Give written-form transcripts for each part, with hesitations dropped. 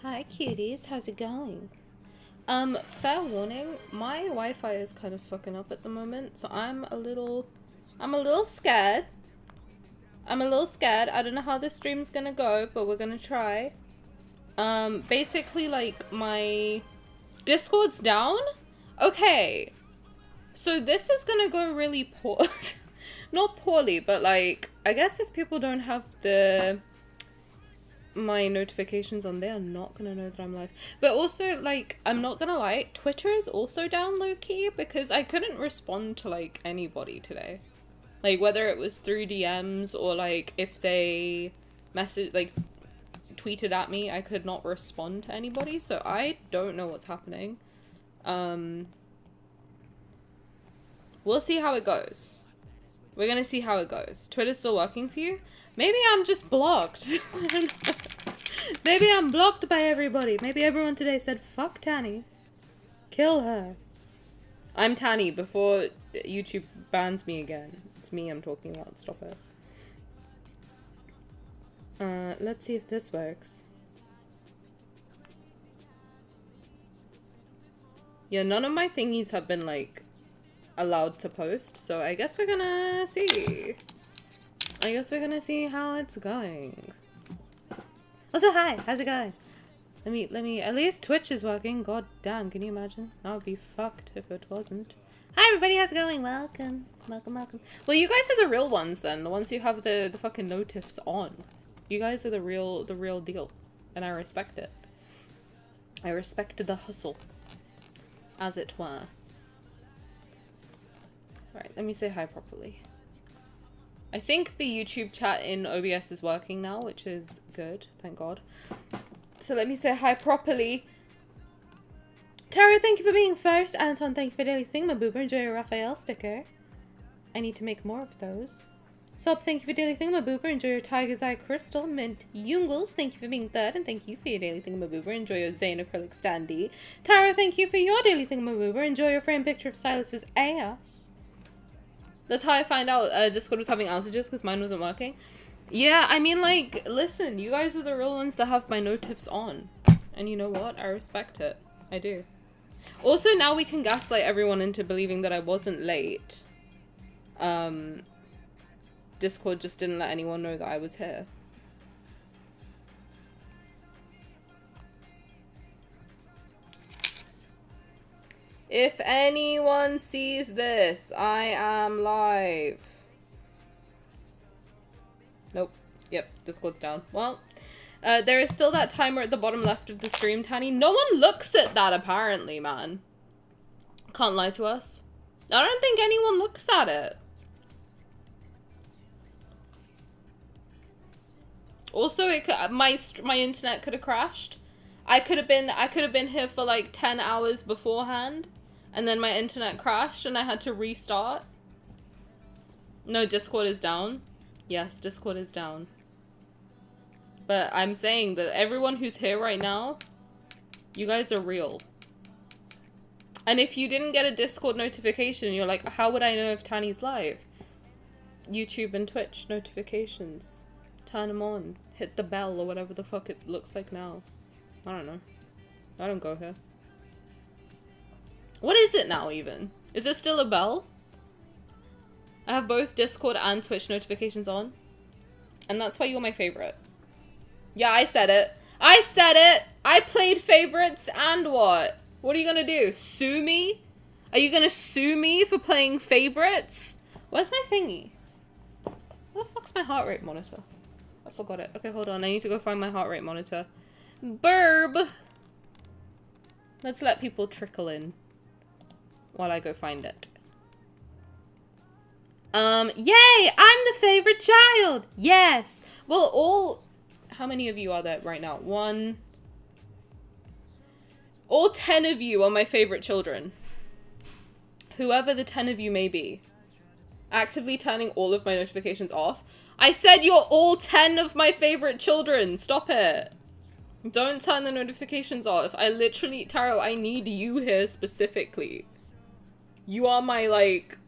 Hi cuties, how's it going? Fair warning, my Wi-Fi is kind of fucking up at the moment, so I'm a little scared. I'm a little scared. I don't know how this stream's gonna go, but we're gonna try. Basically, like, my Discord's down? Okay. So this is gonna go really poor. Not poorly, but like, I guess if people don't have my notifications on, they are not gonna know that I'm live. But also, like, I'm not gonna lie, Twitter is also down low-key because I couldn't respond to, like, anybody today. Like, whether it was through DMs or, like, if they tweeted at me, I could not respond to anybody, so I don't know what's happening. We'll see how it goes. We're gonna see how it goes. Twitter's still working for you? Maybe I'm just blocked. I don't know. Maybe I'm blocked by everybody. Maybe everyone today said, fuck Tanny. Kill her. I'm Tanny before YouTube bans me again. It's me I'm talking about. Stop it. Let's see if this works. Yeah, none of my thingies have been, like, allowed to post, so I guess we're gonna see. I guess we're gonna see how it's going. Also, hi, how's it going? Let me, at least Twitch is working. God damn, can you imagine? I would be fucked if it wasn't. Hi everybody, how's it going? Welcome, welcome, welcome. Well, you guys are the real ones then, the ones who have the fucking notifs on. You guys are the real deal, and I respect it. I respect the hustle, as it were. Right, let me say hi properly. I think the YouTube chat in OBS is working now, which is good, thank God. So let me say hi properly. Tara, thank you for being first. Anton, thank you for daily thingamaboober. Enjoy your Rafayel sticker. I need to make more of those. Sup, thank you for daily thingamaboober. Enjoy your Tiger's Eye crystal. Mint Jungles, thank you for being third, and thank you for your daily thingamaboober. Enjoy your Zayne acrylic standee. Tara, thank you for your daily thingamaboober. Enjoy your framed picture of Sylus's ass. That's how I find out Discord was having outages, because mine wasn't working. Yeah, I mean, like, listen, you guys are the real ones that have my notifs on. And you know what? I respect it. I do. Also, now we can gaslight everyone into believing that I wasn't late. Discord just didn't let anyone know that I was here. If anyone sees this, I am live. Nope. Yep, Discord's down. Well, there is still that timer at the bottom left of the stream, Tanny. No one looks at that, apparently, man. Can't lie to us. I don't think anyone looks at it. Also, my internet could have crashed. I could have been here for like 10 hours beforehand, and then my internet crashed and I had to restart. No, Discord is down. Yes, Discord is down. But I'm saying that everyone who's here right now, you guys are real. And if you didn't get a Discord notification, you're like, how would I know if Tanny's live? YouTube and Twitch notifications. Turn them on. Hit the bell or whatever the fuck it looks like now. I don't know. I don't go here. What is it now even? Is it still a bell? I have both Discord and Twitch notifications on. And that's why you're my favorite. Yeah, I said it. I said it! I played favorites and what? What are you gonna do? Sue me? Are you gonna sue me for playing favorites? Where's my thingy? Where the fuck's my heart rate monitor? I forgot it. Okay, hold on. I need to go find my heart rate monitor. Burb! Let's let people trickle in while I go find it. Yay! I'm the favorite child! Yes! Well, how many of you are there right now? All 10 of you are my favorite children. Whoever the 10 of you may be. Actively turning all of my notifications off. I said you're all 10 of my favorite children. Stop it. Don't turn the notifications off. I literally, Taro, I need you here specifically. You are my, like,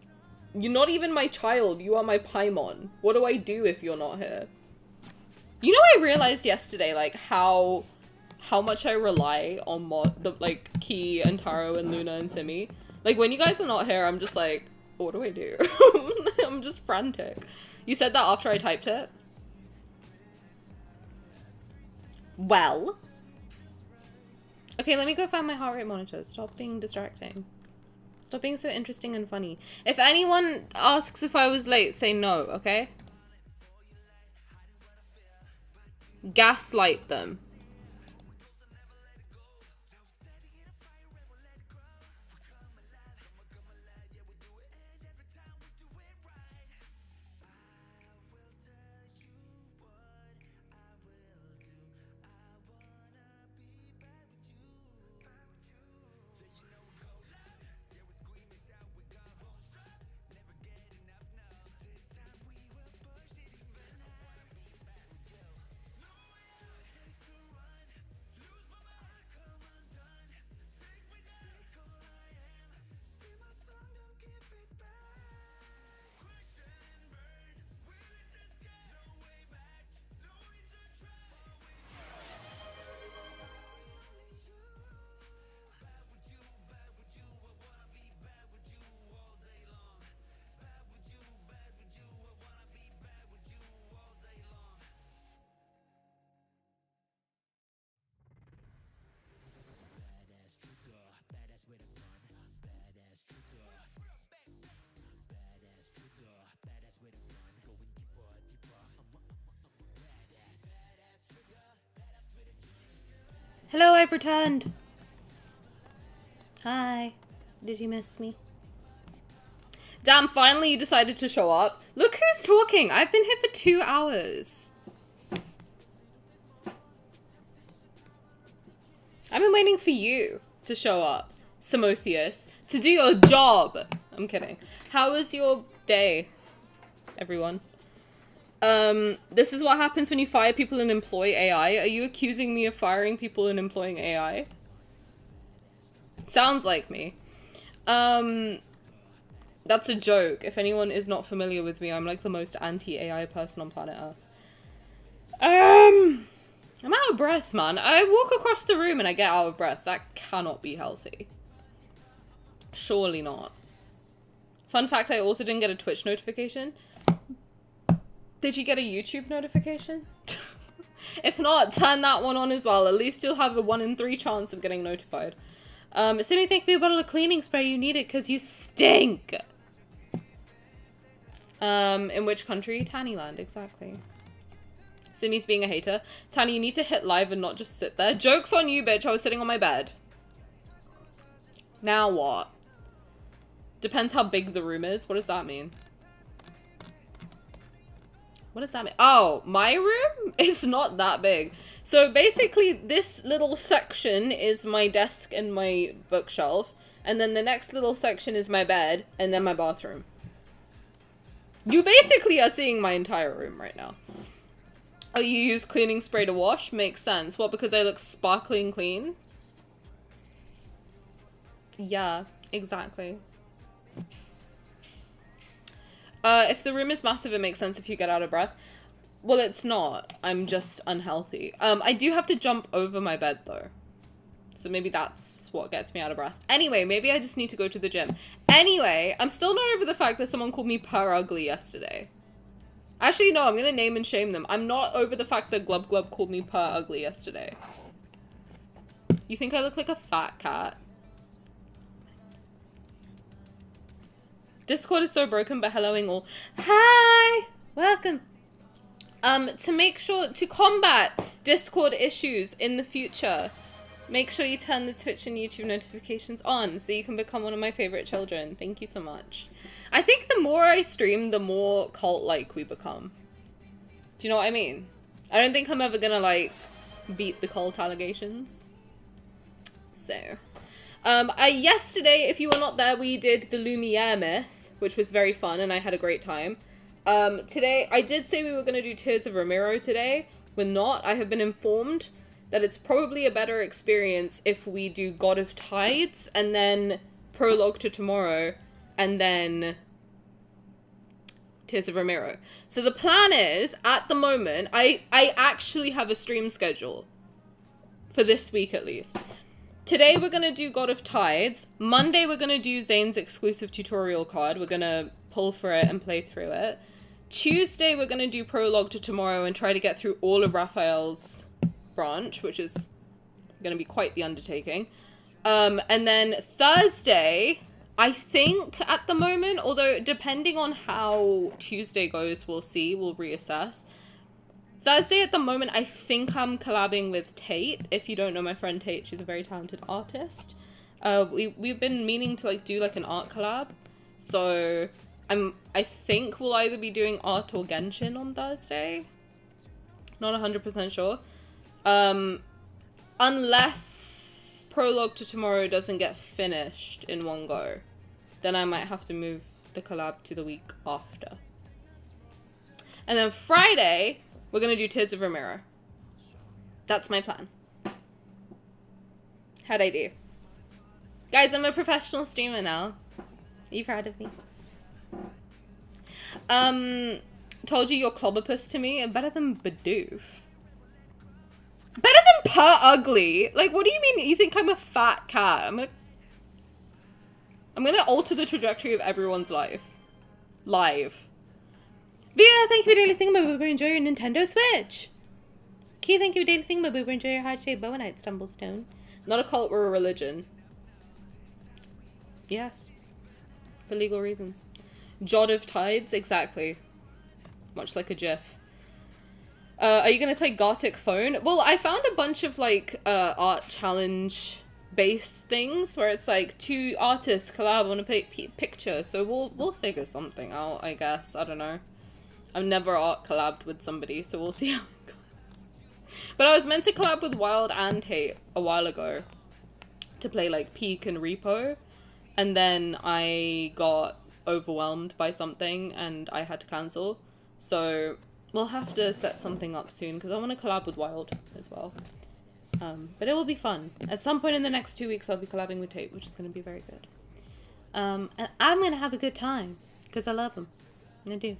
you're not even my child. You are my Paimon. What do I do if you're not here? You know, I realized yesterday, like, how much I rely on like, Key and Taro and Luna and Simi. Like, when you guys are not here, I'm just like, what do I do? I'm just frantic. You said that after I typed it? Well. Okay, let me go find my heart rate monitor. Stop being distracting. Stop being so interesting and funny. If anyone asks if I was late, say no, okay? Gaslight them. Hello, I've returned. Hi. Did you miss me? Damn, finally you decided to show up. Look who's talking. I've been here for 2 hours. I've been waiting for you to show up, Simotheus, to do your job. I'm kidding. How was your day, everyone? This is what happens when you fire people and employ AI. Are you accusing me of firing people and employing AI? Sounds like me. That's a joke. If anyone is not familiar with me, I'm like the most anti-AI person on planet Earth. I'm out of breath, man. I walk across the room and I get out of breath. That cannot be healthy. Surely not. Fun fact, I also didn't get a Twitch notification. Did you get a YouTube notification? If not, turn that one on as well. At least you'll have a 1 in 3 chance of getting notified. Simi, thank you for a bottle of cleaning spray. You need it because you stink. In which country? Tannyland, exactly. Simi's being a hater. Tanny, you need to hit live and not just sit there. Joke's on you, bitch. I was sitting on my bed. Now what? Depends how big the room is. What does that mean? What does that mean? Oh, my room is not that big. So basically this little section is my desk and my bookshelf. And then the next little section is my bed and then my bathroom. You basically are seeing my entire room right now. Oh, you use cleaning spray to wash? Makes sense. What, because I look sparkling clean? Yeah, exactly. If the room is massive, it makes sense if you get out of breath. Well, it's not. I'm just unhealthy. I do have to jump over my bed, though. So maybe that's what gets me out of breath. Anyway, maybe I just need to go to the gym. Anyway, I'm still not over the fact that someone called me purr ugly yesterday. Actually, no, I'm gonna name and shame them. I'm not over the fact that Glub Glub called me purr ugly yesterday. You think I look like a fat cat? Discord is so broken, but helloing all. Hi! Welcome. To make sure, to combat Discord issues in the future, make sure you turn the Twitch and YouTube notifications on so you can become one of my favorite children. Thank you so much. I think the more I stream, the more cult-like we become. Do you know what I mean? I don't think I'm ever gonna, like, beat the cult allegations. So, yesterday, if you were not there, we did the Lumiere myth, which was very fun, and I had a great time. Today, I did say we were gonna do Tears of Ramiro today. We're not. I have been informed that it's probably a better experience if we do God of Tides, and then Prologue to Tomorrow, and then Tears of Ramiro. So the plan is, at the moment, I actually have a stream schedule. For this week, at least. Today, we're gonna do God of Tides. Monday, we're gonna do Zayne's exclusive tutorial card. We're gonna pull for it and play through it. Tuesday, we're gonna do Prologue to Tomorrow and try to get through all of Rafayel's branch, which is gonna be quite the undertaking. And then Thursday, I think at the moment, although depending on how Tuesday goes, we'll see, we'll reassess. Thursday at the moment, I think I'm collabing with Tate. If you don't know my friend Tate, she's a very talented artist. We've been meaning to like do like an art collab. So I think we'll either be doing art or Genshin on Thursday. Not 100% sure. Unless Prologue to Tomorrow doesn't get finished in one go, then I might have to move the collab to the week after. And then Friday, we're gonna do Tears of Ramiro. That's my plan. How'd I do? Guys, I'm a professional streamer now. Are you proud of me? Told you you're Clobberpuss to me. Better than Bidoof. Better than Purr Ugly. Like, what do you mean you think I'm a fat cat? I'm gonna alter the trajectory of everyone's life. Live. Via, thank you for daily thingamaboober. Enjoy your Nintendo Switch. Key, thank you for daily thingamaboober. Enjoy your heart-shaped bowenite stumblestone. Not a cult, we're a religion. Yes. For legal reasons. God of Tides, exactly. Much like a GIF. Are you gonna play Gothic Phone? Well, I found a bunch of, like, art challenge based things where it's like two artists collab on a picture, so we'll figure something out, I guess. I don't know. I've never art collabed with somebody, so we'll see how it goes. But I was meant to collab with Wild and Hate a while ago to play like Peak and Repo, and then I got overwhelmed by something and I had to cancel. So we'll have to set something up soon because I want to collab with Wild as well. But it will be fun. At some point in the next 2 weeks, I'll be collabing with Tate, which is going to be very good. And I'm going to have a good time because I love him. I do.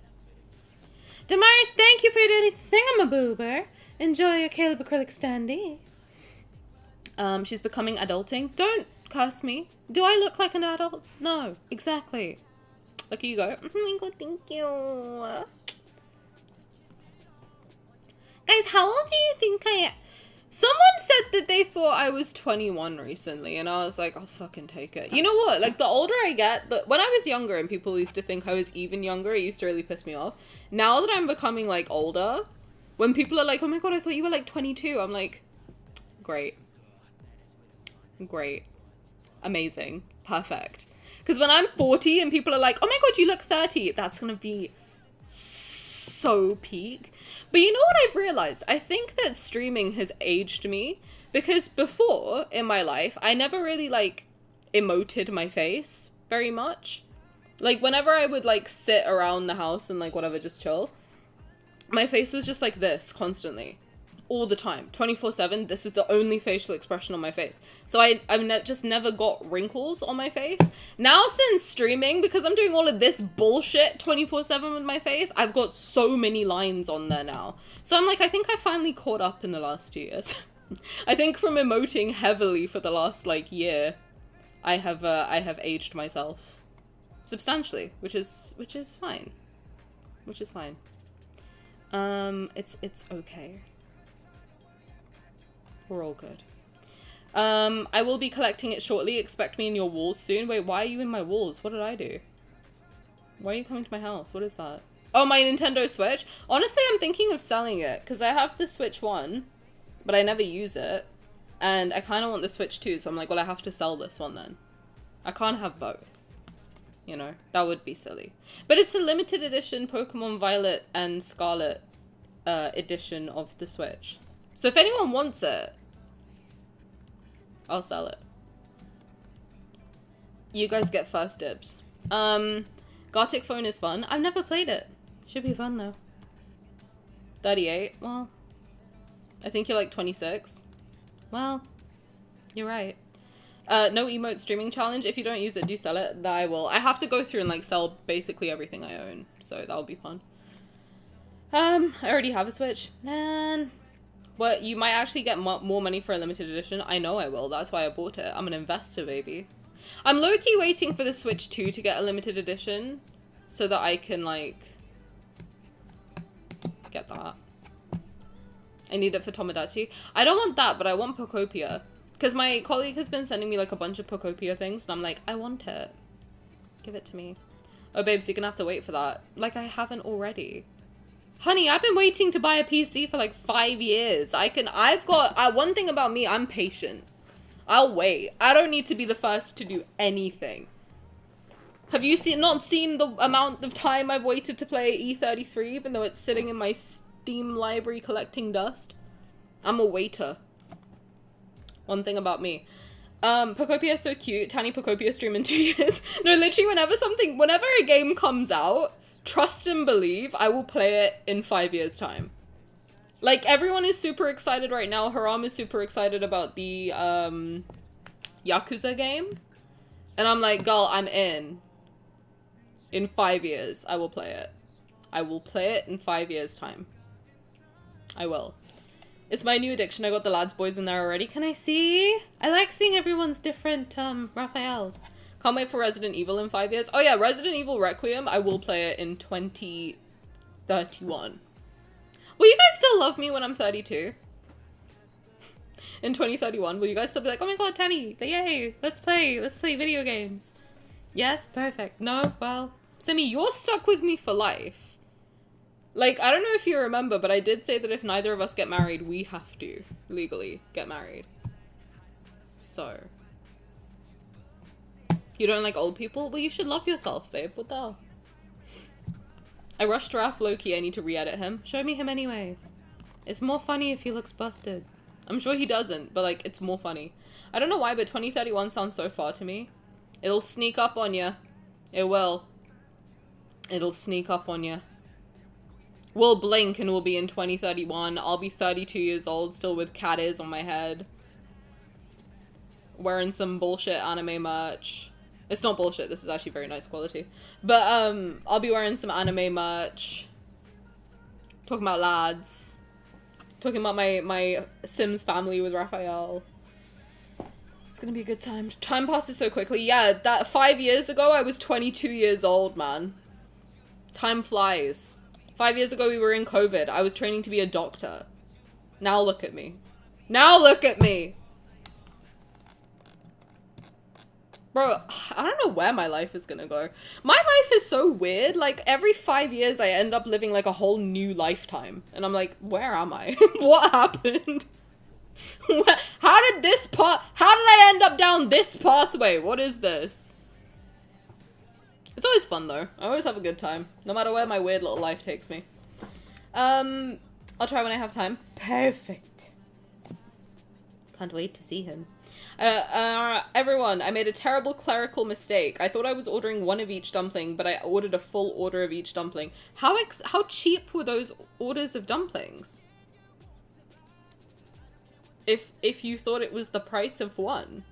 Damaris, thank you for your daily thingamaboober. Enjoy your Caleb acrylic standee. She's becoming adulting. Don't curse me. Do I look like an adult? No, exactly. Look, you go. Thank you. Guys, how old do you think I am? Someone said that they thought I was 21 recently, and I was like, I'll fucking take it. You know what? Like, the older I get, when I was younger and people used to think I was even younger, it used to really piss me off. Now that I'm becoming, like, older, when people are like, oh my god, I thought you were, like, 22, I'm like, great. Great. Amazing. Perfect. Because when I'm 40 and people are like, oh my god, you look 30, that's gonna be so peak. But you know what I've realized? I think that streaming has aged me, because before in my life, I never really like emoted my face very much. Like whenever I would like sit around the house and like whatever, just chill, my face was just like this constantly, all the time, 24/7. This was the only facial expression on my face. So I've just never got wrinkles on my face. Now since streaming, because I'm doing all of this bullshit 24/7 with my face, I've got so many lines on there now. So I'm like, I think I finally caught up in the last 2 years. I think from emoting heavily for the last like year, I have aged myself substantially, which is fine. Which is fine. It's okay. We're all good. I will be collecting it shortly. Expect me in your walls soon. Wait, why are you in my walls? What did I do? Why are you coming to my house? What is that? Oh, my Nintendo Switch? Honestly, I'm thinking of selling it because I have the Switch 1, but I never use it. And I kind of want the Switch 2, so I'm like, well, I have to sell this one then. I can't have both. You know, that would be silly. But it's a limited edition Pokemon Violet and Scarlet edition of the Switch. So if anyone wants it, I'll sell it. You guys get first dibs. Gartic Phone is fun. I've never played it. Should be fun though. 38. Well, I think you're like 26. Well, you're right. No emote streaming challenge. If you don't use it, do sell it. I will. I have to go through and like sell basically everything I own. So that'll be fun. I already have a Switch. Man. But you might actually get more money for a limited edition. I know I will. That's why I bought it. I'm an investor, baby. I'm low-key waiting for the Switch 2 to get a limited edition so that I can, like, get that. I need it for Tomodachi. I don't want that, but I want Pokopia. Because my colleague has been sending me, like, a bunch of Pokopia things, and I'm like, I want it. Give it to me. Oh, babes, you're gonna have to wait for that. Like, I haven't already. Honey, I've been waiting to buy a PC for like 5 years. I've got, one thing about me, I'm patient. I'll wait. I don't need to be the first to do anything. Have you not seen the amount of time I've waited to play E33, even though it's sitting in my Steam library collecting dust? I'm a waiter. One thing about me. Pokopia is so cute. Tiny Pokopia stream in 2 years. No, literally whenever a game comes out, trust and believe, I will play it in 5 years' time. Like, everyone is super excited right now. Haram is super excited about the, Yakuza game. And I'm like, girl, I'm in. In 5 years, I will play it. I will play it in 5 years' time. I will. It's my new addiction. I got the lads boys in there already. Can I see? I like seeing everyone's different, Raphaels. Can't wait for Resident Evil in 5 years. Oh yeah, Resident Evil Requiem, I will play it in 2031. Will you guys still love me when I'm 32? In 2031, will you guys still be like, oh my god, Tanny, yay, let's play video games. Yes, perfect. No, well, Simi, you're stuck with me for life. Like, I don't know if you remember, but I did say that if neither of us get married, we have to legally get married. So... You don't like old people? Well, you should love yourself, babe. What the hell? I rushed Raph low-key. I need to re-edit him. Show me him anyway. It's more funny if he looks busted. I'm sure he doesn't, but, like, it's more funny. I don't know why, but 2031 sounds so far to me. It'll sneak up on you. It will. It'll sneak up on you. We'll blink and we'll be in 2031. I'll be 32 years old, still with cat ears on my head. Wearing some bullshit anime merch. It's not bullshit, this is actually very nice quality. But, I'll be wearing some anime merch. Talking about lads. Talking about my Sims family with Rafayel. It's gonna be a good time. Time passes so quickly. Yeah, that 5 years ago, I was 22 years old, man. Time flies. 5 years ago, we were in COVID. I was training to be a doctor. Now look at me. Now look at me! Bro, I don't know where my life is gonna go. My life is so weird. Like, every 5 years, I end up living, like, a whole new lifetime. And I'm like, where am I? What happened? How did I end up down this pathway? What is this? It's always fun, though. I always have a good time. No matter where my weird little life takes me. I'll try when I have time. Perfect. Can't wait to see him. Everyone, I made a terrible clerical mistake. I thought I was ordering one of each dumpling, but I ordered a full order of each dumpling. How cheap were those orders of dumplings? If you thought it was the price of one.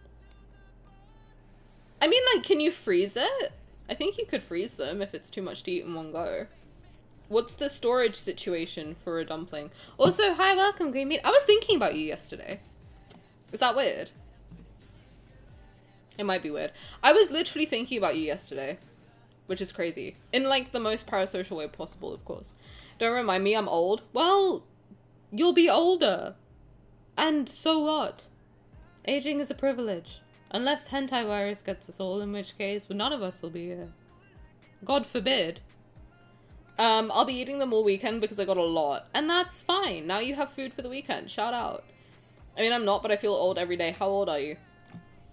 I mean, like, can you freeze it? I think you could freeze them if it's too much to eat in one go. What's the storage situation for a dumpling? Also, hi, welcome, Green Meat. I was thinking about you yesterday. Is that weird? It might be weird. I was literally thinking about you yesterday, which is crazy. In, like, the most parasocial way possible, of course. Don't remind me I'm old. Well, you'll be older. And so what? Aging is a privilege. Unless hentai virus gets us all, in which case, well, none of us will be here. God forbid. I'll be eating them all weekend because I got a lot. And that's fine. Now you have food for the weekend. Shout out. I mean, I'm not, but I feel old every day. How old are you?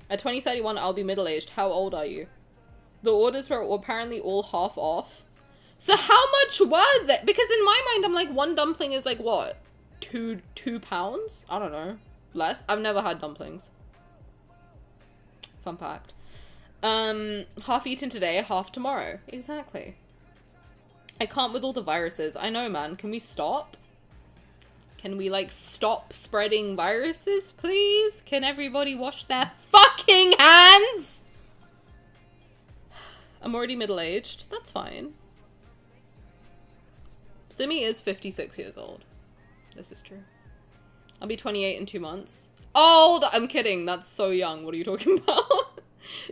At 2031, I'll be middle-aged. How old are you? The orders were apparently all half off. So how much were they? Because in my mind, I'm like, one dumpling is like, what? Two pounds? I don't know. Less? I've never had dumplings. Fun fact. Half eaten today, half tomorrow. Exactly. I can't with all the viruses. I know, man. Can we stop? Can we, like, stop spreading viruses, please? Can everybody wash their fucking hands? I'm already middle-aged. That's fine. Simi is 56 years old. This is true. I'll be 28 in 2 months. Old! I'm kidding. That's so young. What are you talking about?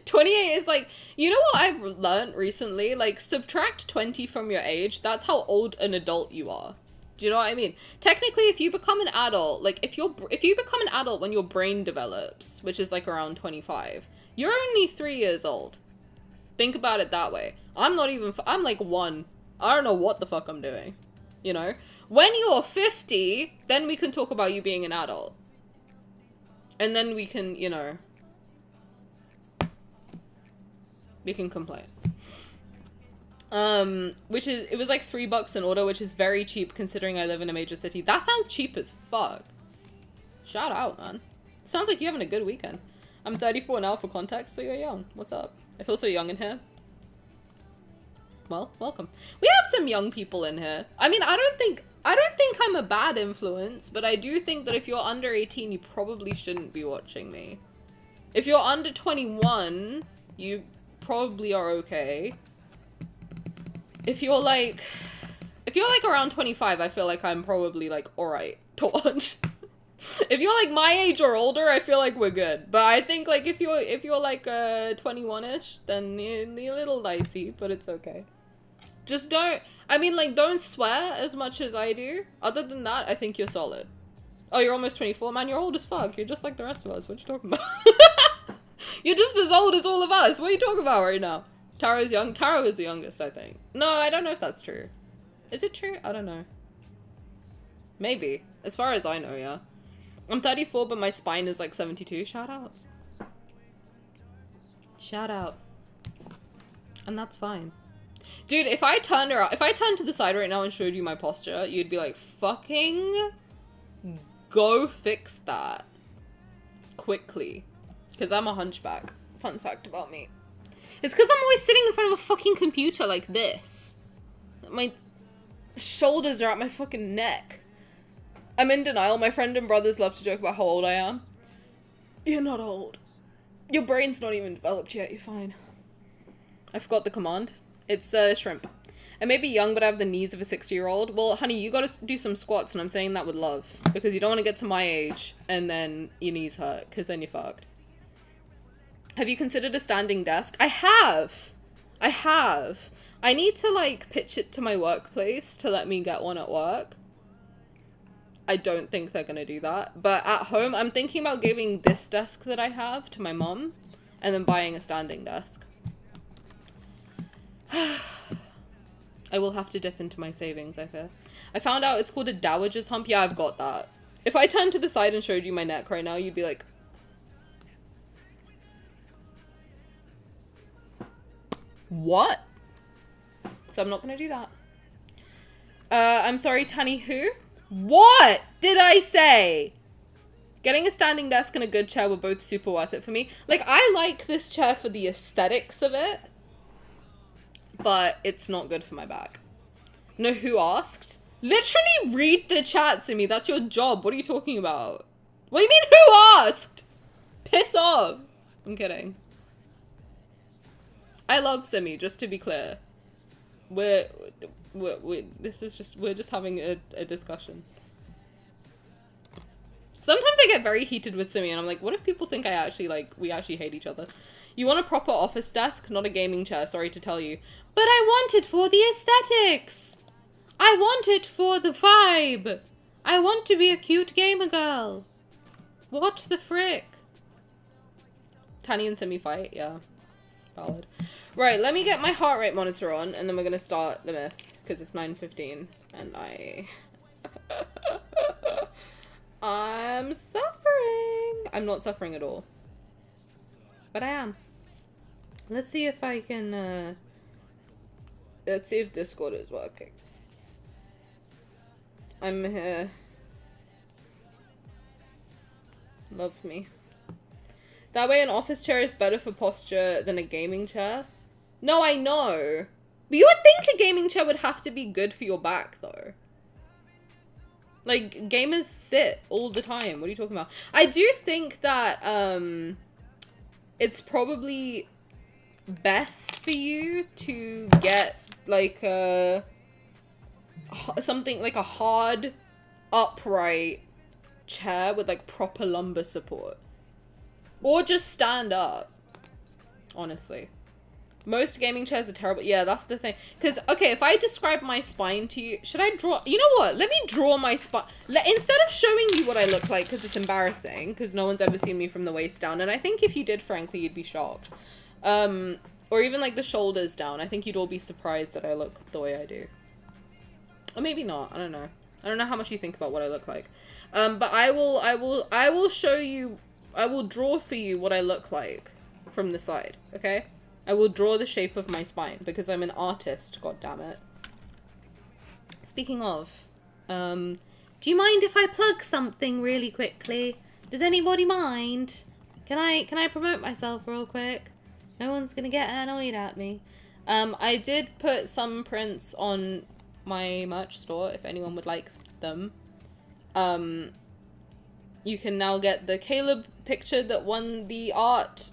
28 is like... You know what I've learned recently? Like, subtract 20 from your age. That's how old an adult you are. Do you know what I mean? Technically, if you become an adult, like, if you become an adult when your brain develops, which is, like, around 25, you're only 3 years old. Think about it that way. I'm not even... I'm, like, 1. I don't know what the fuck I'm doing. You know? When you're 50, then we can talk about you being an adult. And then we can, you know... We can complain. Which is, it was like $3 an order, which is very cheap considering I live in a major city. That sounds cheap as fuck. Shout out, man. Sounds like you're having a good weekend. I'm 34 now for context, so you're young. What's up? I feel so young in here. Well, welcome. We have some young people in here. I mean, I don't think I'm a bad influence, but I do think that if you're under 18, you probably shouldn't be watching me. If you're under 21, you probably are okay. If you're like around 25, I feel like I'm probably like alright to watch. If you're like my age or older, I feel like we're good. But I think like if you're like 21-ish, then you're a little dicey, but it's okay. Just don't, I mean, like, don't swear as much as I do. Other than that, I think you're solid. Oh, you're almost 24? Man, you're old as fuck. You're just like the rest of us. What you talking about? You're just as old as all of us. What are you talking about right now? Taro's young. Taro is the youngest, I think. No, I don't know if that's true. Is it true? I don't know. Maybe. As far as I know, yeah. I'm 34, but my spine is like 72. Shout out. Shout out. And that's fine. Dude, if I turned to the side right now and showed you my posture, you'd be like, fucking go fix that. Quickly. Because I'm a hunchback. Fun fact about me. It's because I'm always sitting in front of a fucking computer like this. My shoulders are at my fucking neck. I'm in denial. My friend and brothers love to joke about how old I am. You're not old. Your brain's not even developed yet. You're fine. I forgot the command. It's shrimp. I may be young, but I have the knees of a 60-year-old. Well, honey, you gotta do some squats, and I'm saying that with love. Because you don't want to get to my age, and then your knees hurt, because then you're fucked. Have you considered a standing desk? I have! I have. I need to, like, pitch it to my workplace to let me get one at work. I don't think they're gonna do that. But at home, I'm thinking about giving this desk that I have to my mom, and then buying a standing desk. I will have to dip into my savings, I fear. I found out it's called a dowager's hump. Yeah, I've got that. If I turned to the side and showed you my neck right now, you'd be like... What? So I'm not gonna do that. I'm sorry, Tanny who? What did I say? Getting a standing desk and a good chair were both super worth it for me. Like, I like this chair for the aesthetics of it. But it's not good for my back. No, who asked? Literally read the chat, Simi. That's your job. What are you talking about? What do you mean, who asked? Piss off. I'm kidding. I love Simi, just to be clear. We're just having a discussion. Sometimes I get very heated with Simi, and I'm like, what if people think we actually hate each other? You want a proper office desk, not a gaming chair, sorry to tell you. But I want it for the aesthetics. I want it for the vibe. I want to be a cute gamer girl. What the frick? Tanny and Simi fight, yeah. Valid. Right, let me get my heart rate monitor on, and then we're gonna start the myth, because it's 9:15, and I'm suffering. I'm not suffering at all. But I am. Let's see if I can, let's see if Discord is working. I'm here. Love me. That way an office chair is better for posture than a gaming chair. No, I know. But you would think a gaming chair would have to be good for your back, though. Like, gamers sit all the time. What are you talking about? I do think that, it's probably best for you to get, like, something like a hard, upright chair with, like, proper lumbar support. Or just stand up. Honestly. Most gaming chairs are terrible. Yeah, that's the thing. Because, okay, if I describe my spine to you, should I draw? You know what? Let me draw my spine. Instead of showing you what I look like, because it's embarrassing, because no one's ever seen me from the waist down. And I think if you did, frankly, you'd be shocked. Or even, like, the shoulders down. I think you'd all be surprised that I look the way I do. Or maybe not. I don't know. I don't know how much you think about what I look like. But I will show you, I will draw for you what I look like from the side, okay? I will draw the shape of my spine because I'm an artist, goddammit. Speaking of, do you mind if I plug something really quickly? Does anybody mind? Can I promote myself real quick? No one's gonna get annoyed at me. I did put some prints on my merch store if anyone would like them. You can now get the Caleb picture that won the art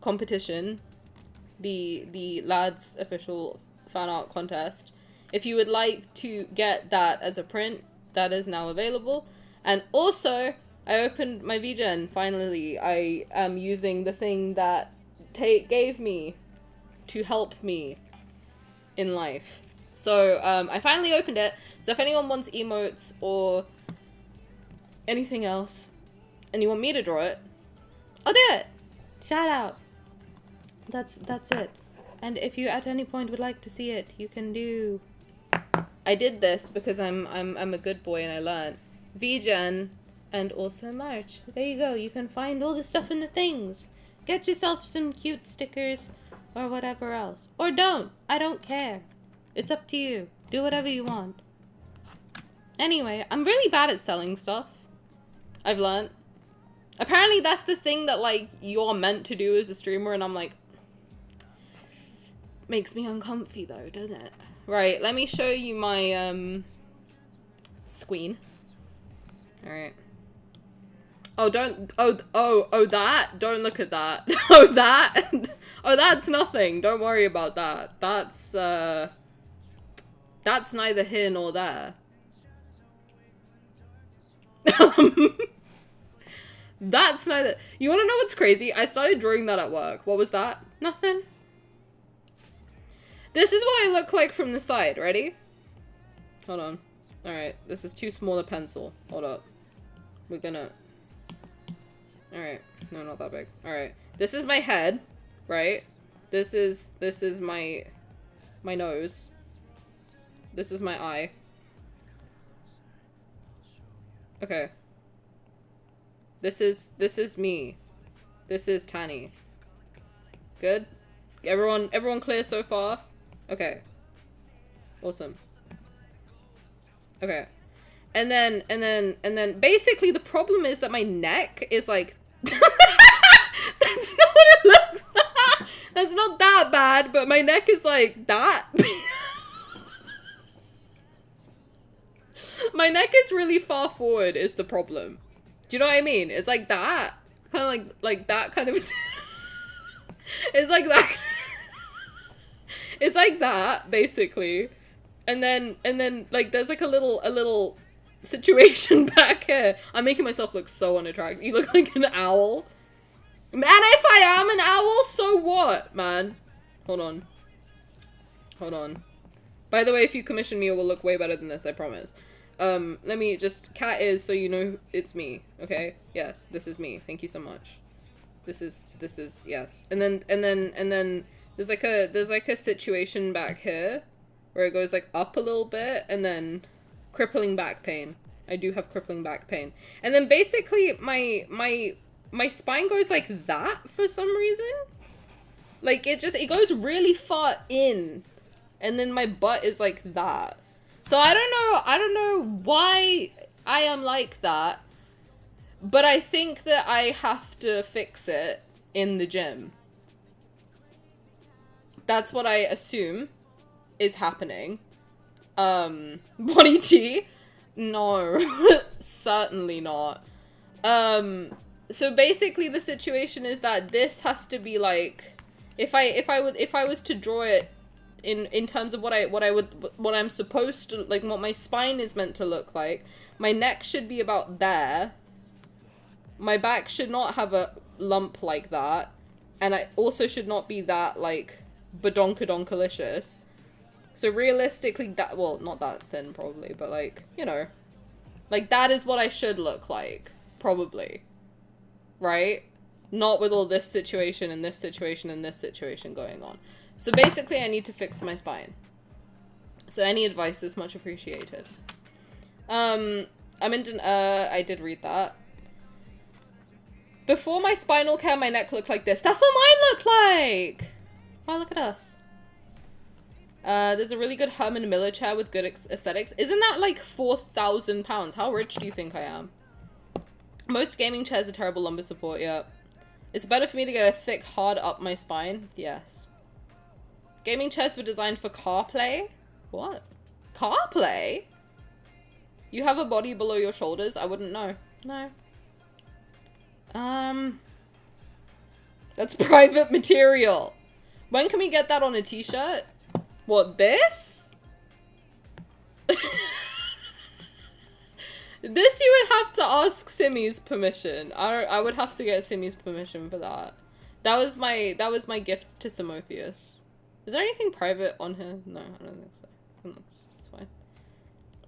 competition, the lads official fan art contest. If you would like to get that as a print, that is now available. And also, I opened my VGen finally. I am using the thing that Tate gave me to help me in life. So I finally opened it. So if anyone wants emotes or anything else and you want me to draw it, I'll do it. Shout out. That's it. And if you at any point would like to see it, you can do. I did this because I'm a good boy and I learned. VGen and also merch. There you go. You can find all the stuff in the things. Get yourself some cute stickers or whatever else. Or don't. I don't care. It's up to you. Do whatever you want. Anyway, I'm really bad at selling stuff. I've learned. Apparently that's the thing that, like, you're meant to do as a streamer, and I'm like... Makes me uncomfy, though, doesn't it? Right, let me show you my, screen. Alright. Oh, don't... Oh, that? Don't look at that. Oh, that? Oh, that's nothing. Don't worry about that. That's neither here nor there. That's neither... You wanna know what's crazy? I started drawing that at work. What was that? Nothing. This is what I look like from the side. Ready? Hold on. Alright, this is too small a pencil. Hold up. We're gonna... Alright. No, not that big. Alright. This is my head, right? This is my nose. This is my eye. Okay. This is me. This is Tanny. Good? Everyone clear so far? Okay. Awesome. Okay. And then basically the problem is that my neck is like that's not what it looks like. That's not that bad, but my neck is like that. My neck is really far forward is the problem. Do you know what I mean? It's like that. Kind of like that kind of it's like that. It's like that, basically. And then like there's like a little situation back here. I'm making myself look so unattractive. You look like an owl. Man, if I am an owl, so what, man? Hold on. By the way, if you commission me, it will look way better than this, I promise. Let me just, cat is so you know it's me, okay? Yes, this is me. Thank you so much. This is, yes. And then there's like a situation back here where it goes like up a little bit and then crippling back pain. I do have crippling back pain. And then basically my spine goes like that for some reason. Like it goes really far in. And then my butt is like that. So I don't know why I am like that. But I think that I have to fix it in the gym. That's what I assume is happening. Body tea? No, certainly not. So basically the situation is that this has to be like, if I was to draw it in terms of what I'm supposed to, like what my spine is meant to look like, my neck should be about there. My back should not have a lump like that. And I also should not be that, like, badonkadonkalicious. So realistically, that, well, not that thin, probably, but, like, you know. Like, that is what I should look like. Probably. Right? Not with all this situation and this situation and this situation going on. So basically, I need to fix my spine. So any advice is much appreciated. I did read that. Before my spinal care, my neck looked like this. That's what mine looked like! Wow, look at us. There's a really good Herman Miller chair with good aesthetics. Isn't that like £4,000? How rich do you think I am? Most gaming chairs are terrible lumbar support, yeah. It's better for me to get a thick, hard up my spine. Yes. Gaming chairs were designed for car play? What? Car play? You have a body below your shoulders? I wouldn't know. No. That's private material. When can we get that on a t-shirt? What, this? This you would have to ask Simi's permission. I would have to get Simi's permission for that. That was my gift to Simotheus. Is there anything private on here? No, I don't think so. I think it's fine.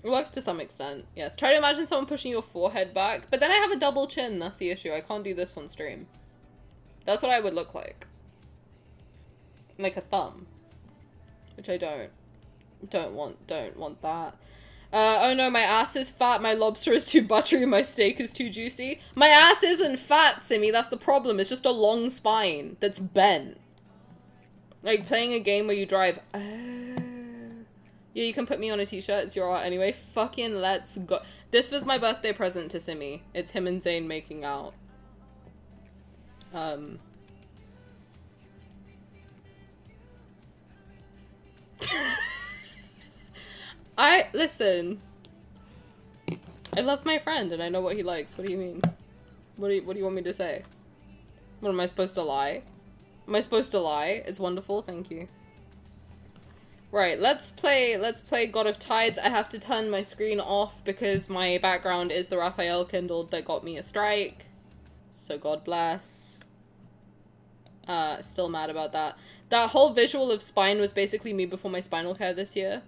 It works to some extent, yes. Try to imagine someone pushing your forehead back, but then I have a double chin, that's the issue. I can't do this on stream. That's what I would look like. Like a thumb. Which I don't want that. Oh no, my ass is fat, my lobster is too buttery, my steak is too juicy. My ass isn't fat, Simi, that's the problem. It's just a long spine that's bent. Like playing a game where you drive. Yeah, you can put me on a t-shirt, it's your art anyway. Fucking let's go. This was my birthday present to Simi. It's him and Zayne making out. Listen. I love my friend and I know what he likes. What do you mean? What do you want me to say? What, am I supposed to lie? Am I supposed to lie? It's wonderful, thank you. Right, let's play God of Tides. I have to turn my screen off because my background is the Rafayel kindled that got me a strike. So God bless. Still mad about that. That whole visual of spine was basically me before my spinal care this year.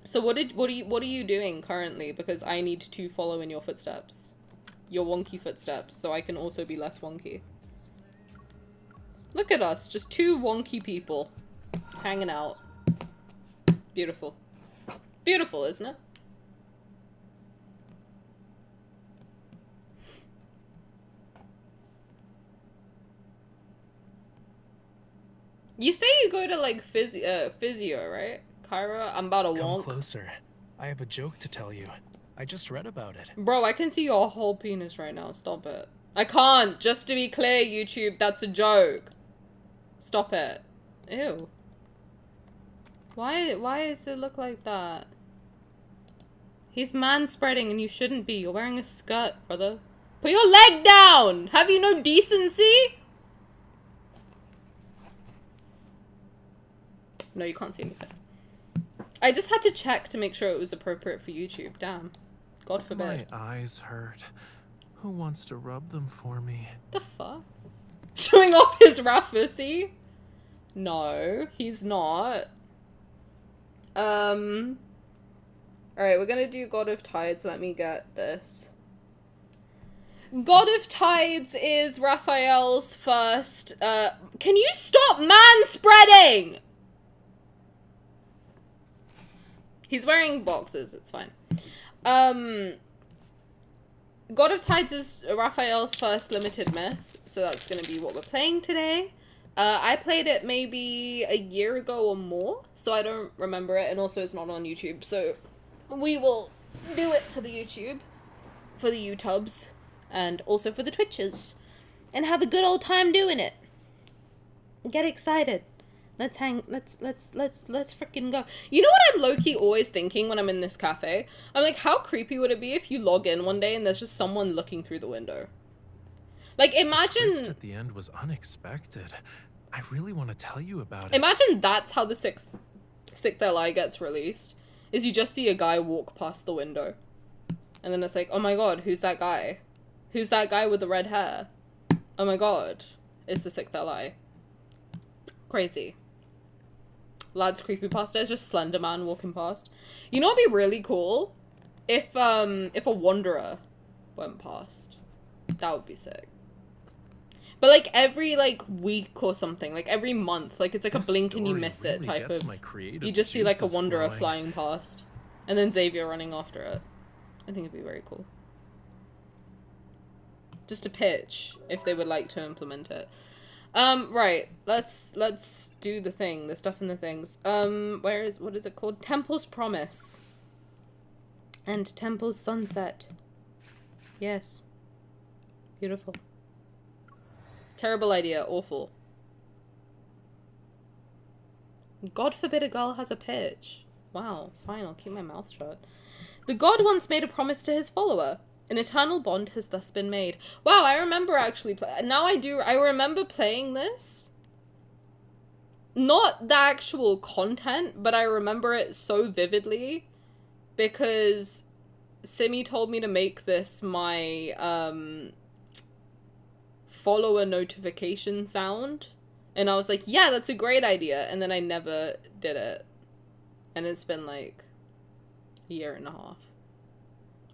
So what are you doing currently? Because I need to follow in your footsteps. Your wonky footsteps, so I can also be less wonky. Look at us, just two wonky people hanging out. Beautiful. Beautiful, isn't it? You say you go to like physio, right? Kyra, I'm about to wonk. Come closer. I have a joke to tell you. I just read about it. Bro, I can see your whole penis right now. Stop it. I can't. Just to be clear, YouTube, that's a joke. Stop it. Ew. Why does it look like that? He's man-spreading and you shouldn't be. You're wearing a skirt, brother. Put your leg down! Have you no decency? No, you can't see anything. I just had to check to make sure it was appropriate for YouTube. Damn. God forbid. My eyes hurt. Who wants to rub them for me? The fuck? Showing off his Rafussy? No, he's not. Alright, we're gonna do God of Tides. Let me get this. God of Tides is Raphael's first, can you stop man-spreading? He's wearing boxers, it's fine. God of Tides is Raphael's first limited myth, so that's gonna be what we're playing today. I played it maybe a year ago or more, so I don't remember it, and also it's not on YouTube, so we will do it for the YouTube, for the YouTubes, and also for the Twitches, and have a good old time doing it. Get excited. Let's freaking go. You know what I'm low-key always thinking when I'm in this cafe? I'm like, how creepy would it be if you log in one day and there's just someone looking through the window? Like, imagine... The twist at the end was unexpected. I really want to tell you about it. Imagine that's how the Sixth LI gets released. Is you just see a guy walk past the window. And then it's like, oh my god, who's that guy? Who's that guy with the red hair? Oh my god, it's the Sixth LI. Crazy. Lad's creepypasta is just Slender Man walking past. You know what'd be really cool? If a Wanderer went past. That would be sick. But like every like week or something, like every month, like it's like a blink and you miss it type of. You just see like a Wanderer flying past, and then Xavier running after it. I think it'd be very cool. Just a pitch if they would like to implement it. Right. Let's do the thing, the stuff and the things. What is it called? Temple's Promise. And Temple's Sunset. Yes. Beautiful. Terrible idea. Awful. God forbid a girl has a pitch. Wow. Fine, I'll keep my mouth shut. The god once made a promise to his follower. An eternal bond has thus been made. Wow, I remember actually I remember playing this. Not the actual content, but I remember it so vividly because Simi told me to make this my follower notification sound, and I was like, yeah, that's a great idea, and then I never did it, and it's been like a year and a half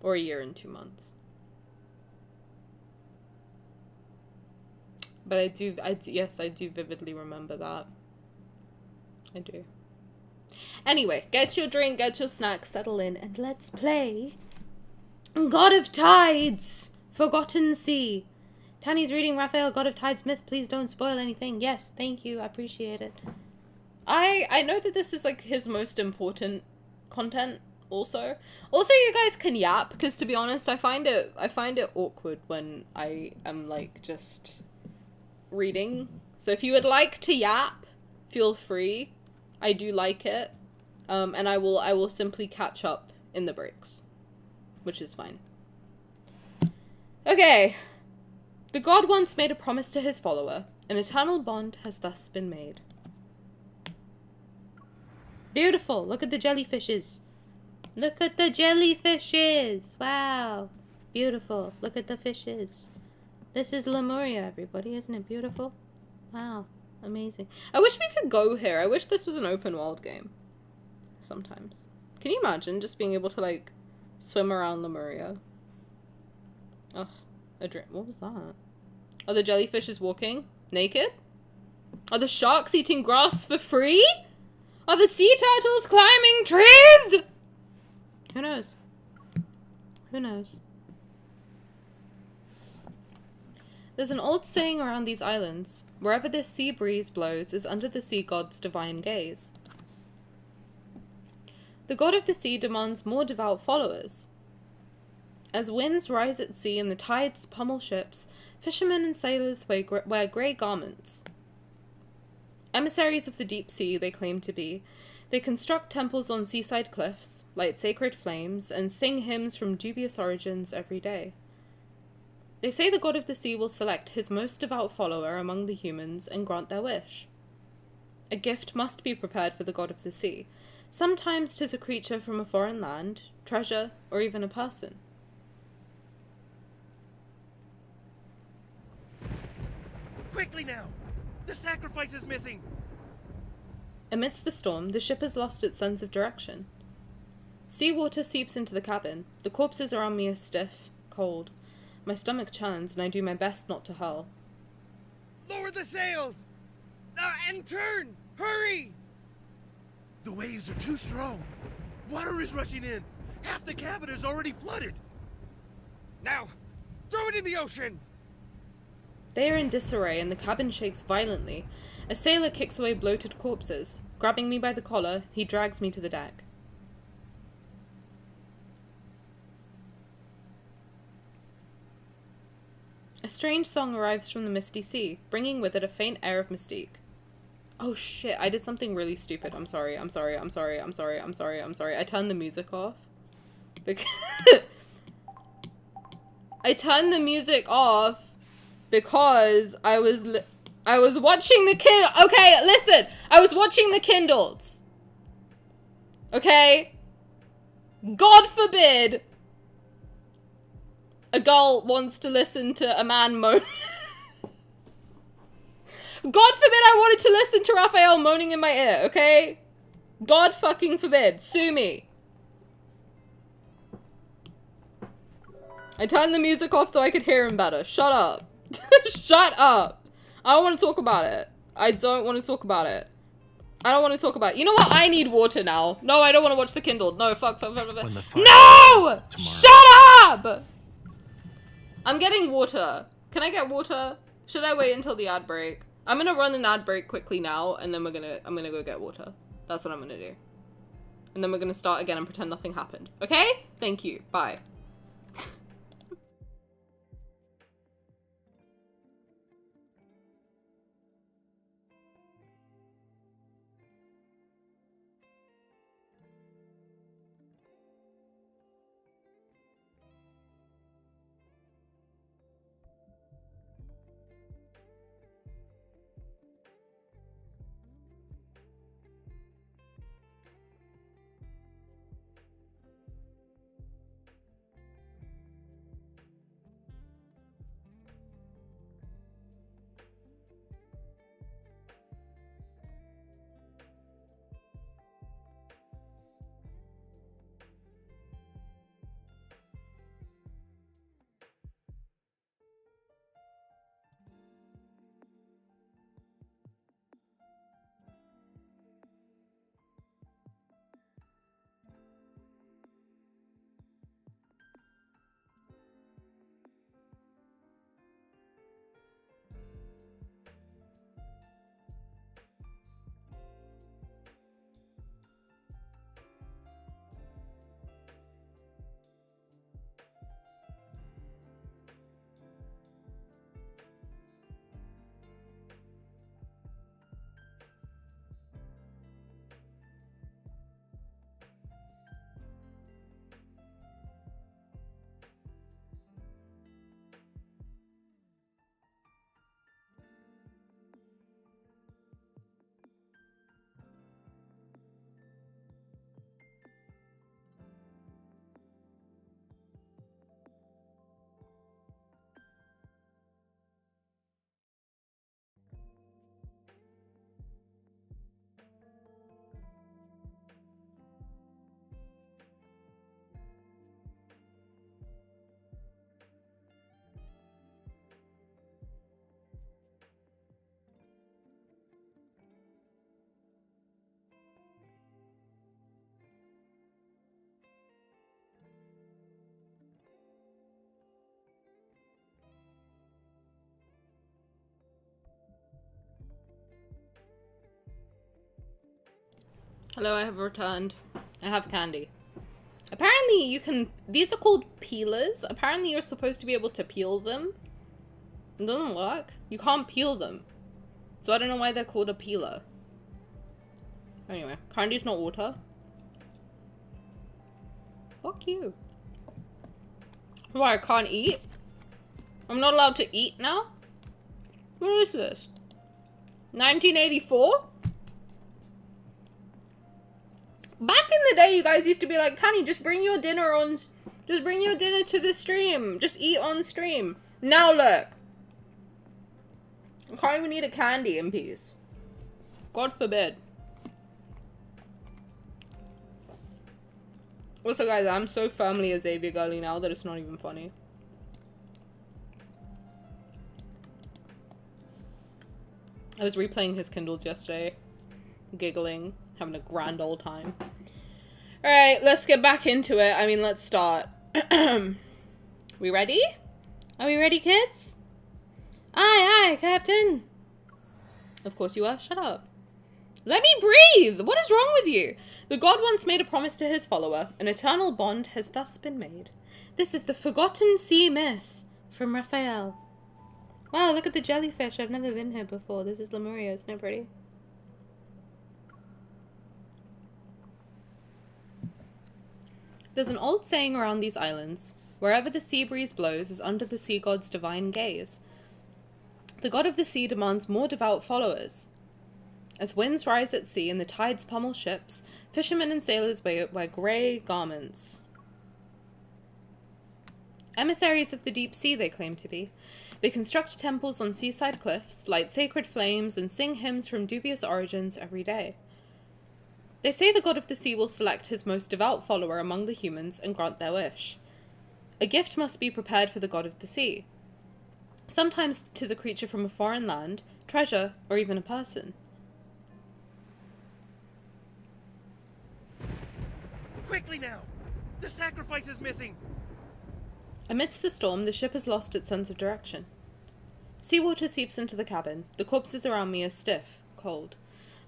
or a year and 2 months. But I do vividly remember that. I do. Anyway, get your drink, get your snack, settle in, and let's play God of Tides, Forgotten Sea. Tanny's reading Rafayel, God of Tides myth. Please don't spoil anything. Yes, thank you. I appreciate it. I know that this is like his most important content also. Also, you guys can yap, because to be honest, I find it awkward when I am like just reading. So if you would like to yap, feel free. I do like it. And I will simply catch up in the breaks, which is fine. Okay. The god once made a promise to his follower. An eternal bond has thus been made. Beautiful. Look at the jellyfishes. Look at the jellyfishes. Wow. Beautiful. Look at the fishes. This is Lemuria, everybody. Isn't it beautiful? Wow. Amazing. I wish we could go here. I wish this was an open world game. Sometimes. Can you imagine just being able to, like, swim around Lemuria? Ugh. What was that? Are the jellyfishes walking? Naked? Are the sharks eating grass for free? Are the sea turtles climbing trees? Who knows? Who knows? There's an old saying around these islands. Wherever this sea breeze blows is under the sea god's divine gaze. The god of the sea demands more devout followers. As winds rise at sea and the tides pummel ships, fishermen and sailors wear grey garments. Emissaries of the deep sea, they claim to be. They construct temples on seaside cliffs, light sacred flames, and sing hymns from dubious origins every day. They say the god of the sea will select his most devout follower among the humans and grant their wish. A gift must be prepared for the god of the sea. Sometimes 'tis a creature from a foreign land, treasure, or even a person. Quickly now! The sacrifice is missing! Amidst the storm, the ship has lost its sense of direction. Seawater seeps into the cabin. The corpses around me are stiff, cold. My stomach churns, and I do my best not to hurl. Lower the sails! And turn! Hurry! The waves are too strong. Water is rushing in. Half the cabin is already flooded. Now, throw it in the ocean! They are in disarray, and the cabin shakes violently. A sailor kicks away bloated corpses. Grabbing me by the collar, he drags me to the deck. A strange song arrives from the misty sea, bringing with it a faint air of mystique. Oh shit, I did something really stupid. I'm sorry. I turned the music off. I turned the music off because I was watching the okay, listen. I was watching the Kindles. Okay? God forbid a girl wants to listen to a man moan. God forbid I wanted to listen to Rafayel moaning in my ear, okay? God fucking forbid. Sue me. I turned the music off so I could hear him better. Shut up. Shut up. I don't want to talk about it. I don't want to talk about it. I don't want to talk about it. You know what? I need water now. No, I don't want to watch the Kindle. No, fuck. No! Shut up! I'm getting water. Can I get water? Should I wait until the ad break? I'm gonna run an ad break quickly now, and then I'm gonna go get water. That's what I'm gonna do. And then we're gonna start again and pretend nothing happened. Okay? Thank you. Bye. Hello, I have returned. I have candy. Apparently you can... These are called peelers. Apparently you're supposed to be able to peel them. It doesn't work. You can't peel them. So I don't know why they're called a peeler. Anyway, candy's not water. Fuck you. Why, I can't eat? I'm not allowed to eat now? What is this? 1984? Back in the day, you guys used to be like, Tani, just bring your dinner to the stream. Just eat on stream. Now look. I can't even eat a candy in peace. God forbid. Also, guys, I'm so firmly a Xavier girly now that it's not even funny. I was replaying his Kindles yesterday, giggling, having a grand old time. Alright, let's get back into it. I mean, let's start. We ready? Are we ready, kids? Aye, aye, Captain. Of course you are. Shut up. Let me breathe! What is wrong with you? The god once made a promise to his follower. An eternal bond has thus been made. This is the Forgotten Sea myth from Rafayel. Wow, look at the jellyfish. I've never been here before. This is Lemuria. Isn't it pretty? There's an old saying around these islands. Wherever the sea breeze blows is under the sea god's divine gaze. The god of the sea demands more devout followers. As winds rise at sea and the tides pummel ships, fishermen and sailors wear grey garments. Emissaries of the deep sea they claim to be. They construct temples on seaside cliffs, light sacred flames, and sing hymns from dubious origins every day. They say the god of the sea will select his most devout follower among the humans and grant their wish. A gift must be prepared for the god of the sea. Sometimes 'tis a creature from a foreign land, treasure, or even a person. Quickly now! The sacrifice is missing! Amidst the storm, the ship has lost its sense of direction. Seawater seeps into the cabin. The corpses around me are stiff, cold.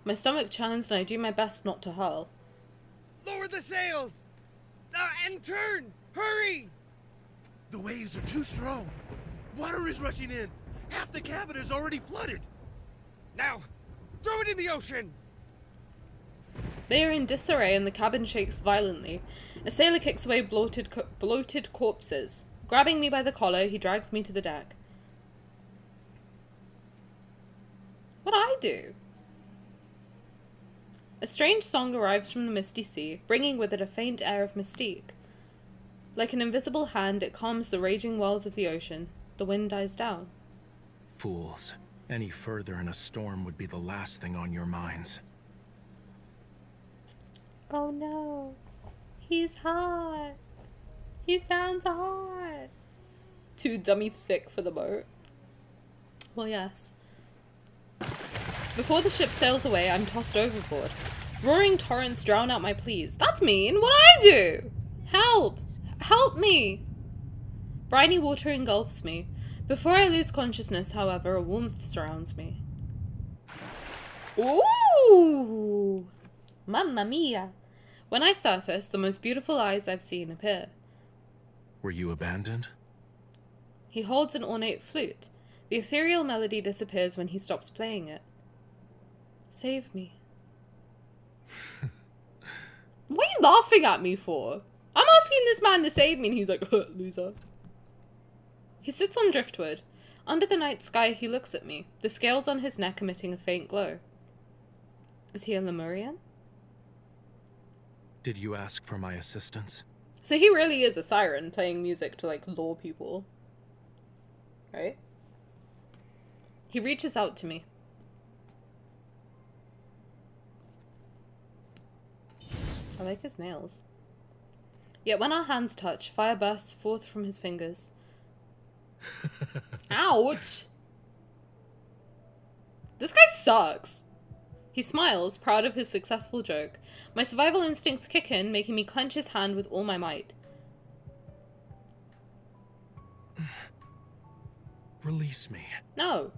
My stomach churns and I do my best not to hurl. Lower the sails! And turn! Hurry! The waves are too strong. Water is rushing in. Half the cabin is already flooded. Now, throw it in the ocean! They are in disarray and the cabin shakes violently. A sailor kicks away bloated corpses. Grabbing me by the collar, he drags me to the deck. What'd I do? A strange song arrives from the misty sea, bringing with it a faint air of mystique. Like an invisible hand, it calms the raging wells of the ocean. The wind dies down. Fools. Any further in a storm would be the last thing on your minds. Oh no. He's hot. He sounds hot. Too dummy thick for the boat. Well, yes. Before the ship sails away, I'm tossed overboard. Roaring torrents drown out my pleas. That's mean. What'd I do? Help! Help me! Briny water engulfs me. Before I lose consciousness, however, a warmth surrounds me. Ooh! Mamma mia! When I surface, the most beautiful eyes I've seen appear. Were you abandoned? He holds an ornate flute. The ethereal melody disappears when he stops playing it. Save me. What are you laughing at me for? I'm asking this man to save me and he's like, loser. He sits on driftwood. Under the night sky, he looks at me, the scales on his neck emitting a faint glow. Is he a Lemurian? Did you ask for my assistance? So he really is a siren playing music to, like, lure people. Right? He reaches out to me. I like his nails. Yet when our hands touch, fire bursts forth from his fingers. Ouch! This guy sucks. He smiles, proud of his successful joke. My survival instincts kick in, making me clench his hand with all my might. Release me. No.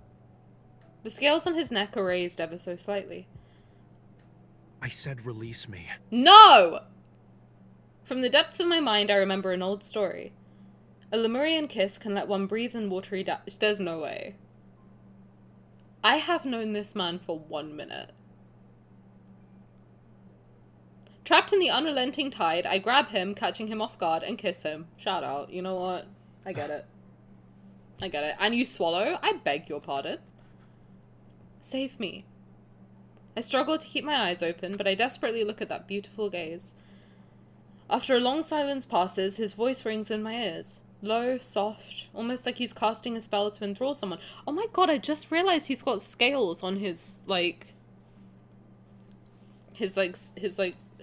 The scales on his neck are raised ever so slightly. I said release me. No! From the depths of my mind, I remember an old story. A Lemurian kiss can let one breathe in watery depths. There's no way. I have known this man for 1 minute. Trapped in the unrelenting tide, I grab him, catching him off guard, and kiss him. Shout out. You know what? I get it. I get it. And you swallow? I beg your pardon. Save me. I struggle to keep my eyes open, but I desperately look at that beautiful gaze. After a long silence passes, his voice rings in my ears. Low, soft, almost like he's casting a spell to enthrall someone. Oh my god, I just realized he's got scales on his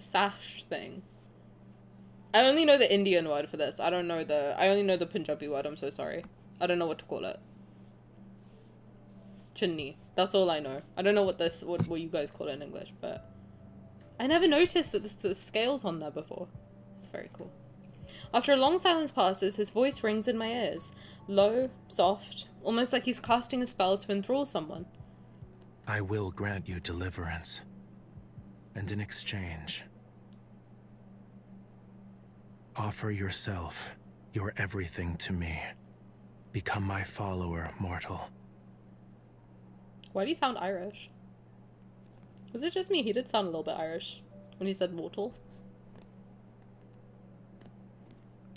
sash thing. I only know the Indian word for this. I only know the Punjabi word. I'm so sorry. I don't know what to call it. Chunni. That's all I know. I don't know what you guys call it in English, but I never noticed that the scales on there before. It's very cool. After a long silence passes, his voice rings in my ears. Low, soft, almost like he's casting a spell to enthrall someone. I will grant you deliverance. And in exchange, offer yourself, your everything to me. Become my follower, mortal. Why do you sound Irish? Was it just me? He did sound a little bit Irish when he said mortal.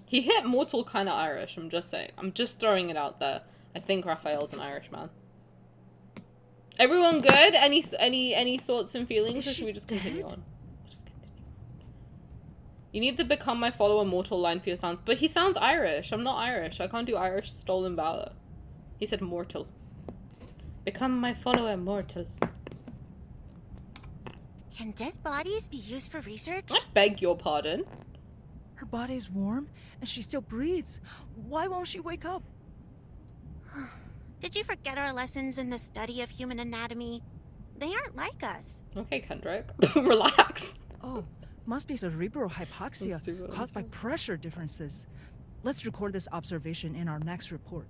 He hit mortal kind of Irish, I'm just saying. I'm just throwing it out there. I think Rafayel's an Irish man. Everyone good? Any thoughts and feelings, or should we just continue on? Just continue. You need to become my follower mortal line for your sounds. But he sounds Irish. I'm not Irish. I can't do Irish stolen valor. He said mortal. Become my follower mortal. Can dead bodies be used for research? I beg your pardon. Her body's warm, and she still breathes. Why won't she wake up? Did you forget our lessons in the study of human anatomy? They aren't like us. Okay, Kendrick. Relax. Oh, must be cerebral hypoxia stupid, caused by pressure differences. Let's record this observation in our next report.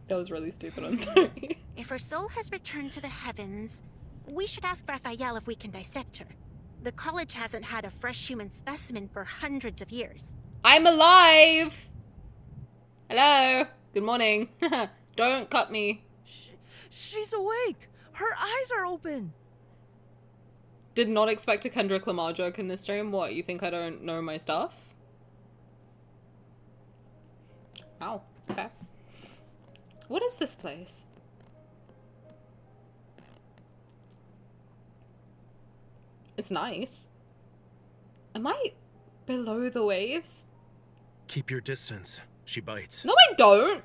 That was really stupid, I'm sorry. If her soul has returned to the heavens, we should ask Rafayel if we can dissect her. The college hasn't had a fresh human specimen for hundreds of years. I'm alive! Hello. Good morning. Don't cut me. She's awake. Her eyes are open. Did not expect a Kendrick Lamar joke in this stream. What, you think I don't know my stuff? Wow. Okay. What is this place? It's nice. Am I below the waves? Keep your distance. She bites. No, I don't!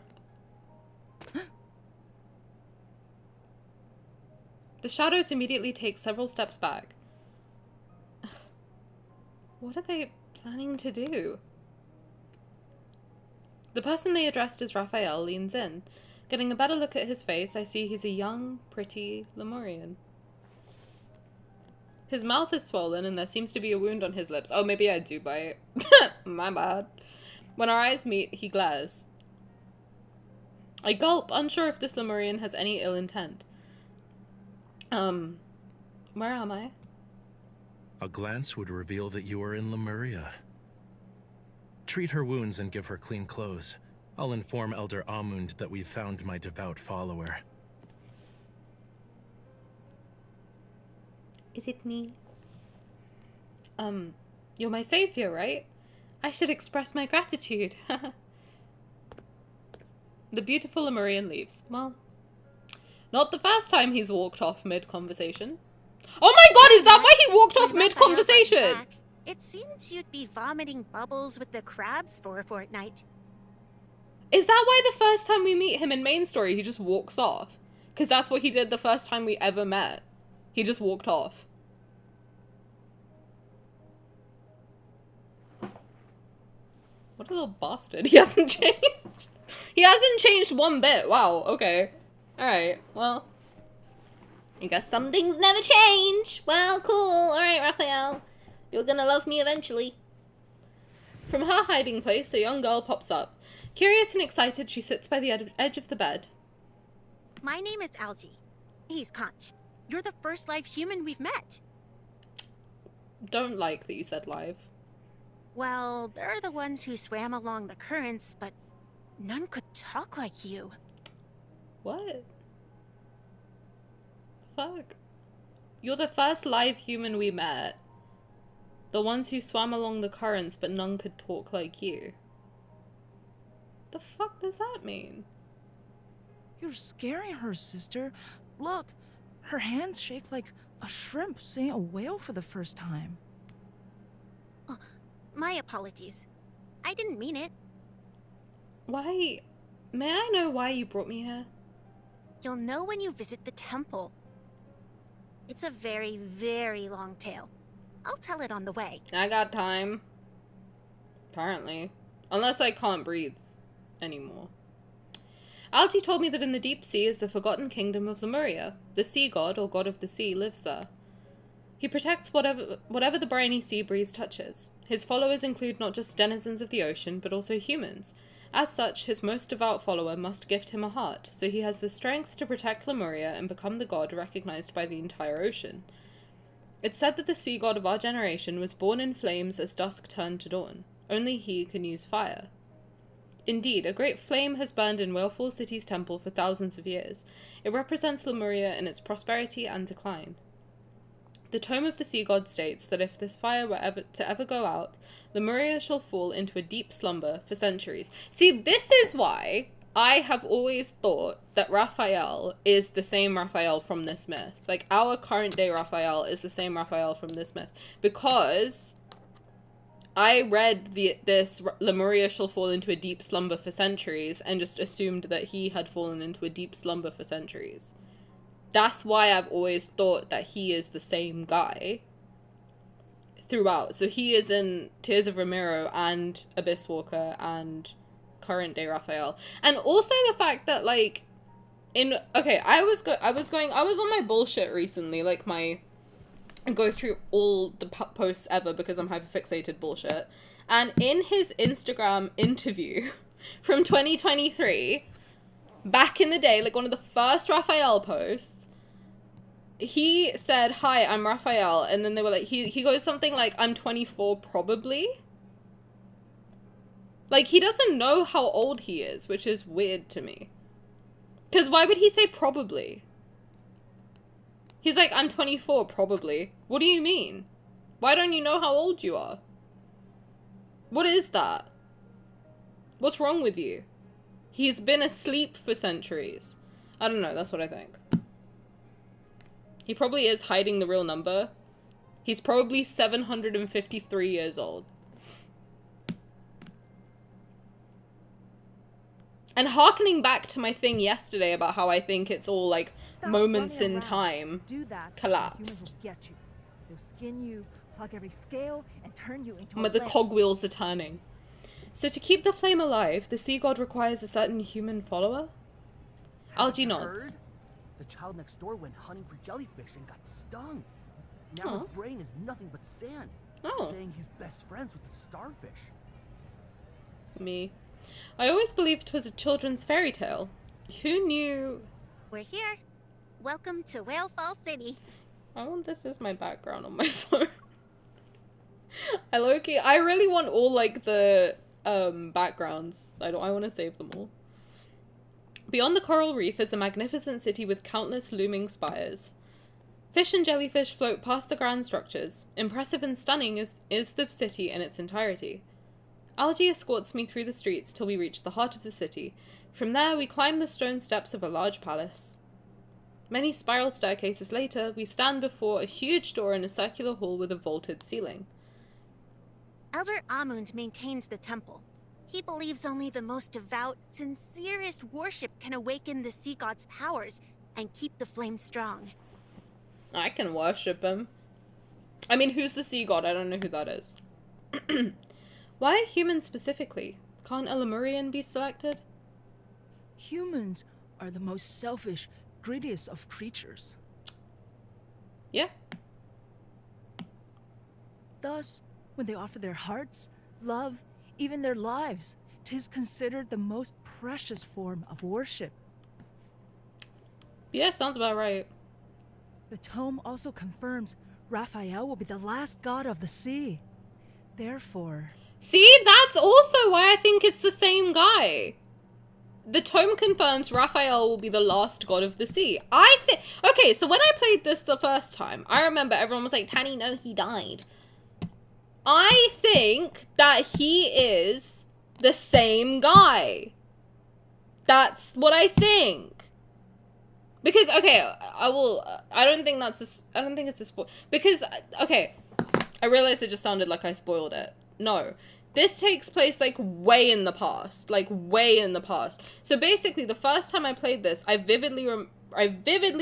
The shadows immediately take several steps back. What are they planning to do? The person they addressed as Rafayel leans in. Getting a better look at his face, I see he's a young, pretty Lemurian. His mouth is swollen and there seems to be a wound on his lips. Oh, maybe I do bite. My bad. When our eyes meet, he glares. I gulp, unsure if this Lemurian has any ill intent. Where am I? A glance would reveal that you are in Lemuria. Treat her wounds and give her clean clothes. I'll inform Elder Amund that we've found my devout follower. Is it me? You're my savior, right? I should express my gratitude. The beautiful Lemurian leaves. Well, not the first time he's walked off mid-conversation. Oh my god, is that why he walked off mid-conversation? It seems you'd be vomiting bubbles with the crabs for a fortnight. Is that why the first time we meet him in main story, he just walks off? Because that's what he did the first time we ever met. He just walked off. What a little bastard. He hasn't changed. He hasn't changed one bit. Wow, okay. Alright, well. I guess some things never change. Well, cool. Alright, Raphael. You're gonna love me eventually. From her hiding place, a young girl pops up. Curious and excited, she sits by the edge of the bed. My name is Algie. He's Conch. You're the first live human we've met. Don't like that you said live. Well, they're the ones who swam along the currents, but none could talk like you. What? Fuck. You're the first live human we met. The ones who swam along the currents, but none could talk like you. The fuck does that mean? You're scaring her, sister. Look, her hands shake like a shrimp seeing a whale for the first time. Oh, my apologies. I didn't mean it. Why? May I know why you brought me here? You'll know when you visit the temple. It's a very, very long tale. I'll tell it on the way. I got time. Apparently. Unless I can't breathe anymore. Alti told me that in the deep sea is the forgotten kingdom of Lemuria. The sea god, or god of the sea, lives there. He protects whatever the briny sea breeze touches. His followers include not just denizens of the ocean, but also humans. As such, his most devout follower must gift him a heart, so he has the strength to protect Lemuria and become the god recognized by the entire ocean. It's said that the sea god of our generation was born in flames as dusk turned to dawn. Only he can use fire. Indeed, a great flame has burned in Whalefall City's temple for thousands of years. It represents Lemuria in its prosperity and decline. The Tome of the Sea God states that if this fire were ever go out, Lemuria shall fall into a deep slumber for centuries. See, this is why I have always thought that Rafayel is the same Rafayel from this myth. Like, our current day Rafayel is the same Rafayel from this myth. Because I read this Lemuria shall fall into a deep slumber for centuries and just assumed that he had fallen into a deep slumber for centuries. That's why I've always thought that he is the same guy throughout. So he is in Tears of Ramiro and Abyss Walker and current day Rafayel. And also the fact that, like, I was on my bullshit recently, like I go through all the posts ever because I'm hyperfixated bullshit. And in his Instagram interview from 2023, back in the day, like one of the first Rafayel posts, he said, "Hi, I'm Rafayel," and then they were like, he goes something like, "I'm 24 probably." Like, he doesn't know how old he is, which is weird to me. Because why would he say probably? He's like, "I'm 24 probably." What do you mean? Why don't you know how old you are? What is that? What's wrong with you? He's been asleep for centuries. I don't know, that's what I think. He probably is hiding the real number. He's probably 753 years old. And harkening back to my thing yesterday about how I think it's all like moments in time collapsed. They'll skin you, plug every scale, and turn you into But the cogwheels are turning. So to keep the flame alive, the sea god requires a certain human follower? Algie nods. The child next door went hunting for jellyfish and got stung. Now his brain is nothing but sand. Saying he's best friends with the starfish. Me. I always believed it was a children's fairy tale. Who knew? We're here. Welcome to Whalefall City. I want this as my background on my phone. I really want all like the backgrounds. I want to save them all. Beyond the coral reef is a magnificent city with countless looming spires. Fish and jellyfish float past the grand structures. Impressive and stunning is the city in its entirety. Algie escorts me through the streets till we reach the heart of the city. From there, we climb the stone steps of a large palace. Many spiral staircases later, we stand before a huge door in a circular hall with a vaulted ceiling. Elder Amund maintains the temple. He believes only the most devout, sincerest worship can awaken the sea god's powers and keep the flame strong. I can worship him. I mean, who's the sea god? I don't know who that is. Why humans specifically? Can't a Lemurian be selected? Humans are the most selfish, greediest of creatures. Yeah. Thus, when they offer their hearts, love, even their lives, 'tis considered the most precious form of worship. Yeah, sounds about right. The tome also confirms Rafayel will be the last god of the sea. Therefore... See, that's also why I think it's the same guy. The tome confirms Rafayel will be the last god of the sea. Okay, so when I played this the first time, I remember everyone was like, Tanny, no, he died. I think that he is the same guy. That's what I think. Because, okay, I don't think it's a spoil. Because, okay, I realized it just sounded like I spoiled it. No. This takes place, like, way in the past. Like, way in the past. So basically, the first time I played this, I vividly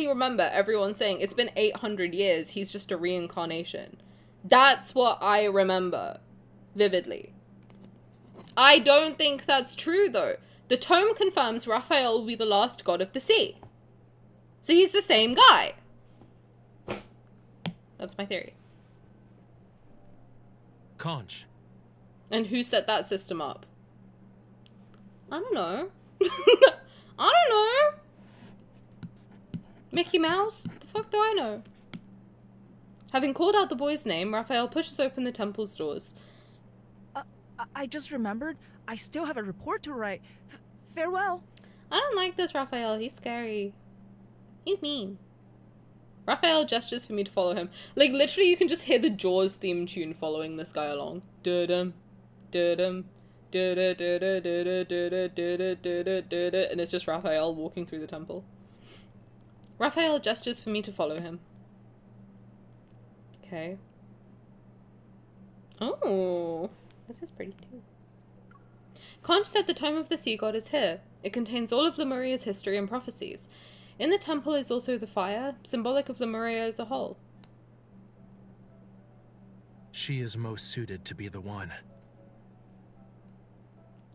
remember everyone saying, it's been 800 years, he's just a reincarnation. That's what I remember. Vividly. I don't think that's true, though. The tome confirms Rafayel will be the last god of the sea. So he's the same guy. That's my theory. Conch. And who set that system up? I don't know. I don't know. Mickey Mouse? The fuck do I know? Having called out the boy's name, Rafayel pushes open the temple's doors. I just remembered. I still have a report to write. Farewell. I don't like this Rafayel. He's scary. He's mean. Rafayel gestures for me to follow him. Like, literally, you can just hear the Jaws theme tune following this guy along. Da-dum, da-dum, da-da-da-da-da-da-da-da-da-da-da-da, and it's just Rafayel walking through the temple. Rafayel gestures for me to follow him. Okay. Oh, this is pretty too. Conch said the Tome of the Sea God is here. It contains all of Lemuria's history and prophecies. In the temple is also the fire, symbolic of Lemuria as a whole. She is most suited to be the one.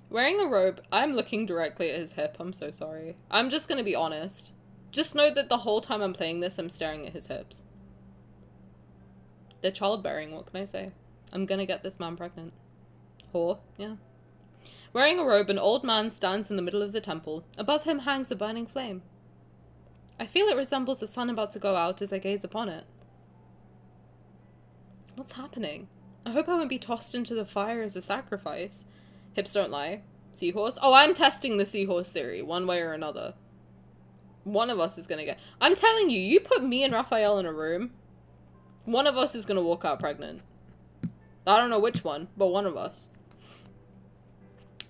Wearing a robe, I'm looking directly at his hip. I'm so sorry. I'm just gonna be honest. Just know that the whole time I'm playing this, I'm staring at his hips. They're childbearing, what can I say? I'm gonna get this man pregnant. Whore, yeah. Wearing a robe, an old man stands in the middle of the temple. Above him hangs a burning flame. I feel it resembles the sun about to go out as I gaze upon it. What's happening? I hope I won't be tossed into the fire as a sacrifice. Hips don't lie. Seahorse? Oh, I'm testing the seahorse theory, one way or another. One of us is gonna get... I'm telling you, you put me and Rafayel in a room, one of us is gonna walk out pregnant. I don't know which one, but one of us.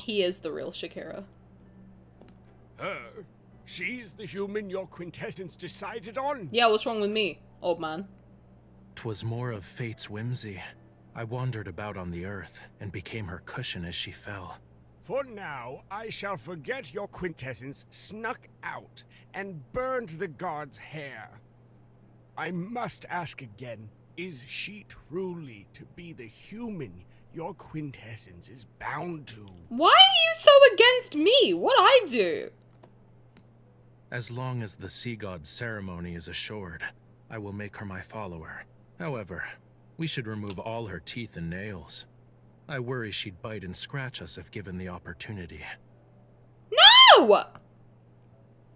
He is the real Shakira. She's the human your quintessence decided on? Yeah, what's wrong with me, old man? 'Twas more of fate's whimsy. I wandered about on the earth and became her cushion as she fell. For now, I shall forget your quintessence snuck out and burned the god's hair. I must ask again, is she truly to be the human your quintessence is bound to? Why are you so against me? What'd I do? As long as the sea god's ceremony is assured, I will make her my follower. However, we should remove all her teeth and nails. I worry she'd bite and scratch us if given the opportunity. No!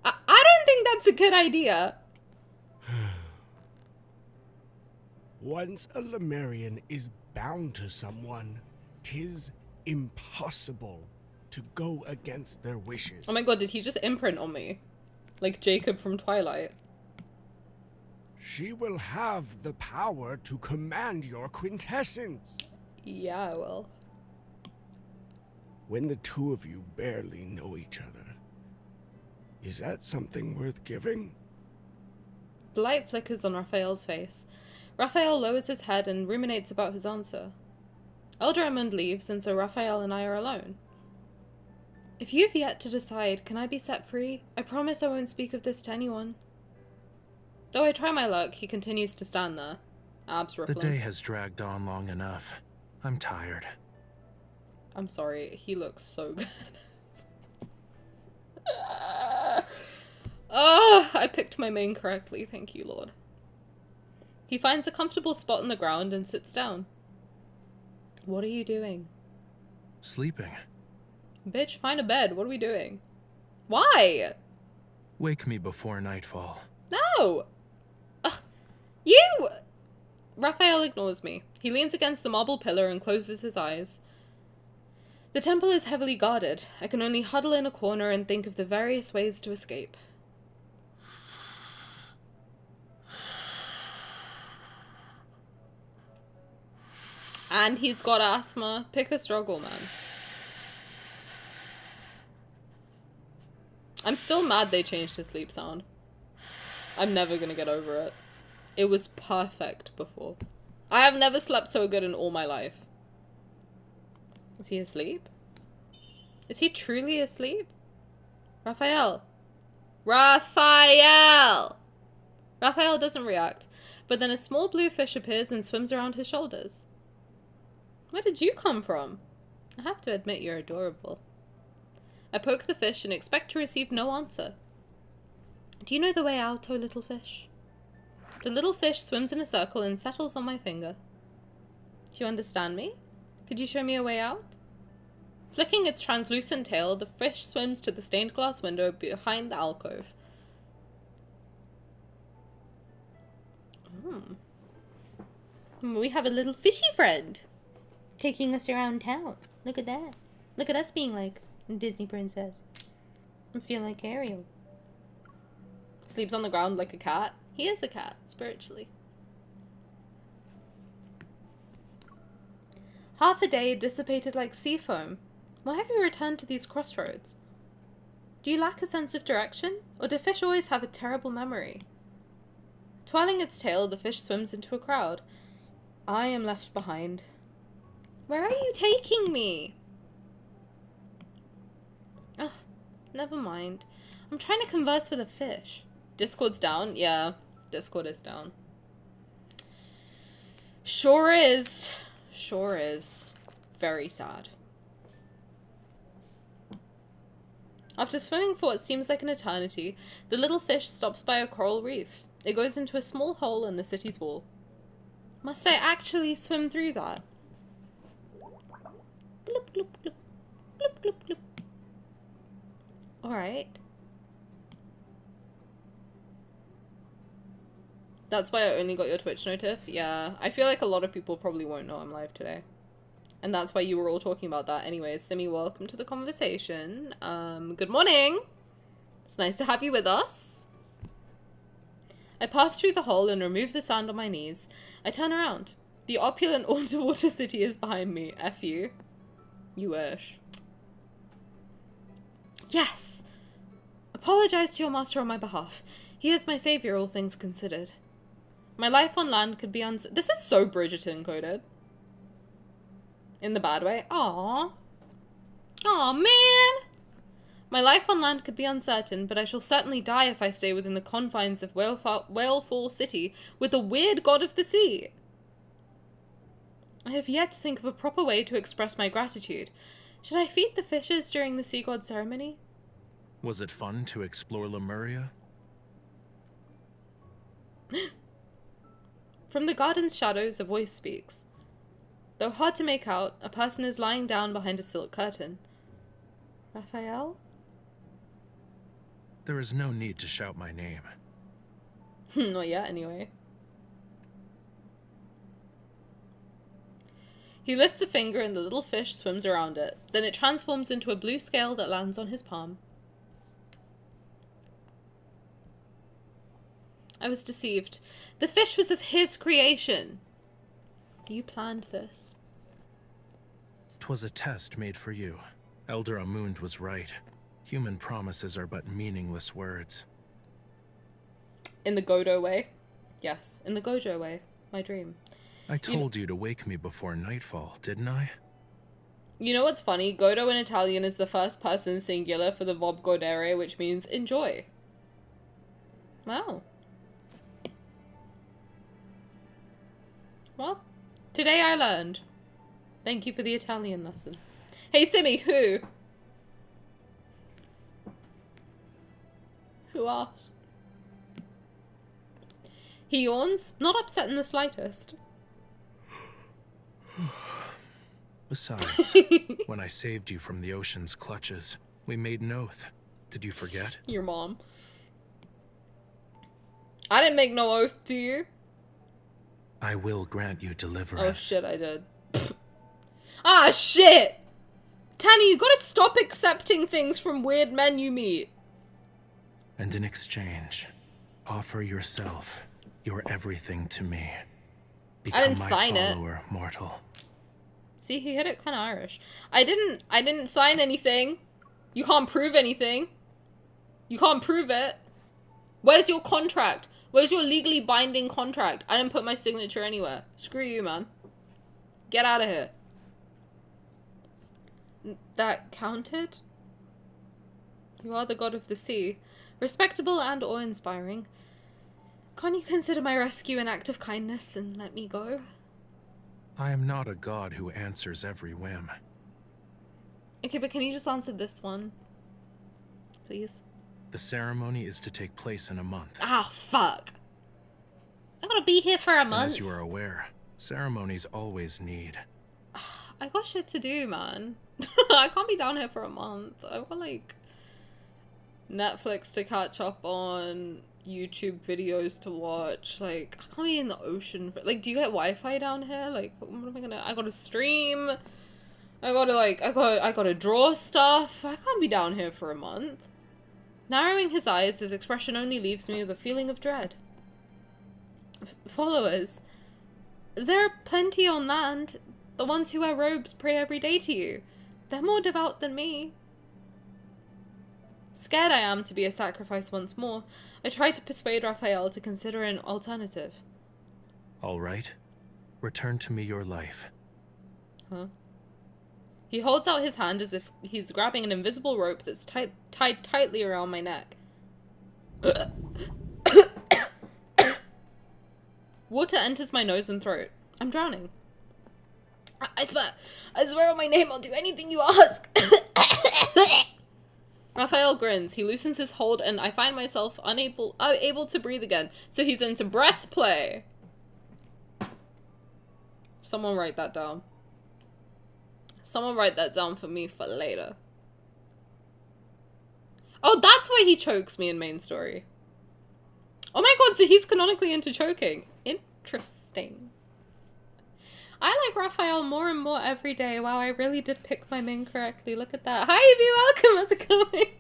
I don't think that's a good idea. Once a Lemurian is bound to someone, 'tis impossible to go against their wishes. Oh my god, did he just imprint on me? Like Jacob from Twilight. She will have the power to command your quintessence. Yeah, I will. When the two of you barely know each other, is that something worth giving? The light flickers on Raphael's face. Rafayel lowers his head and ruminates about his answer. Elder Ammon leaves, and so Rafayel and I are alone. If you've yet to decide, can I be set free? I promise I won't speak of this to anyone. Though I try my luck, he continues to stand there, abs rippling. The day has dragged on long enough. I'm tired. I'm sorry, he looks so good. I picked my main correctly, thank you, Lord. He finds a comfortable spot on the ground and sits down. What are you doing? Sleeping. Bitch, find a bed. What are we doing? Why? Wake me before nightfall. No! You! Rafayel ignores me. He leans against the marble pillar and closes his eyes. The temple is heavily guarded. I can only huddle in a corner and think of the various ways to escape. And he's got asthma. Pick a struggle, man. I'm still mad they changed his sleep sound. I'm never gonna get over it. It was perfect before. I have never slept so good in all my life. Is he asleep? Is he truly asleep? Rafayel. Rafayel! Rafayel doesn't react, but then a small blue fish appears and swims around his shoulders. Where did you come from? I have to admit you're adorable. I poke the fish and expect to receive no answer. Do you know the way out, oh little fish? The little fish swims in a circle and settles on my finger. Do you understand me? Could you show me a way out? Flicking its translucent tail, the fish swims to the stained glass window behind the alcove. We have a little fishy friend taking us around town. Look at that. Look at us being like a Disney princess. I feel like Ariel. Sleeps on the ground like a cat. He is a cat, spiritually. Half a day dissipated like sea foam. Why have you returned to these crossroads? Do you lack a sense of direction? Or do fish always have a terrible memory? Twirling its tail, the fish swims into a crowd. I am left behind. Where are you taking me? Ugh, never mind. I'm trying to converse with a fish. Discord's down? Yeah, Discord is down. Sure is. Sure is. Very sad. After swimming for what seems like an eternity, the little fish stops by a coral reef. It goes into a small hole in the city's wall. Must I actually swim through that? Bloop, bloop, bloop. Bloop, bloop, bloop. Alright. That's why I only got your Twitch notif? Yeah, I feel like a lot of people probably won't know I'm live today. And that's why you were all talking about that. Anyways, Simi, welcome to the conversation. Good morning! It's nice to have you with us. I pass through the hole and remove the sand on my knees. I turn around. The opulent underwater city is behind me. F you. You wish. Yes! Apologize to your master on my behalf. He is my savior, all things considered. My life on land could be This is so Bridgerton coded. In the bad way. Aww. Aw, man! My life on land could be uncertain, but I shall certainly die if I stay within the confines of Whalefall City with the weird god of the sea. I have yet to think of a proper way to express my gratitude. Should I feed the fishes during the sea god ceremony? Was it fun to explore Lemuria? From the garden's shadows, a voice speaks. Though hard to make out, a person is lying down behind a silk curtain. Rafayel? There is no need to shout my name. Not yet, anyway. He lifts a finger and the little fish swims around it. Then it transforms into a blue scale that lands on his palm. I was deceived. The fish was of his creation. You planned this. 'Twas a test made for you. Elder Amund was right. Human promises are but meaningless words. In the Godo way. Yes, in the Gojo way. My dream. I told you to wake me before nightfall, didn't I? You know what's funny? Godo in Italian is the first person singular for the verb godere, which means enjoy. Wow. Well, today I learned. Thank you for the Italian lesson. Hey, Simi, who? Who asked? He yawns, not upset in the slightest. Besides, when I saved you from the ocean's clutches, we made an oath. Did you forget? Your mom. I didn't make no oath to you. I will grant you deliverance. Oh shit, I did. Ah, shit! Tanny, you gotta stop accepting things from weird men you meet. And in exchange, offer yourself, your everything to me. Become I didn't my sign follower, mortal. See, he hit it kind of Irish. I didn't sign anything. You can't prove anything. You can't prove it. Where's your contract? Where's your legally binding contract? I didn't put my signature anywhere. Screw you, man. Get out of here. That counted? You are the god of the sea. Respectable and awe-inspiring. Can't you consider my rescue an act of kindness and let me go? I am not a god who answers every whim. Okay, but can you just answer this one? Please? The ceremony is to take place in a month. Ah, fuck. I'm gonna be here for a month. And as you are aware, ceremonies always need. I got shit to do, man. I can't be down here for a month. I've got, like, Netflix to catch up on, YouTube videos to watch. Like, I can't be in the ocean for, like, do you get Wi-Fi down here? Like, what am I gonna, I gotta stream. I gotta, like, I gotta draw stuff. I can't be down here for a month. Narrowing his eyes, his expression only leaves me with a feeling of dread. Followers. There are plenty on land. The ones who wear robes pray every day to you. They're more devout than me. Scared I am to be a sacrifice once more, I try to persuade Rafayel to consider an alternative. All right. Return to me your life. Huh? He holds out his hand as if he's grabbing an invisible rope that's tied tightly around my neck. Water enters my nose and throat. I'm drowning. I swear on my name I'll do anything you ask. Raphael grins. He loosens his hold and I find myself able to breathe again. So he's into breath play. Someone write that down. Someone write that down for me for later. Oh, that's why he chokes me in main story. Oh my god, so he's canonically into choking. Interesting. I like Raphael more and more every day. Wow, I really did pick my main correctly. Look at that. Hi, Evie, welcome. How's it going?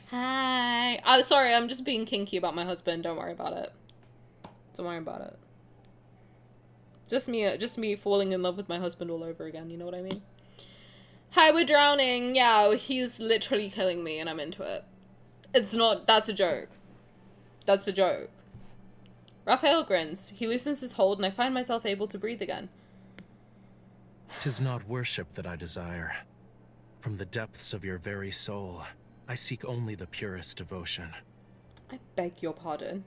Hi. Oh, sorry, I'm just being kinky about my husband. Don't worry about it. Don't worry about it. Just me falling in love with my husband all over again. You know what I mean? Hi, we're drowning. Yeah, he's literally killing me and I'm into it. It's not, that's a joke. That's a joke. Raphael grins. He loosens his hold and I find myself able to breathe again. 'Tis not worship that I desire. From the depths of your very soul, I seek only the purest devotion. I beg your pardon.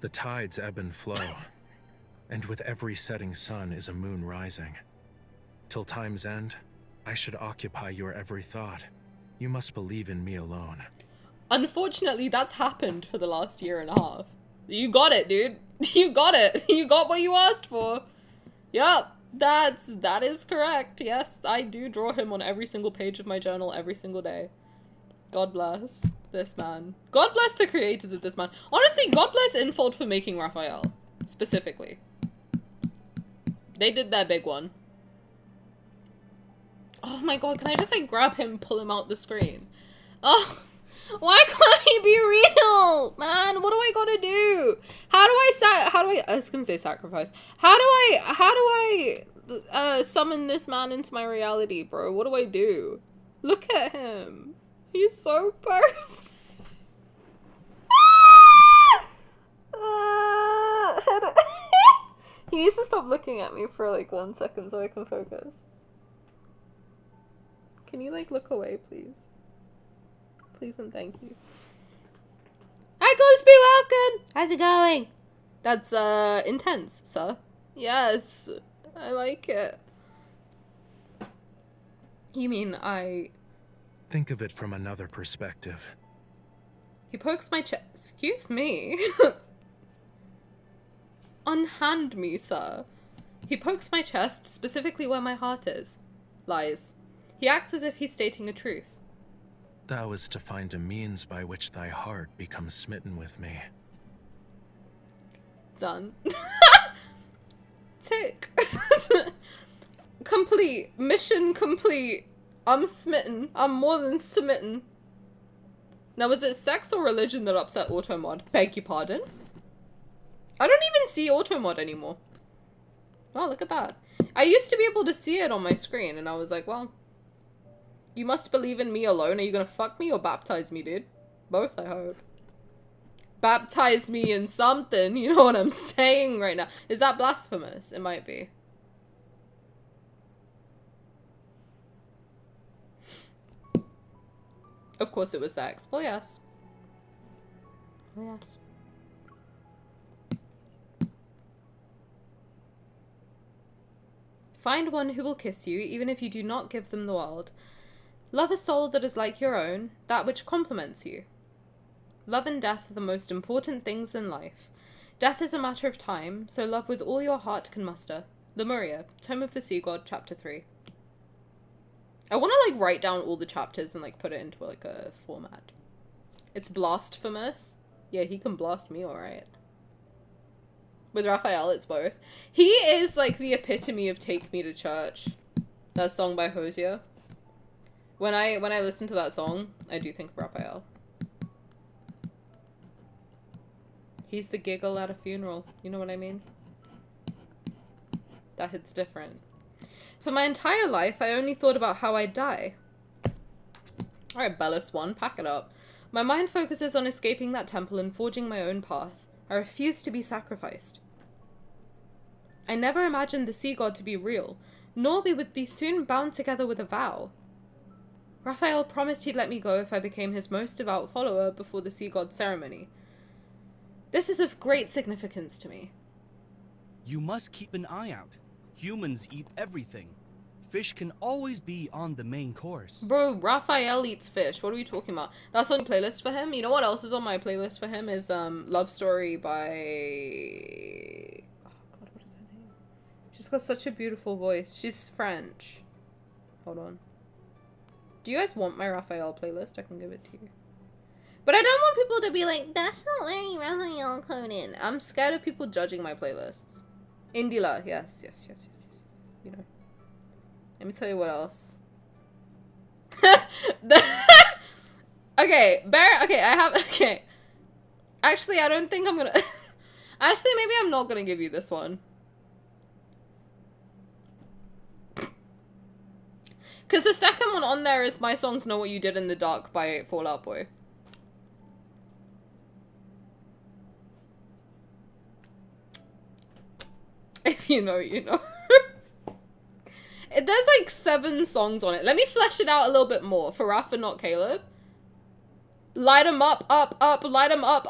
The tides ebb and flow, and with every setting sun is a moon rising. Till time's end, I should occupy your every thought. You must believe in me alone. Unfortunately, that's happened for the last year and a half. You got it, dude. You got it. You got what you asked for. Yup, that is correct. Yes, I do draw him on every single page of my journal every single day. God bless this man. God bless the creators of this man. Honestly, God bless Infold for making Raphael. Specifically. They did their big one. Oh my god, can I just like grab him, pull him out the screen? Oh, why can't he be real? Man, what do I gotta do? I was gonna say sacrifice. How do I summon this man into my reality, bro? What do I do? Look at him. He's so perfect. He needs to stop looking at me for like 1 second so I can focus. Can you like look away, please? Please and thank you. Hi, Ghostby, welcome! How's it going? That's, intense, sir. Yes, I like it. You mean Think of it from another perspective. He pokes my chest. Excuse me. Unhand me, sir. He pokes my chest, specifically where my heart is. Lies. He acts as if he's stating a truth. Thou is to find a means by which thy heart becomes smitten with me. Done. Tick. Complete. Mission complete. I'm smitten. I'm more than smitten. Now, was it sex or religion that upset Automod? Beg your pardon? I don't even see Automod anymore. Oh, look at that. I used to be able to see it on my screen, and I was like, well, you must believe in me alone. Are you gonna fuck me or baptize me, dude? Both, I hope. Baptize me in something, you know what I'm saying right now. Is that blasphemous? It might be. Of course it was sex. Well, yes. Well, yes. Find one who will kiss you, even if you do not give them the world. Love a soul that is like your own, that which complements you. Love and death are the most important things in life. Death is a matter of time, so love with all your heart can muster. Lemuria, Tome of the Sea God, Chapter 3. I want to, like, write down all the chapters and, like, put it into, like, a format. It's blasphemous. Yeah, he can blast me, alright. With Rafayel, it's both. He is, like, the epitome of Take Me to Church. That song by Hosier. When I listen to that song, I do think of Rafayel. He's the giggle at a funeral. You know what I mean? That hits different. For my entire life, I only thought about how I'd die. Alright, Bellis 1, pack it up. My mind focuses on escaping that temple and forging my own path. I refuse to be sacrificed. I never imagined the sea god to be real, nor we would be soon bound together with a vow. Rafayel promised he'd let me go if I became his most devout follower before the sea god ceremony. This is of great significance to me. You must keep an eye out. Humans eat everything. Fish can always be on the main course. Bro, Rafayel eats fish. What are we talking about? That's on the playlist for him. You know what else is on my playlist for him is Love Story by... Oh god, what is her name? She's got such a beautiful voice. She's French. Hold on. Do you guys want my Rafayel playlist? I can give it to you. But I don't want people to be like, that's not very Rafayel coded. I'm scared of people judging my playlists. Indila, yes. You know. Let me tell you what else. Okay, okay. Actually, I don't think I'm gonna... Actually, maybe I'm not gonna give you this one. Because the second one on there is My Songs Know What You Did in the Dark by Fall Out Boy. If you know, you know. There's like 7 songs on it. Let me flesh it out a little bit more for Rafa, not Caleb. Light 'em up, light 'em up,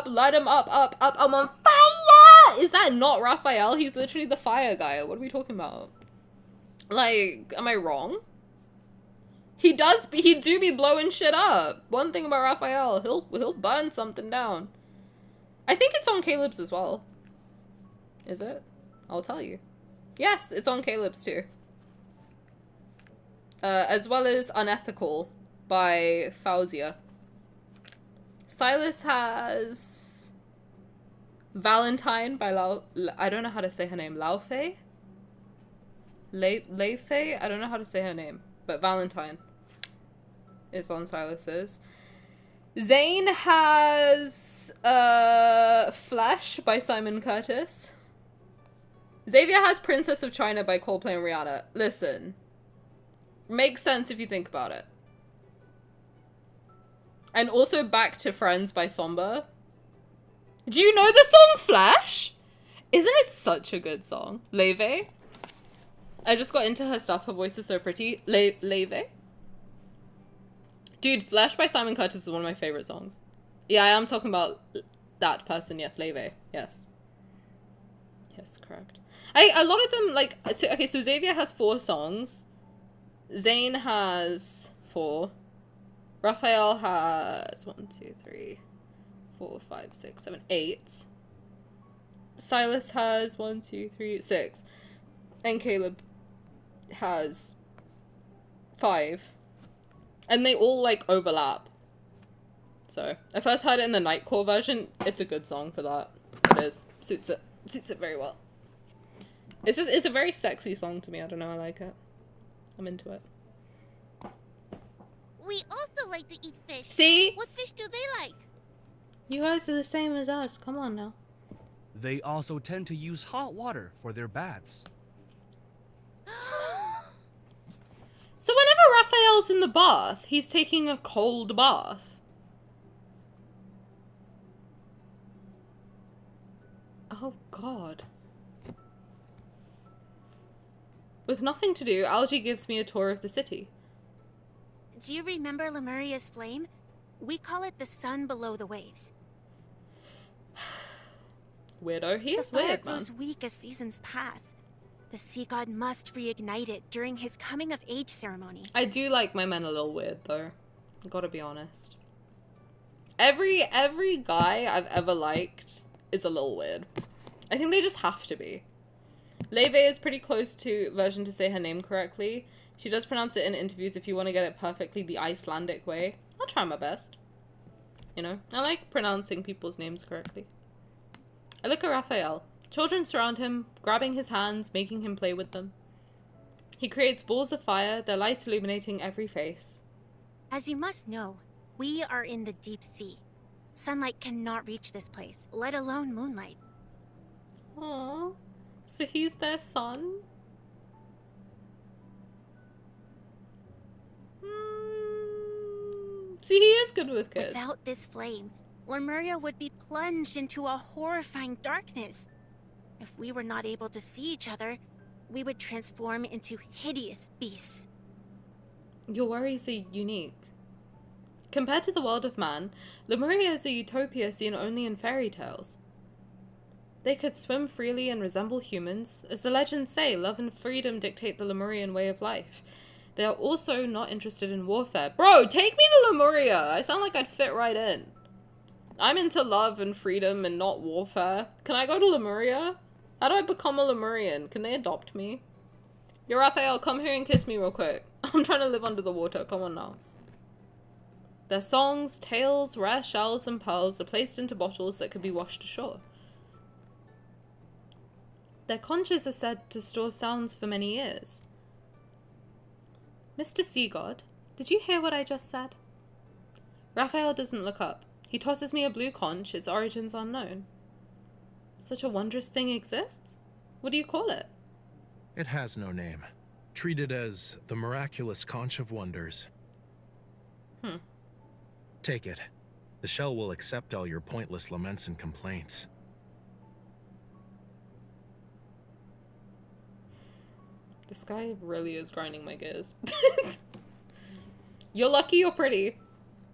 light 'em up, I'm on fire! Is that not Rafayel? He's literally the fire guy. What are we talking about? Like, am I wrong? He do be blowing shit up. One thing about Rafayel, he'll burn something down. I think it's on Caleb's as well. Is it? I'll tell you. Yes, it's on Caleb's too. As well as Unethical by Fauzia. Sylus has Valentine by I don't know how to say her name. Laufey? Leifei? I don't know how to say her name. But Valentine is on Sylus's. Zayne has Flesh by Simon Curtis. Xavier has Princess of China by Coldplay and Rihanna. Listen. Makes sense if you think about it. And also Back to Friends by Somber. Do you know the song Flash? Isn't it such a good song? Leve? I just got into her stuff. Her voice is so pretty. Leve? Dude, Flash by Simon Curtis is one of my favorite songs. Yeah, I am talking about that person. Yes, Leve. Yes. Yes, correct. A lot of them, like... Okay, so Xavier has 4 songs. Zayne has 4. Rafayel has 1, 2, 3, 4, 5, 6, 7, 8. Sylus has 1, 2, 3, 6. And Caleb has 5. And they all, like, overlap. So, I first heard it in the Nightcore version. It's a good song for that. It is. Suits it very well. It's a very sexy song to me. I don't know, I like it. I'm into it. We also like to eat fish. See? What fish do they like? You guys are the same as us. Come on now. They also tend to use hot water for their baths. So whenever Raphael's in the bath, he's taking a cold bath. Oh god. With nothing to do, Algie gives me a tour of the city. Do you remember Lemuria's flame? We call it the sun below the waves. Weirdo. He is the fire weird, man. grows weak as seasons pass. The sea god must reignite it during his coming-of-age ceremony. I do like my men a little weird, though. Gotta be honest. Every guy I've ever liked is a little weird. I think they just have to be. Leve is pretty close to version to say her name correctly. She does pronounce it in interviews if you want to get it perfectly the Icelandic way. I'll try my best. You know, I like pronouncing people's names correctly. I look at Rafayel. Children surround him, grabbing his hands, making him play with them. He creates balls of fire, their light illuminating every face. As you must know, we are in the deep sea. Sunlight cannot reach this place, let alone moonlight. Aww. So he's their son? See, he is good with kids. Without this flame, Lemuria would be plunged into a horrifying darkness. If we were not able to see each other, we would transform into hideous beasts. Your worries are unique. Compared to the world of man, Lemuria is a utopia seen only in fairy tales. They could swim freely and resemble humans. As the legends say, love and freedom dictate the Lemurian way of life. They are also not interested in warfare. Bro, take me to Lemuria! I sound like I'd fit right in. I'm into love and freedom and not warfare. Can I go to Lemuria? How do I become a Lemurian? Can they adopt me? Yo, Raphael, come here and kiss me real quick. I'm trying to live under the water. Come on now. Their songs, tales, rare shells, and pearls are placed into bottles that could be washed ashore. Their conches are said to store sounds for many years. Mr. Sea God, did you hear what I just said? Raphael doesn't look up. He tosses me a blue conch, its origins unknown. Such a wondrous thing exists? What do you call it? It has no name. Treat it as the miraculous conch of wonders. Take it. The shell will accept all your pointless laments and complaints. This guy really is grinding my gears. You're lucky you're pretty.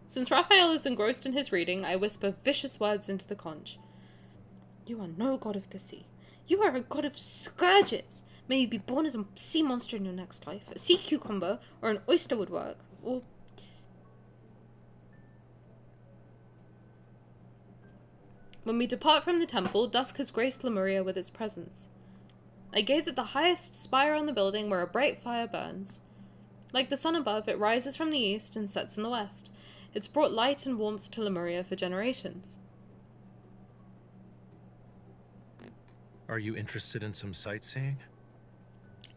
Since Raphael is engrossed in his reading, I whisper vicious words into the conch. You are no god of the sea. You are a god of scourges. May you be born as a sea monster in your next life. A sea cucumber or an oyster would work. Or... When we depart from the temple, dusk has graced Lemuria with its presence. I gaze at the highest spire on the building where a bright fire burns. Like the sun above, it rises from the east and sets in the west. It's brought light and warmth to Lemuria for generations. Are you interested in some sightseeing?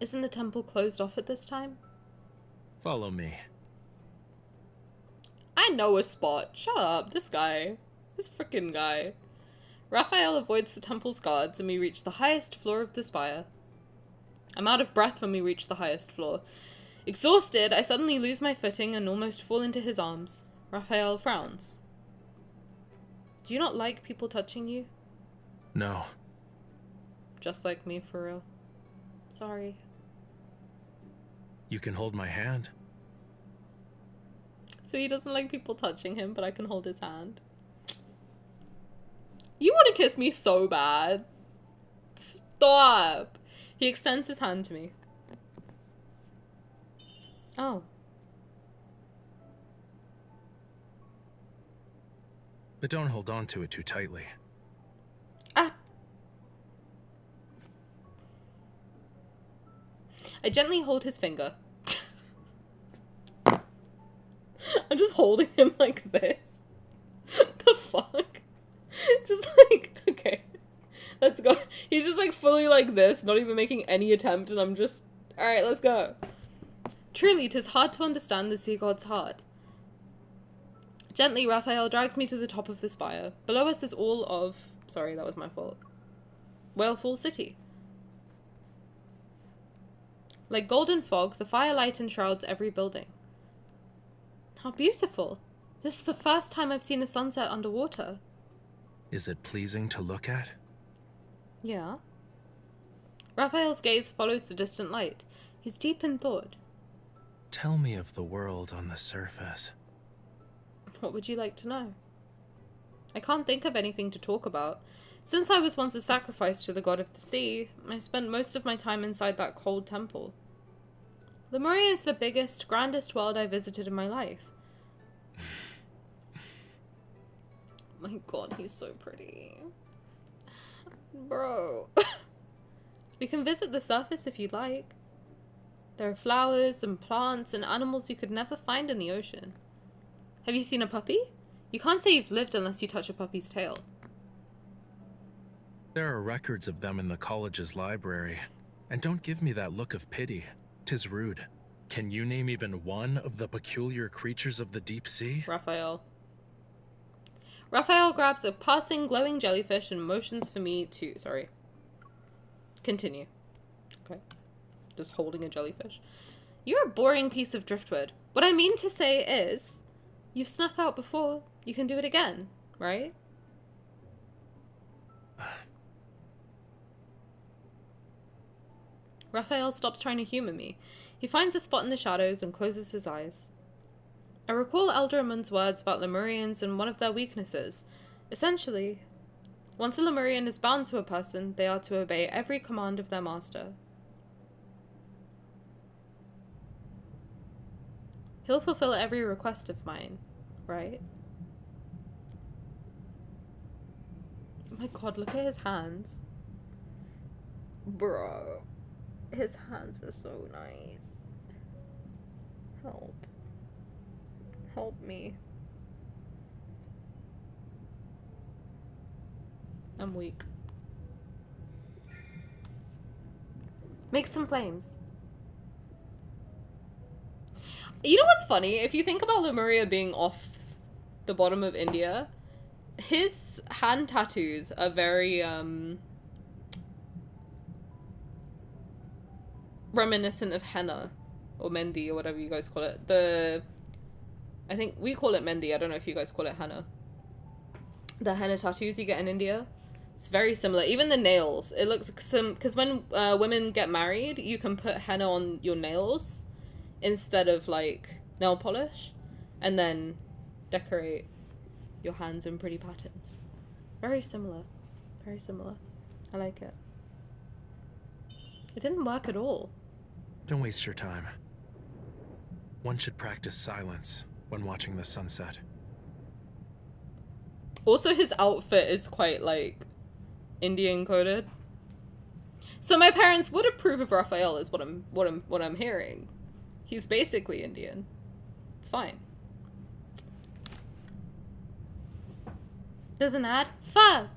Isn't the temple closed off at this time? Follow me. I know a spot. Shut up, this guy. This frickin' guy. Raphael avoids the temple's guards and we reach the highest floor of the spire. I'm out of breath when we reach the highest floor. Exhausted, I suddenly lose my footing and almost fall into his arms. Raphael frowns. Do you not like people touching you? No. Just like me, for real. Sorry. You can hold my hand. So he doesn't like people touching him, but I can hold his hand. You want to kiss me so bad. Stop. He extends his hand to me. Oh. But don't hold on to it too tightly. Ah. I gently hold his finger. I'm just holding him like this. The fuck? Just like, okay. Let's go. He's just like fully like this, not even making any attempt, and I'm just, alright, let's go. Truly, 'tis hard to understand the sea god's heart. Gently, Raphael drags me to the top of the spire. Below us is all of... Sorry, that was my fault. Whalefall City. Like golden fog, the firelight enshrouds every building. How beautiful. This is the first time I've seen a sunset underwater. Is it pleasing to look at? Yeah. Raphael's gaze follows the distant light. He's deep in thought. Tell me of the world on the surface. What would you like to know? I can't think of anything to talk about. Since I was once a sacrifice to the god of the sea, I spent most of my time inside that cold temple. Lemuria is the biggest, grandest world I visited in my life. My god, he's so pretty. Bro. We can visit the surface if you'd like. There are flowers and plants and animals you could never find in the ocean. Have you seen a puppy? You can't say you've lived unless you touch a puppy's tail. There are records of them in the college's library. And don't give me that look of pity. 'Tis rude. Can you name even one of the peculiar creatures of the deep sea? Rafayel. Rafayel grabs a passing glowing jellyfish and motions for me to... Sorry. Continue. Okay. Just holding a jellyfish. You're a boring piece of driftwood. What I mean to say is, you've snuck out before. You can do it again, right? Rafayel stops trying to humor me. He finds a spot in the shadows and closes his eyes. I recall Elder Amun's words about Lemurians and one of their weaknesses. Essentially, once a Lemurian is bound to a person, they are to obey every command of their master. He'll fulfill every request of mine, right? Oh my god, look at his hands. Bro. His hands are so nice. Help. Help me. I'm weak. Make some flames. You know what's funny? If you think about Lemuria being off the bottom of India, his hand tattoos are very, reminiscent of henna. Or mendi, or whatever you guys call it. I think we call it mendi. I don't know if you guys call it henna. The henna tattoos you get in India. It's very similar. Even the nails. It looks some... Because when women get married, you can put henna on your nails instead of, like, nail polish. And then decorate your hands in pretty patterns. Very similar. Very similar. I like it. It didn't work at all. Don't waste your time. One should practice silence when watching the sunset. Also, his outfit is quite, like, Indian coded. So my parents would approve of Rafayel, is what I'm hearing. He's basically Indian. It's fine. There's an ad? Fuck!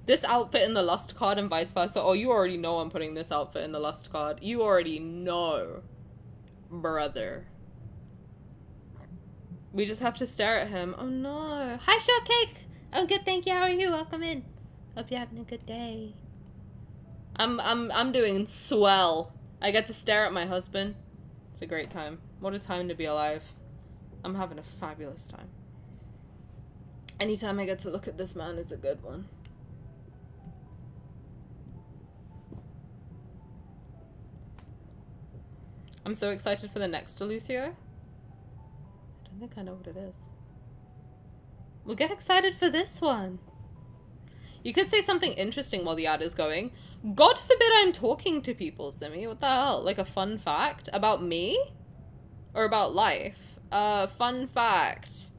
This outfit in the Lust card and vice versa. Oh, you already know I'm putting this outfit in the Lust card. You already know. Brother. We just have to stare at him. Oh no. Hi, Shortcake! I'm good, thank you. How are you? Welcome in. Hope you're having a good day. I'm doing swell. I get to stare at my husband. It's a great time. What a time to be alive. I'm having a fabulous time. Anytime I get to look at this man is a good one. I'm so excited for the next Delucio. I don't think I know what it is. We'll get excited for this one. You could say something interesting while the ad is going. God forbid I'm talking to people, Simi. What the hell? Like a fun fact? About me? Or about life? Fun fact.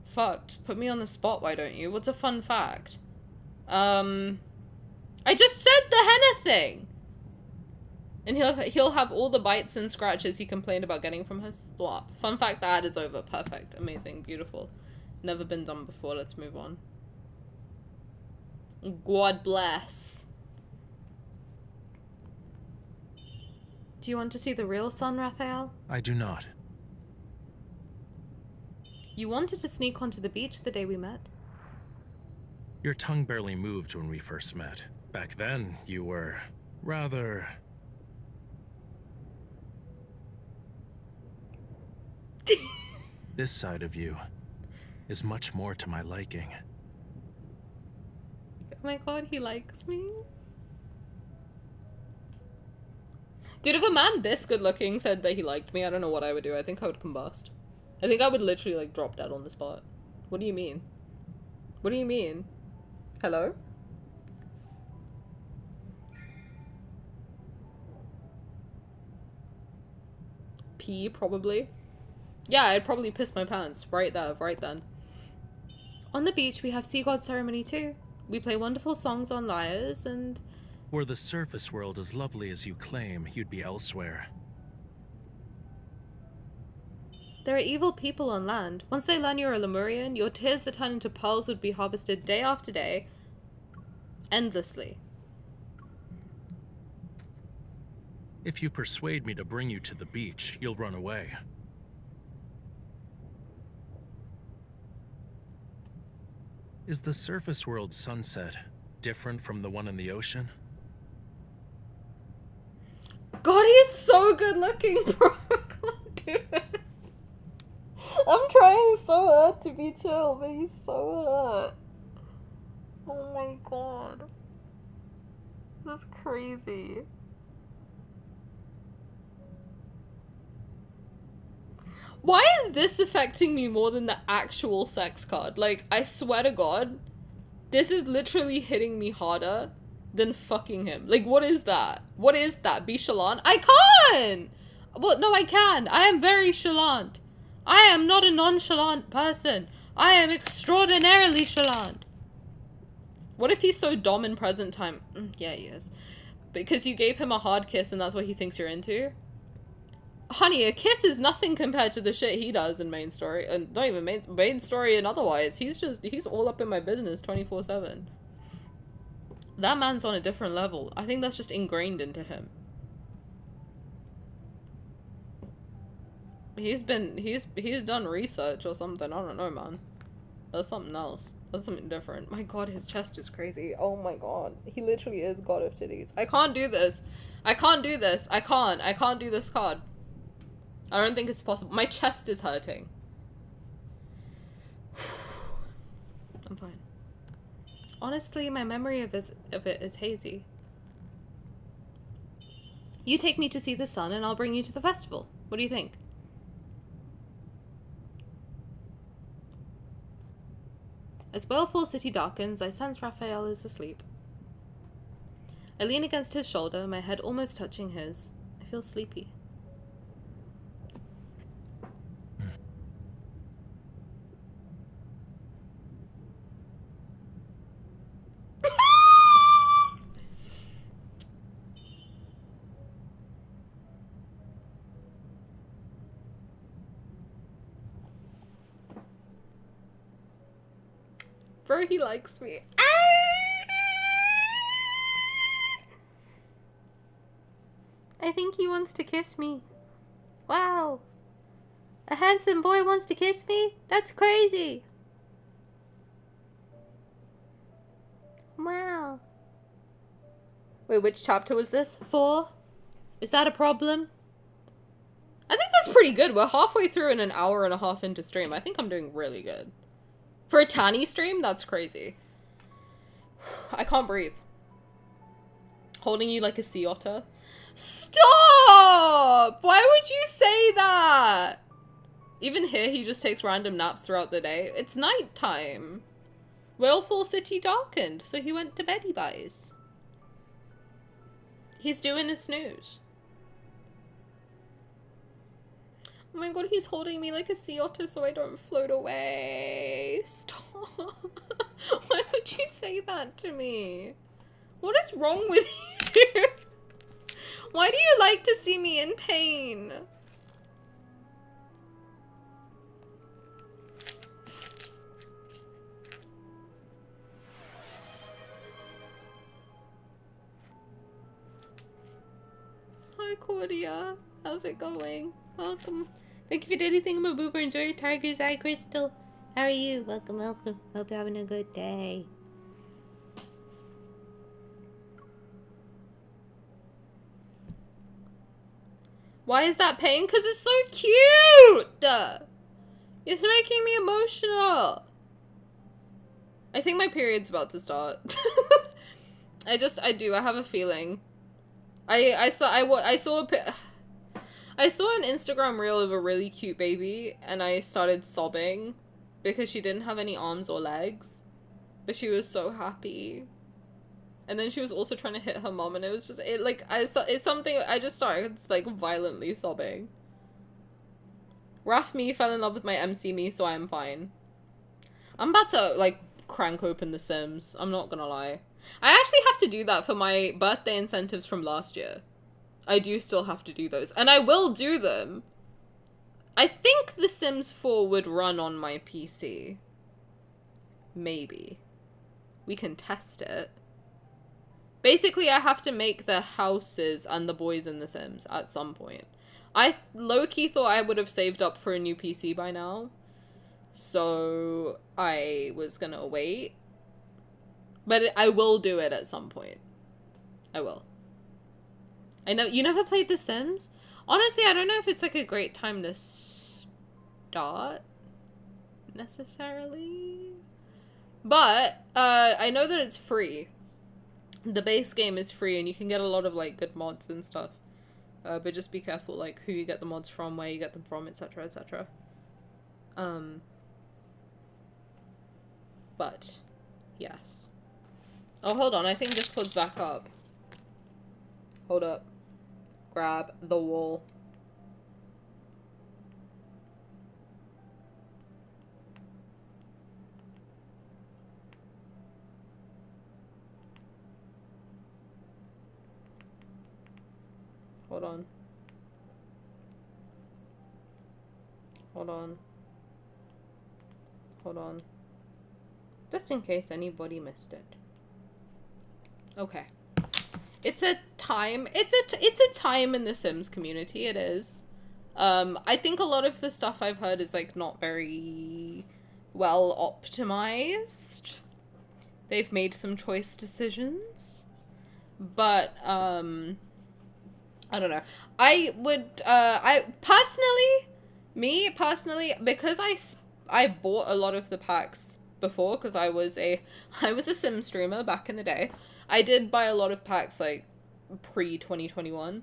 Fucked. Put me on the spot, why don't you? What's a fun fact? I just said the henna thing! And he'll have all the bites and scratches he complained about getting from her swap. Fun fact, the ad is over. Perfect. Amazing. Beautiful. Never been done before. Let's move on. God bless. Do you want to see the real sun, Rafayel? I do not. You wanted to sneak onto the beach the day we met. Your tongue barely moved when we first met. Back then, you were rather... This side of you is much more to my liking. Oh my god, he likes me? Dude, if a man this good looking said that he liked me, I don't know what I would do. I think I would combust. I think I would literally, like, drop dead on the spot. What do you mean? What do you mean? Hello? Pee, probably. Yeah, I'd probably piss my pants right there, right then. On the beach, we have sea god ceremony too. We play wonderful songs on lyres and... Were the surface world as lovely as you claim, you'd be elsewhere. There are evil people on land. Once they learn you're a Lemurian, your tears that turn into pearls would be harvested day after day. Endlessly. If you persuade me to bring you to the beach, you'll run away. Is the surface world sunset different from the one in the ocean? God, he's so good looking, bro. I can't do it. I'm trying so hard to be chill, but he's so hot. Oh my god. This is crazy. Why is this affecting me more than the actual sex card? Like, I swear to God, this is literally hitting me harder than fucking him. Like, what is that? What is that? Be chalant? I can't! Well, no, I can. I am very chalant. I am not a nonchalant person. I am extraordinarily chalant. What if he's so dom in present time? Yeah, he is. Because you gave him a hard kiss and that's what he thinks you're into? Honey, a kiss is nothing compared to the shit he does in main story. And not even main story and otherwise. He's all up in my business 24/7. That man's on a different level. I think that's just ingrained into him. He's done research or something. I don't know, man. That's something else. That's something different. My god, his chest is crazy. Oh my god. He literally is god of titties. I can't do this. I can't do this. I can't do this card. I don't think it's possible. My chest is hurting. I'm fine. Honestly, my memory of it is hazy. You take me to see the sun and I'll bring you to the festival. What do you think? As Baleful City darkens, I sense Rafayel is asleep. I lean against his shoulder, my head almost touching his. I feel sleepy. Bro, he likes me. I think he wants to kiss me. Wow. A handsome boy wants to kiss me? That's crazy. Wow. Wait, which chapter was this? 4? Is that a problem? I think that's pretty good. We're halfway through and an hour and a half into stream. I think I'm doing really good. For a Tanny stream, that's crazy. I can't breathe. Holding you like a sea otter. Stop! Why would you say that? Even here, he just takes random naps throughout the day. It's nighttime. Willful City darkened, so he went to beddy buys. He's doing a snooze. Oh my god, he's holding me like a sea otter so I don't float away. Stop. Why would you say that to me? What is wrong with you? Why do you like to see me in pain? Hi Cordia, how's it going? Welcome. Thank you for anything. I'm a boober. Enjoy your tiger's eye crystal. How are you? Welcome, welcome. Hope you're having a good day. Why is that pain? Because it's so cute! It's making me emotional. I think my period's about to start. I have a feeling. I saw an Instagram reel of a really cute baby and I started sobbing because she didn't have any arms or legs, but she was so happy. And then she was also trying to hit her mom, and it was just, it's something, I just started, like, violently sobbing. Raf me fell in love with my MC me, so I'm fine. I'm about to, like, crank open The Sims. I'm not gonna lie. I actually have to do that for my birthday incentives from last year. I do still have to do those. And I will do them. I think The Sims 4 would run on my PC. Maybe. We can test it. Basically, I have to make the houses and the boys in The Sims at some point. I low-key thought I would have saved up for a new PC by now. So I was gonna wait. But I will do it at some point. I will. I know you never played The Sims? Honestly, I don't know if it's like a great time to start necessarily. But I know that it's free. The base game is free and you can get a lot of like good mods and stuff. But just be careful like who you get the mods from, where you get them from, etc, etc. But yes. Oh, hold on, I think Discord's back up. Hold up. Grab the wall. Hold on. Hold on. Hold on. Just in case anybody missed it. Okay. It's a time. It's a time in the Sims community. It is. I think a lot of the stuff I've heard is like not very well optimized. They've made some choice decisions, but I don't know. I would me personally, because I bought a lot of the packs before because I was a Sim streamer back in the day. I did buy a lot of packs like pre-2021.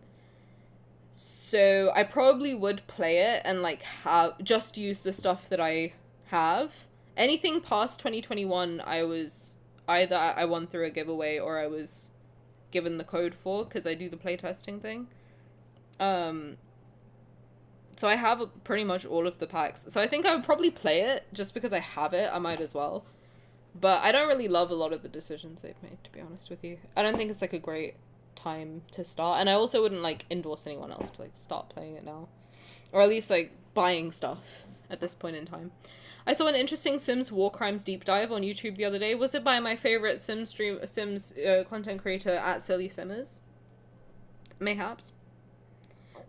So I probably would play it and like just use the stuff that I have. Anything past 2021 I was either I won through a giveaway or I was given the code for because I do the playtesting thing. So I have pretty much all of the packs. So I think I would probably play it just because I have it. I might as well. But I don't really love a lot of the decisions they've made, to be honest with you. I don't think it's like a great time to start. And I also wouldn't like endorse anyone else to like start playing it now. Or at least like buying stuff at this point in time. I saw an interesting Sims War Crimes deep dive on YouTube the other day. Was it by my favorite Sims content creator at Silly Simmers? Mayhaps.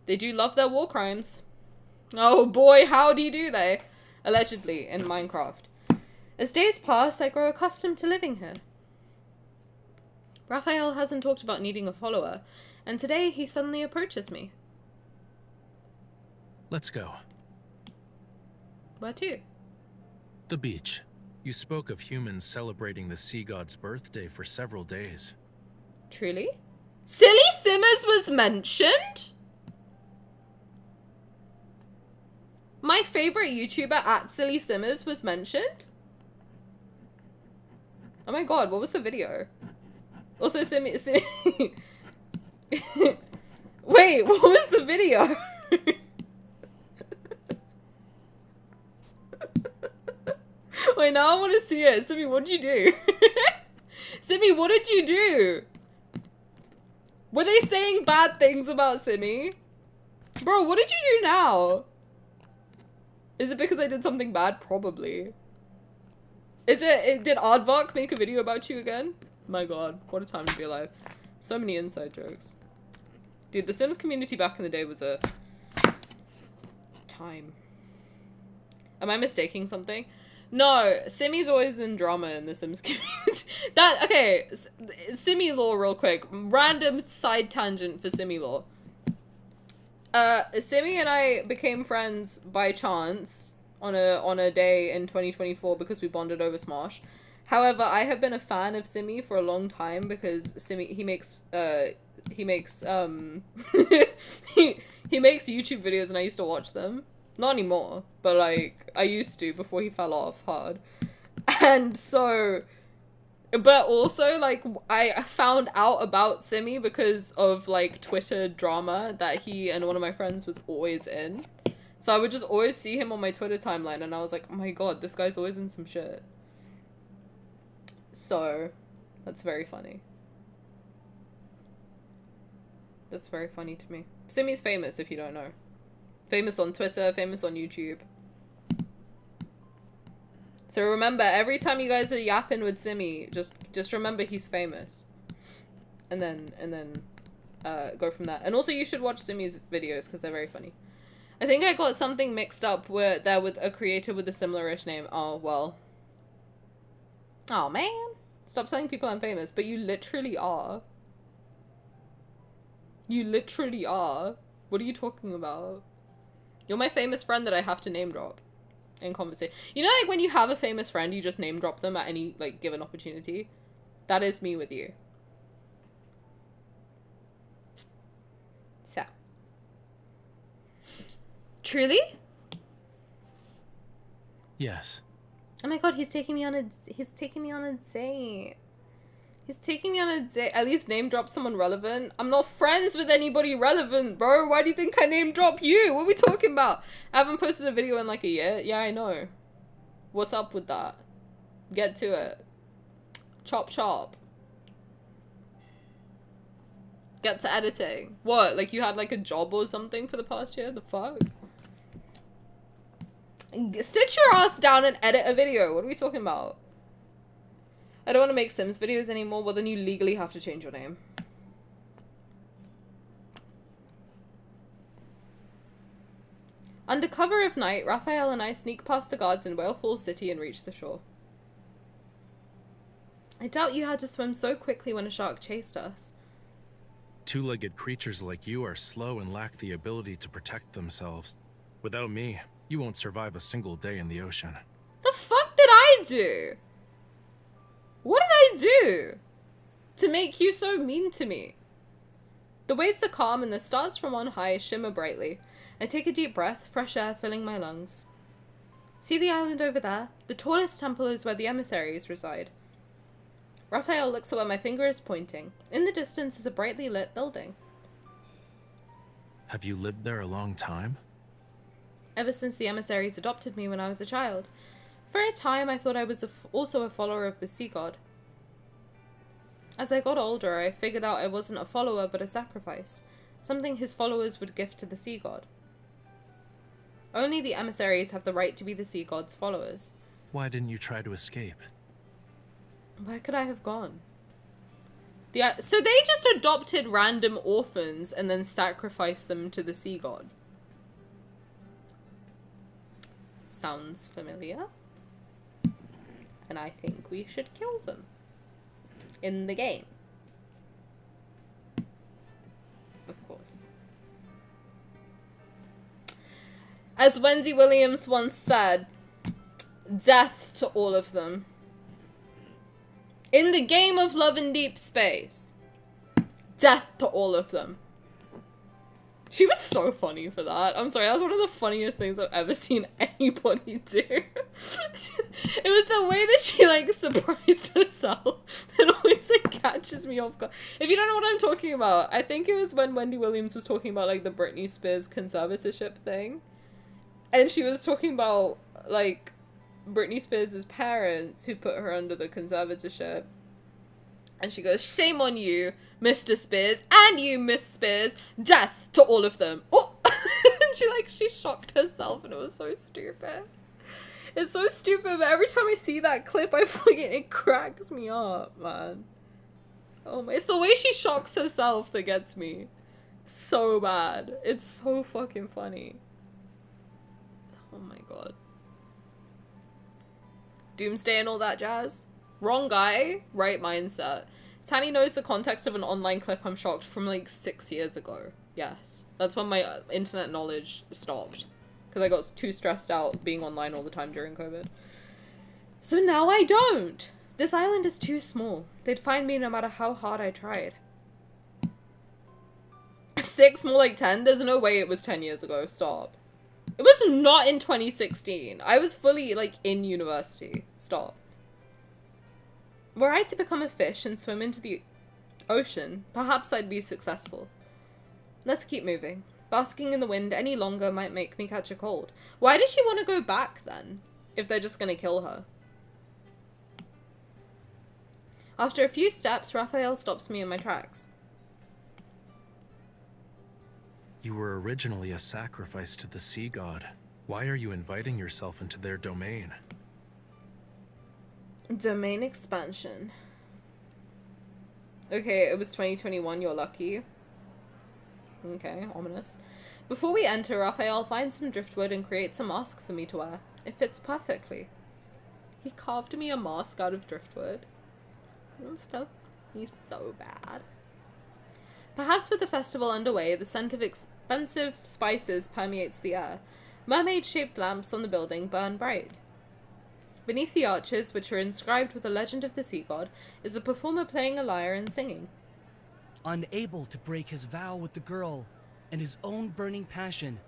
They do love their war crimes. Oh boy, howdy do they. Allegedly, in Minecraft. As days pass, I grow accustomed to living here. Rafayel hasn't talked about needing a follower, and today he suddenly approaches me. Let's go. Where to? The beach. You spoke of humans celebrating the sea god's birthday for several days. Truly? Silly Simmers was mentioned? My favorite YouTuber at Silly Simmers was mentioned? Oh my god, what was the video? Also, Wait, what was the video? Wait, now I want to see it. Simi, what did you do? Simi, what did you do? Were they saying bad things about Simi? Bro, what did you do now? Is it because I did something bad? Probably. Is it, did Aardvark make a video about you again? My god, what a time to be alive. So many inside jokes. Dude, the Sims community back in the day was a time. Am I mistaking something? No, Simi's always in drama in the Sims community. Okay, Simi lore real quick. Random side tangent for Simi lore. Simi and I became friends by chance on a day in 2024 because we bonded over Smosh. However, I have been a fan of Simi for a long time because Simi he makes YouTube videos and I used to watch them. Not anymore, but like I used to before he fell off hard. And so, but also like I found out about Simi because of like Twitter drama that he and one of my friends was always in. So I would just always see him on my Twitter timeline and I was like, oh my god, this guy's always in some shit. So that's very funny. That's very funny to me. Simi's famous if you don't know. Famous on Twitter, famous on YouTube. So remember, every time you guys are yapping with Simi, just remember he's famous. And then go from that. And also you should watch Simi's videos because they're very funny. I think I got something mixed up with a creator with a similar-ish name. Oh, well. Oh, man. Stop telling people I'm famous, but you literally are. You literally are. What are you talking about? You're my famous friend that I have to name drop in conversation. You know, like when you have a famous friend, you just name drop them at any, like, given opportunity? That is me with you. So. Truly? Yes. Oh my god, he's taking me on a date. He's taking me on a date. At least name drop someone relevant. I'm not friends with anybody relevant, bro. Why do you think I name drop you? What are we talking about? I haven't posted a video in like a year. Yeah, I know. What's up with that? Get to it. Chop chop. Get to editing. What? Like you had like a job or something for the past year? The fuck? Sit your ass down and edit a video. What are we talking about? I don't want to make Sims videos anymore. Well, then you legally have to change your name. Under cover of night, Rafayel and I sneak past the guards in Whale Falls City and reach the shore. I doubt you had to swim so quickly when a shark chased us. Two-legged creatures like you are slow and lack the ability to protect themselves. Without me, you won't survive a single day in the ocean. The fuck did I do? What did I do to make you so mean to me? The waves are calm and the stars from on high shimmer brightly. I take a deep breath, fresh air filling my lungs. See the island over there? The tallest temple is where the emissaries reside. Raphael looks at where my finger is pointing. In the distance is a brightly lit building. Have you lived there a long time? Ever since the emissaries adopted me when I was a child. For a time, I thought I was also a follower of the sea god. As I got older, I figured out I wasn't a follower but a sacrifice, something his followers would gift to the sea god. Only the emissaries have the right to be the sea god's followers. Why didn't you try to escape? Where could I have gone? So they just adopted random orphans and then sacrificed them to the sea god. Sounds familiar. And I think we should kill them. In the game. Of course. As Wendy Williams once said, death to all of them. In the game of love and deep space, death to all of them. She was so funny for that. I'm sorry, that was one of the funniest things I've ever seen anybody do. It was the way that she, like, surprised herself that always, like, catches me off guard. If you don't know what I'm talking about, I think it was when Wendy Williams was talking about, like, the Britney Spears conservatorship thing. And she was talking about, like, Britney Spears' parents who put her under the conservatorship. And she goes, shame on you, Mr. Spears, and you, Miss Spears, death to all of them. Oh! And she shocked herself, and it was so stupid. It's so stupid, but every time I see that clip, it cracks me up, man. Oh my, it's the way she shocks herself that gets me so bad. It's so fucking funny. Oh my god. Doomsday and all that jazz. Wrong guy, right mindset. Tanny knows the context of an online clip, I'm shocked, from like 6 years ago. Yes. That's when my internet knowledge stopped. Because I got too stressed out being online all the time during COVID. So now I don't. This island is too small. They'd find me no matter how hard I tried. 6, more like 10? There's no way it was 10 years ago. Stop. It was not in 2016. I was fully, like, in university. Stop. Were I to become a fish and swim into the ocean, perhaps I'd be successful. Let's keep moving. Basking in the wind any longer might make me catch a cold. Why does she want to go back, then? If they're just gonna kill her. After a few steps, Rafayel stops me in my tracks. You were originally a sacrifice to the sea god. Why are you inviting yourself into their domain? Domain expansion. Okay, it was 2021, you're lucky. Okay, ominous. Before we enter, Rafayel finds some driftwood and creates a mask for me to wear. It fits perfectly. He carved me a mask out of driftwood. And stuff. He's so bad. Perhaps with the festival underway, the scent of expensive spices permeates the air. Mermaid-shaped lamps on the building burn bright. Beneath the arches, which are inscribed with the legend of the sea god, is a performer playing a lyre and singing. Unable to break his vow with the girl and his own burning passion,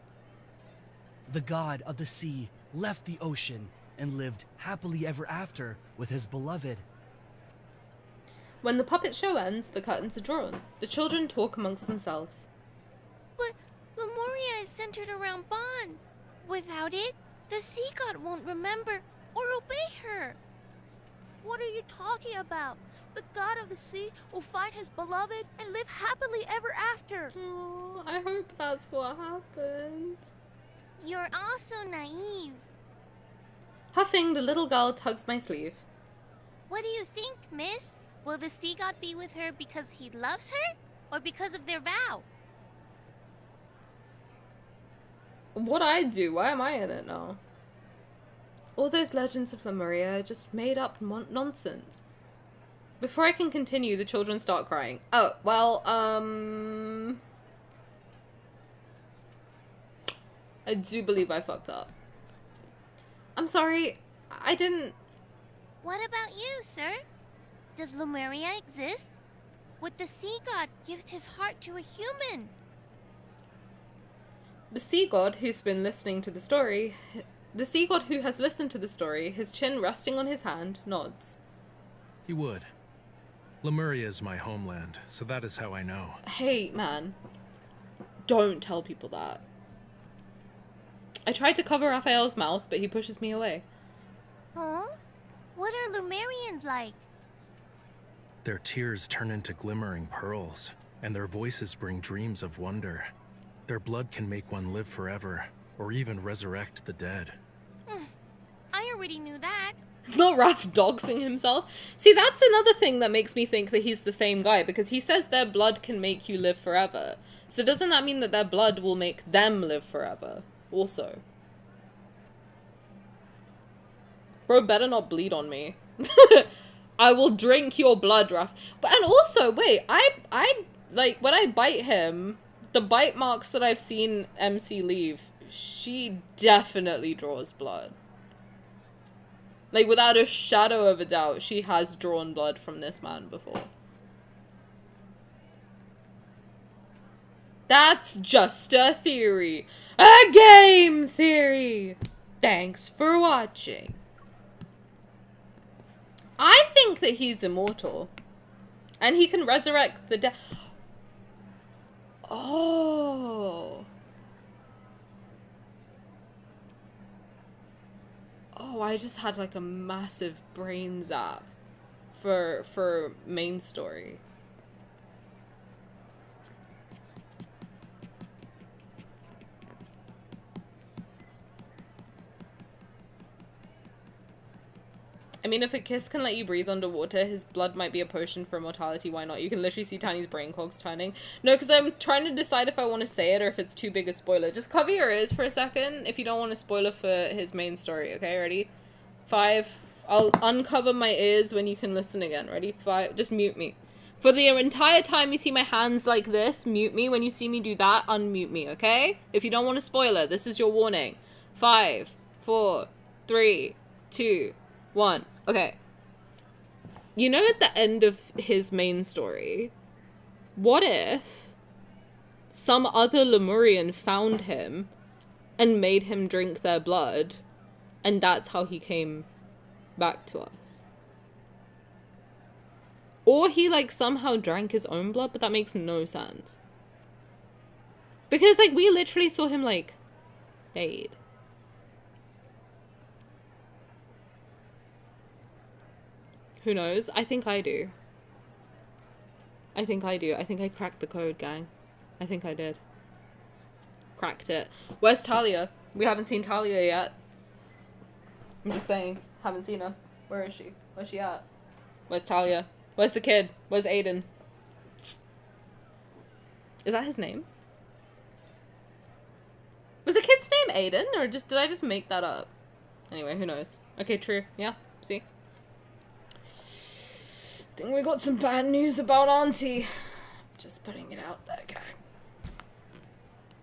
the god of the sea left the ocean and lived happily ever after with his beloved. When the puppet show ends, the curtains are drawn. The children talk amongst themselves. But Lemuria is centered around bonds. Without it, the sea god won't remember or obey her. What are you talking about? The god of the sea will find his beloved and live happily ever after. Oh, I hope that's what happens. You're all so naive. Huffing, the little girl tugs my sleeve. What do you think, miss? Will the sea god be with her because he loves her, or because of their vow? What I do? Why am I in it now? All those legends of Lemuria are just made up nonsense. Before I can continue, the children start crying. Oh, well, I do believe I fucked up. I'm sorry, I didn't... What about you, sir? Does Lemuria exist? Would the sea god give his heart to a human? The sea god who's been listening to the story... The sea god who has listened to the story, his chin resting on his hand, nods. He would. Lemuria is my homeland, so that is how I know. Hey, man. Don't tell people that. I tried to cover Raphael's mouth, but he pushes me away. Huh? What are Lemurians like? Their tears turn into glimmering pearls, and their voices bring dreams of wonder. Their blood can make one live forever, or even resurrect the dead. I already knew that. Not Raph doxing himself. See, that's another thing that makes me think that he's the same guy, because he says their blood can make you live forever. So doesn't that mean that their blood will make them live forever? Also. Bro, better not bleed on me. I will drink your blood, Raph. But, and also, wait, I, like, when I bite him, the bite marks that I've seen MC leave, she definitely draws blood. Like, without a shadow of a doubt, she has drawn blood from this man before. That's just a theory. A game theory. Thanks for watching. I think that he's immortal. And he can resurrect the dead. Oh. Oh, I just had like a massive brain zap for main story. I mean, if a kiss can let you breathe underwater, his blood might be a potion for immortality, why not? You can literally see Tiny's brain cogs turning. No, because I'm trying to decide if I want to say it or if it's too big a spoiler. Just cover your ears for a second if you don't want a spoiler for his main story, okay? Ready? 5. I'll uncover my ears when you can listen again. Ready? 5. Just mute me. For the entire time you see my hands like this, mute me. When you see me do that, unmute me, okay? If you don't want a spoiler, this is your warning. 5, 4, 3, 2, 1. Okay. You know, at the end of his main story, what if some other Lemurian found him and made him drink their blood, and that's how he came back to us. Or he, like, somehow drank his own blood, but that makes no sense. Because, like, we literally saw him, like, fade. Who knows? I think I do. I think I do. I think I cracked the code, gang. I think I did. Cracked it. Where's Talia? We haven't seen Talia yet. I'm just saying. Haven't seen her. Where is she? Where's she at? Where's Talia? Where's the kid? Where's Aiden? Is that his name? Was the kid's name Aiden? Or did I just make that up? Anyway, who knows? Okay, true. Yeah, see? Think we got some bad news about Auntie. Just putting it out there, gang.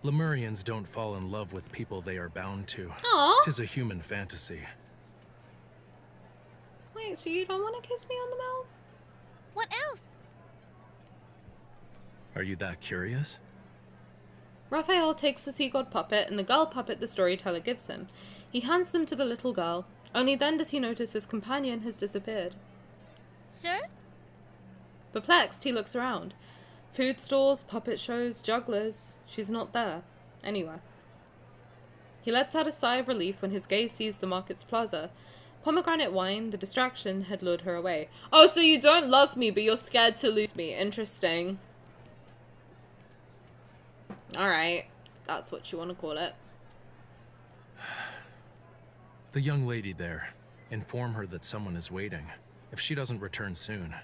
Lemurians don't fall in love with people they are bound to. Aww. 'Tis a human fantasy. Wait, so you don't want to kiss me on the mouth? What else? Are you that curious? Raphael takes the sea god puppet and the girl puppet the storyteller gives him. He hands them to the little girl. Only then does he notice his companion has disappeared. Sir? Perplexed, he looks around. Food stalls, puppet shows, jugglers. She's not there. Anywhere. He lets out a sigh of relief when his gaze sees the market's plaza. Pomegranate wine, the distraction, had lured her away. Oh, so you don't love me, but you're scared to lose me. Interesting. Alright. That's what you want to call it. The young lady there. Inform her that someone is waiting. If she doesn't return soon.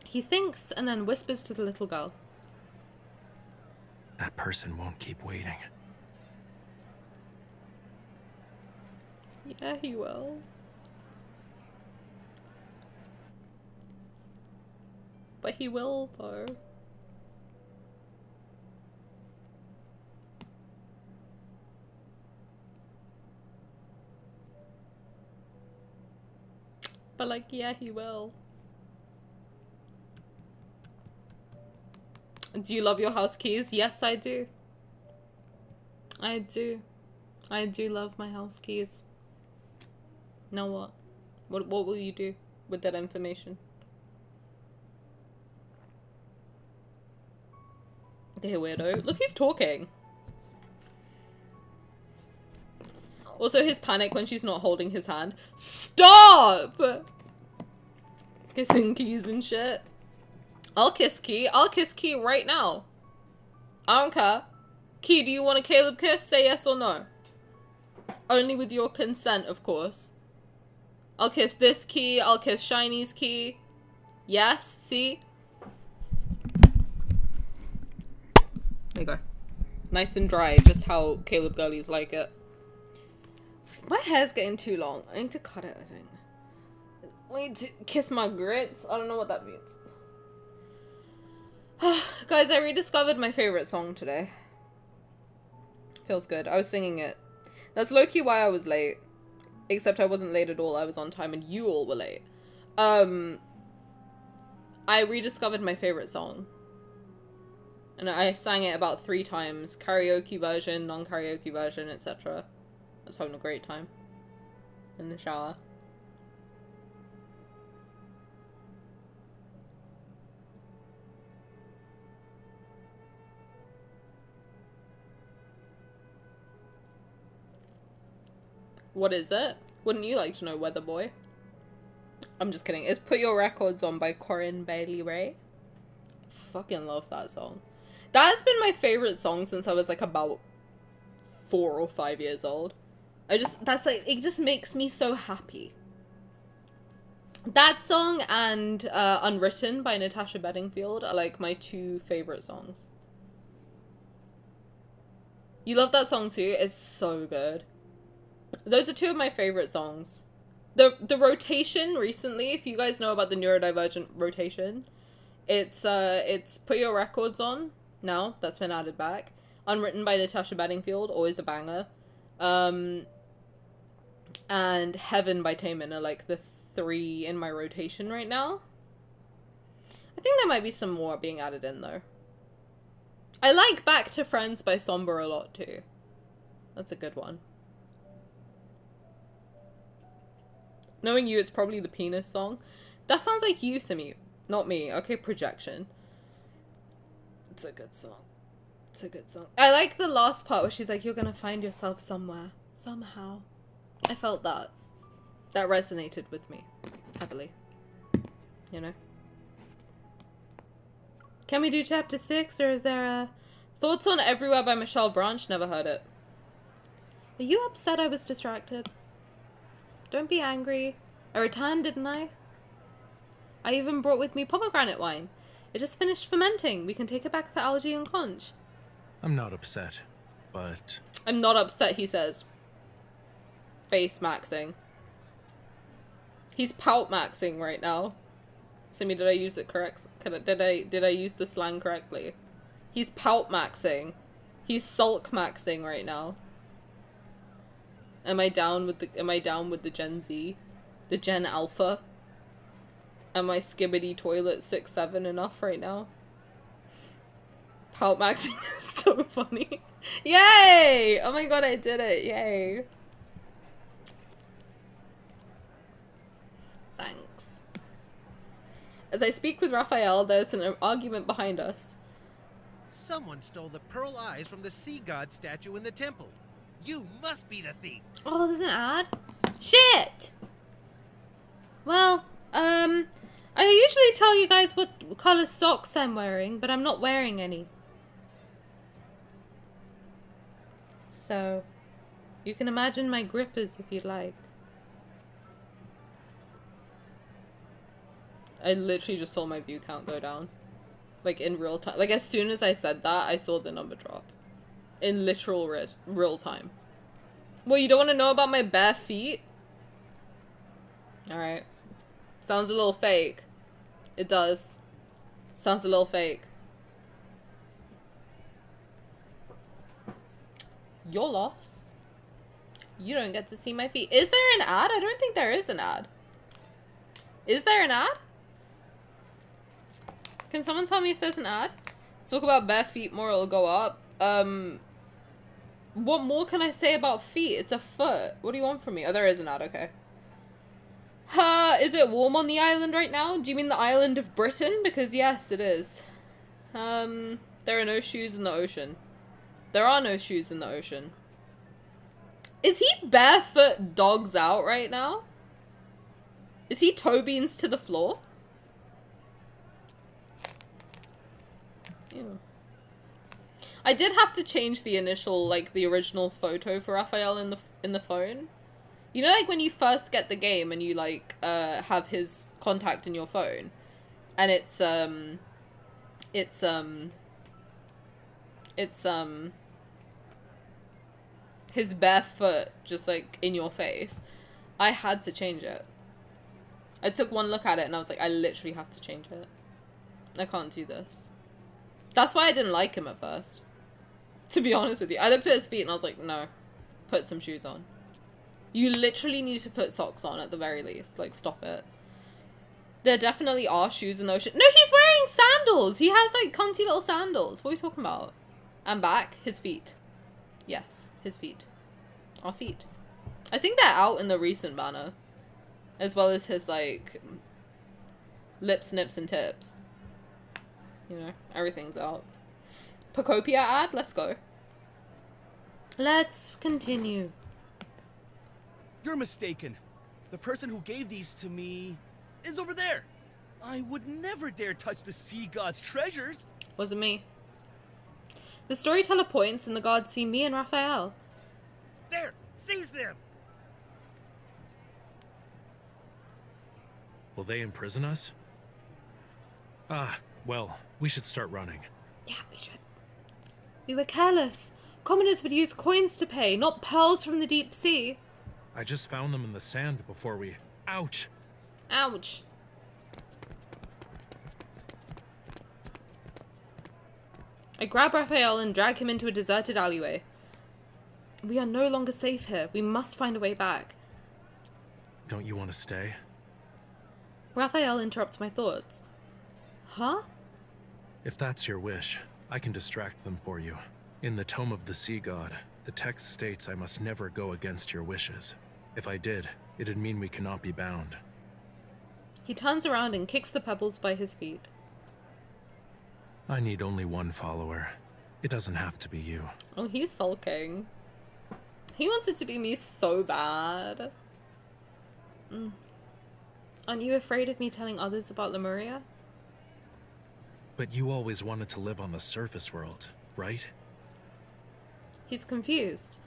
He thinks and then whispers to the little girl. That person won't keep waiting. Yeah, he will. But he will, though. But, like, yeah, he will. Do you love your house keys? Yes, I do. I do. I do love my house keys. Now what? What will you do with that information? Okay, weirdo. Look who's talking. Also, his panic when she's not holding his hand. Stop! Kissing keys and shit. I'll kiss Key. I'll kiss Key right now. I don't care. Key, do you want a Caleb kiss? Say yes or no. Only with your consent, of course. I'll kiss this Key. I'll kiss Shiny's Key. Yes, see? There you go. Nice and dry, just how Caleb girlies like it. My hair's getting too long. I need to cut it, I think. I need to kiss my grits. I don't know what that means. Guys, I rediscovered my favorite song today. Feels good. I was singing it. That's low-key why I was late. Except I wasn't late at all. I was on time and you all were late. I rediscovered my favorite song. And I sang it about 3 times. Karaoke version, non-karaoke version, etc. I was having a great time. In the shower. What is it? Wouldn't you like to know, Weather Boy? I'm just kidding. It's Put Your Records On by Corinne Bailey Rae. Fucking love that song. That has been my favorite song since I was like about 4 or 5 years old. That's like, it just makes me so happy. That song and Unwritten by Natasha Bedingfield are like my 2 favorite songs. You love that song too? It's so good. Those are 2 of my favorite songs. The rotation recently, if you guys know about the neurodivergent rotation, it's Put Your Records On now, that's been added back. Unwritten by Natasha Bedingfield, always a banger. And Heaven by Taman are like the 3 in my rotation right now. I think there might be some more being added in though. I like Back to Friends by Somber a lot too. That's a good one. Knowing you, it's probably the penis song. That sounds like you, Simi. Not me. Okay, projection. It's a good song. It's a good song. I like the last part where she's like, you're gonna find yourself somewhere. Somehow. I felt that. That resonated with me. Heavily. You know? Can we do chapter 6, or is there a... Thoughts on Everywhere by Michelle Branch? Never heard it. Are you upset I was distracted? Don't be angry. I returned, didn't I? I even brought with me pomegranate wine. It just finished fermenting. We can take it back for Algae and Conch. I'm not upset, but... I'm not upset, he says. Face maxing. He's pout maxing right now. Simi, did I use it correct? Did I use the slang correctly? He's pout maxing. He's sulk maxing right now. Am I down with the Gen Z? The Gen Alpha? Am I skibbity toilet 6'7" enough right now? Pout maxing is so funny. Yay! Oh my god, I did it. Yay. Thanks. As I speak with Raphael, there's an argument behind us. Someone stole the pearl eyes from the sea god statue in the temple. You must be the thief. Oh, there's an ad? Shit! Well, I usually tell you guys what color socks I'm wearing, but I'm not wearing any. So, you can imagine my grippers if you'd like. I literally just saw my view count go down. Like, in real time. Like, as soon as I said that, I saw the number drop. In literal real time. Well, you don't want to know about my bare feet? Alright. Sounds a little fake. It does. Sounds a little fake. Your loss. You don't get to see my feet. Is there an ad? I don't think there is an ad. Is there an ad? Can someone tell me if there's an ad? Talk about bare feet more, it'll go up. What more can I say about feet? It's a foot. What do you want from me? Oh, there is an ad, okay. Is it warm on the island right now? Do you mean the island of Britain? Because yes, it is. There are no shoes in the ocean. There are no shoes in the ocean. Is he barefoot dogs out right now? Is he toe beans to the floor? Ew. I did have to change the initial, like, the original photo for Raphael in the phone. You know, like, when you first get the game and you, like, have his contact in your phone, and it's his bare foot just, like, in your face. I had to change it. I took one look at it and I was like, I literally have to change it. I can't do this. That's why I didn't like him at first. To be honest with you. I looked at his feet and I was like, no. Put some shoes on. You literally need to put socks on at the very least. Like, stop it. There definitely are shoes in the ocean. No, he's wearing sandals! He has, like, cunty little sandals. What are we talking about? And back, his feet. Yes, his feet. Our feet. I think they're out in the recent banner. As well as his, like, lips, nips, and tips. You know, everything's out. Pacopia ad? Let's go. Let's continue. You're mistaken. The person who gave these to me is over there. I would never dare touch the sea god's treasures. Wasn't me. The storyteller points and the gods see me and Raphael. There! Seize them! Will they imprison us? Ah, well, we should start running. Yeah, we should. We were careless. Commoners would use coins to pay, not pearls from the deep sea. I just found them in the sand before we... Ouch! Ouch. I grab Raphael and drag him into a deserted alleyway. We are no longer safe here. We must find a way back. Don't you want to stay? Raphael interrupts my thoughts. Huh? If that's your wish, I can distract them for you. In the Tome of the Sea God, The text states I must never go against your wishes. If I did, it'd mean we cannot be bound. He turns around and kicks the pebbles by his feet. I need only one follower. It doesn't have to be you. Oh, he's sulking. He wants it to be me so bad. Aren't you afraid of me telling others about Lemuria? But you always wanted to live on the surface world, right? He's confused.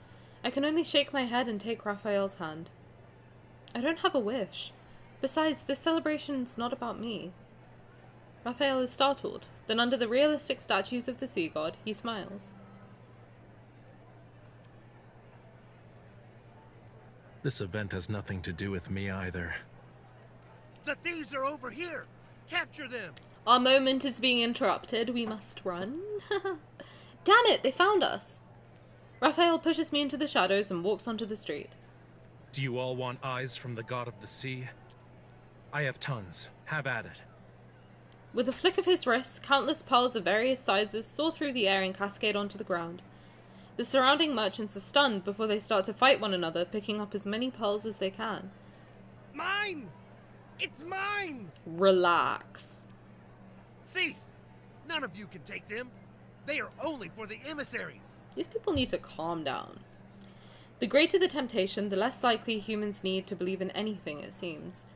I can only shake my head and take Raphael's hand. I don't have a wish. Besides, this celebration's not about me. Raphael is startled. Then under the realistic statues of the sea god, he smiles. This event has nothing to do with me either. The thieves are over here! Capture them! Our moment is being interrupted. We must run. Damn it, they found us. Raphael pushes me into the shadows and walks onto the street. Do you all want eyes from the god of the sea? I have tons. Have at it. With a flick of his wrist, countless pearls of various sizes soar through the air and cascade onto the ground. The surrounding merchants are stunned before they start to fight one another, picking up as many pearls as they can. Mine! It's mine! Relax. Cease! None of you can take them. They are only for the emissaries. These people need to calm down. The greater the temptation, the less likely humans need to believe in anything, it seems.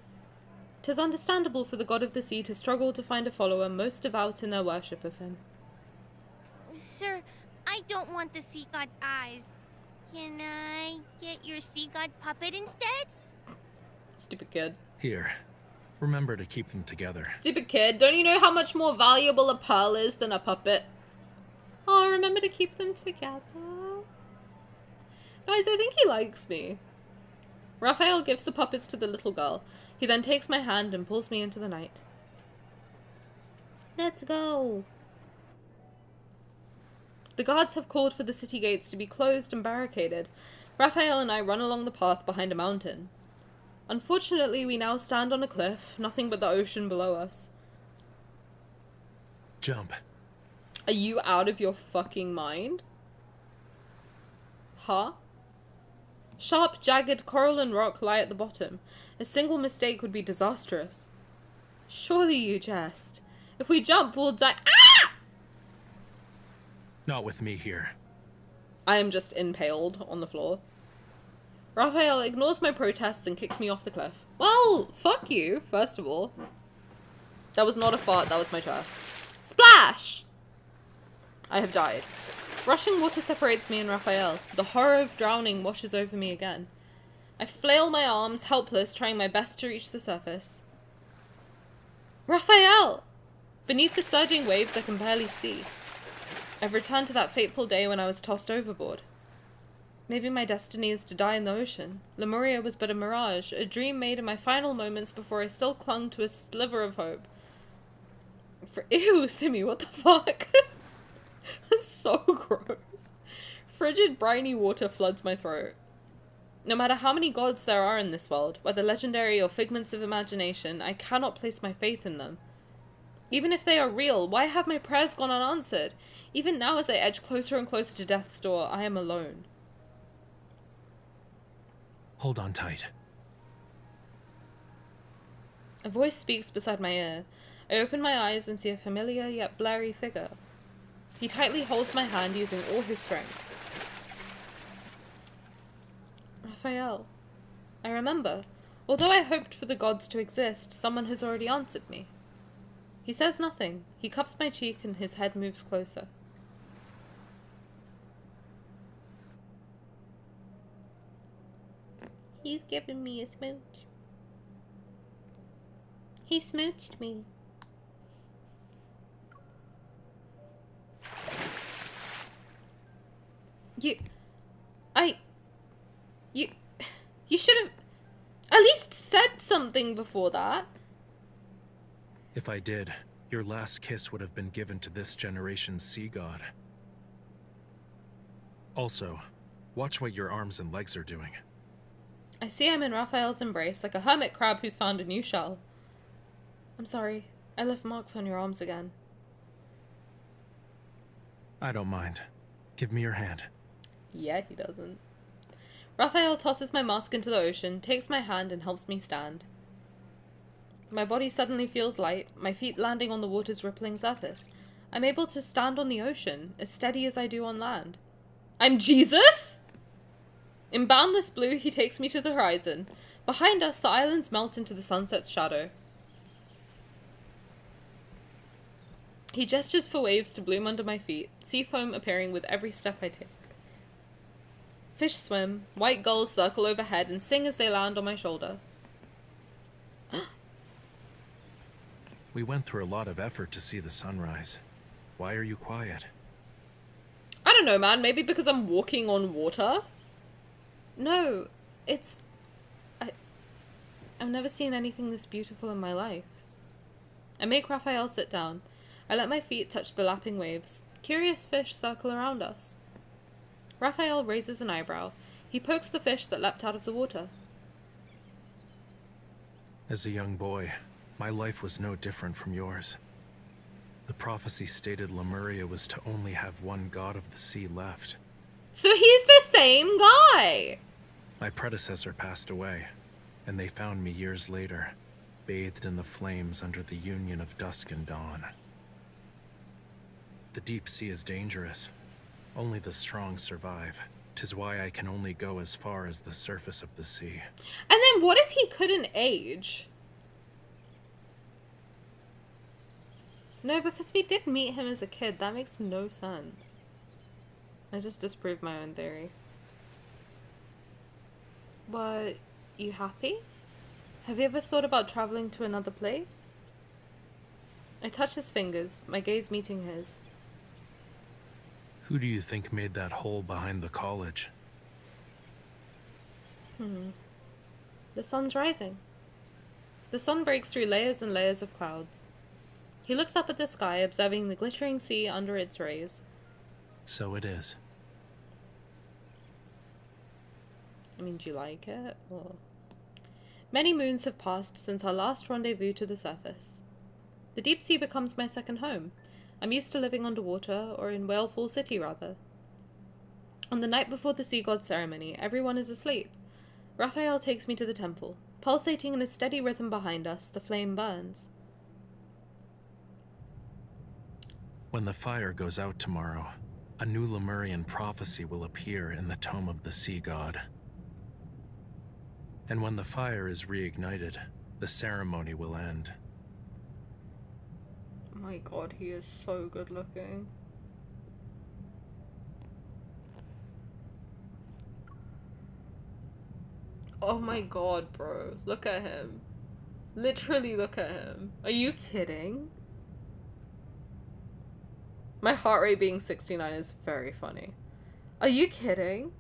'Tis understandable for the god of the sea to struggle to find a follower most devout in their worship of him. Sir, I don't want the sea god's eyes. Can I get your sea god puppet instead? Stupid kid. Here. Remember to keep them together. Stupid kid, don't you know how much more valuable a pearl is than a puppet? Oh, remember to keep them together. Guys, I think he likes me. Raphael gives the puppets to the little girl. He then takes my hand and pulls me into the night. Let's go. The guards have called for the city gates to be closed and barricaded. Raphael and I run along the path behind a mountain. Unfortunately, we now stand on a cliff, nothing but the ocean below us. Jump. Are you out of your fucking mind? Huh? Sharp, jagged coral and rock lie at the bottom. A single mistake would be disastrous. Surely you jest. If we jump, we'll die. Ah! Not with me here. I am just impaled on the floor. Raphael ignores my protests and kicks me off the cliff. Well, fuck you, first of all. That was not a fart, that was my chair. Splash! I have died. Rushing water separates me and Raphael. The horror of drowning washes over me again. I flail my arms, helpless, trying my best to reach the surface. Raphael! Beneath the surging waves, I can barely see. I've returned to that fateful day when I was tossed overboard. Maybe my destiny is to die in the ocean. Lemuria was but a mirage, a dream made in my final moments before I still clung to a sliver of hope. Ew, Simi, what the fuck? That's so gross. Frigid, briny water floods my throat. No matter how many gods there are in this world, whether legendary or figments of imagination, I cannot place my faith in them. Even if they are real, why have my prayers gone unanswered? Even now as I edge closer and closer to death's door, I am alone. Hold on tight. A voice speaks beside my ear. I open my eyes and see a familiar yet blurry figure. He tightly holds my hand using all his strength. Raphael. I remember. Although I hoped for the gods to exist, someone has already answered me. He says nothing. He cups my cheek and his head moves closer. He's giving me a smooch. He smooched me. You should have at least said something before that. If I did, your last kiss would have been given to this generation's sea god. Also, watch what your arms and legs are doing. I see I'm in Raphael's embrace, like a hermit crab who's found a new shell. I'm sorry. I left marks on your arms again. I don't mind. Give me your hand. Yeah, he doesn't. Rafayel tosses my mask into the ocean, takes my hand, and helps me stand. My body suddenly feels light, my feet landing on the water's rippling surface. I'm able to stand on the ocean, as steady as I do on land. I'm Jesus?! In boundless blue, he takes me to the horizon. Behind us, the islands melt into the sunset's shadow. He gestures for waves to bloom under my feet, sea foam appearing with every step I take. Fish swim, white gulls circle overhead and sing as they land on my shoulder. We went through a lot of effort to see the sunrise. Why are you quiet? I don't know, man. Maybe because I'm walking on water? No, it's... I've never seen anything this beautiful in my life. I make Rafayel sit down. I let my feet touch the lapping waves. Curious fish circle around us. Rafayel raises an eyebrow. He pokes the fish that leapt out of the water. As a young boy, my life was no different from yours. The prophecy stated Lemuria was to only have one god of the sea left. So he's the same guy! My predecessor passed away, and they found me years later, bathed in the flames under the union of dusk and dawn. The deep sea is dangerous. Only the strong survive. 'Tis why I can only go as far as the surface of the sea. And then what if he couldn't age? No, because we did meet him as a kid. That makes no sense. I just disproved my own theory. But, you happy? Have you ever thought about traveling to another place? I touch his fingers, my gaze meeting his. Who do you think made that hole behind the college? The sun's rising. The sun breaks through layers and layers of clouds. He looks up at the sky, observing the glittering sea under its rays. So it is. I mean, do you like it? Or... Many moons have passed since our last rendezvous to the surface. The deep sea becomes my second home. I'm used to living underwater, or in Whalefall City, rather. On the night before the sea god ceremony, everyone is asleep. Rafayel takes me to the temple. Pulsating in a steady rhythm behind us, the flame burns. When the fire goes out tomorrow, a new Lemurian prophecy will appear in the tome of the sea god. And when the fire is reignited, the ceremony will end. My god, he is so good looking. Oh my god, bro. Look at him. Literally look at him. Are you kidding? My heart rate being 69 is very funny. Are you kidding?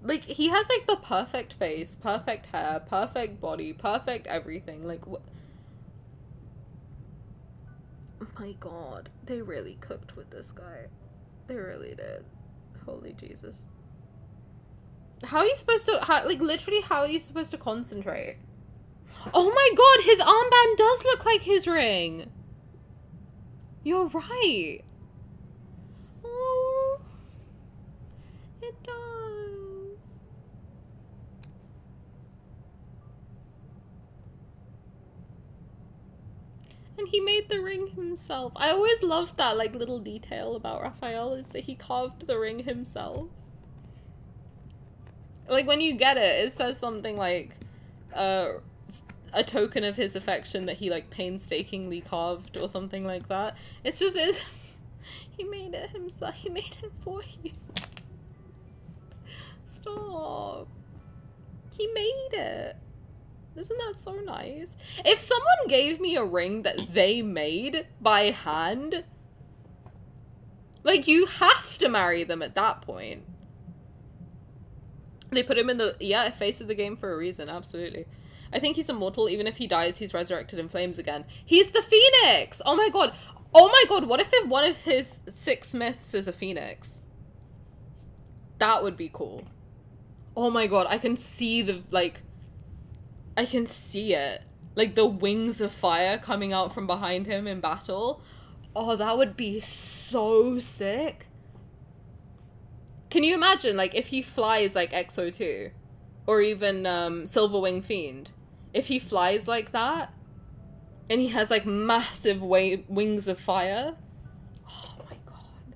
Like, he has, like, the perfect face, perfect hair, perfect body, perfect everything. Like, what? Oh my god. They really cooked with this guy. They really did. Holy Jesus. How are you supposed to, literally, how are you supposed to concentrate? Oh my god, his armband does look like his ring! You're right. Oh, it does. And he made the ring himself. I always loved that, like, little detail about Rafayel, is that he carved the ring himself. Like, when you get it, it says something like, a token of his affection that he, like, painstakingly carved or something like that. It's just, he made it himself. He made it for you. Stop. He made it. Isn't that so nice? If someone gave me a ring that they made by hand, like, you have to marry them at that point. They put him in the, face of the game for a reason, absolutely. I think he's immortal. Even if he dies, he's resurrected in flames again. He's the Phoenix! Oh my god. Oh my god, what if one of his 6 myths is a Phoenix? That would be cool. Oh my god, I can see the, like... I can see it. Like, the wings of fire coming out from behind him in battle. Oh, that would be so sick. Can you imagine, like, if he flies like XO2? Or even Silverwing Fiend? If he flies like that, and he has, like, massive wings of fire? Oh my god.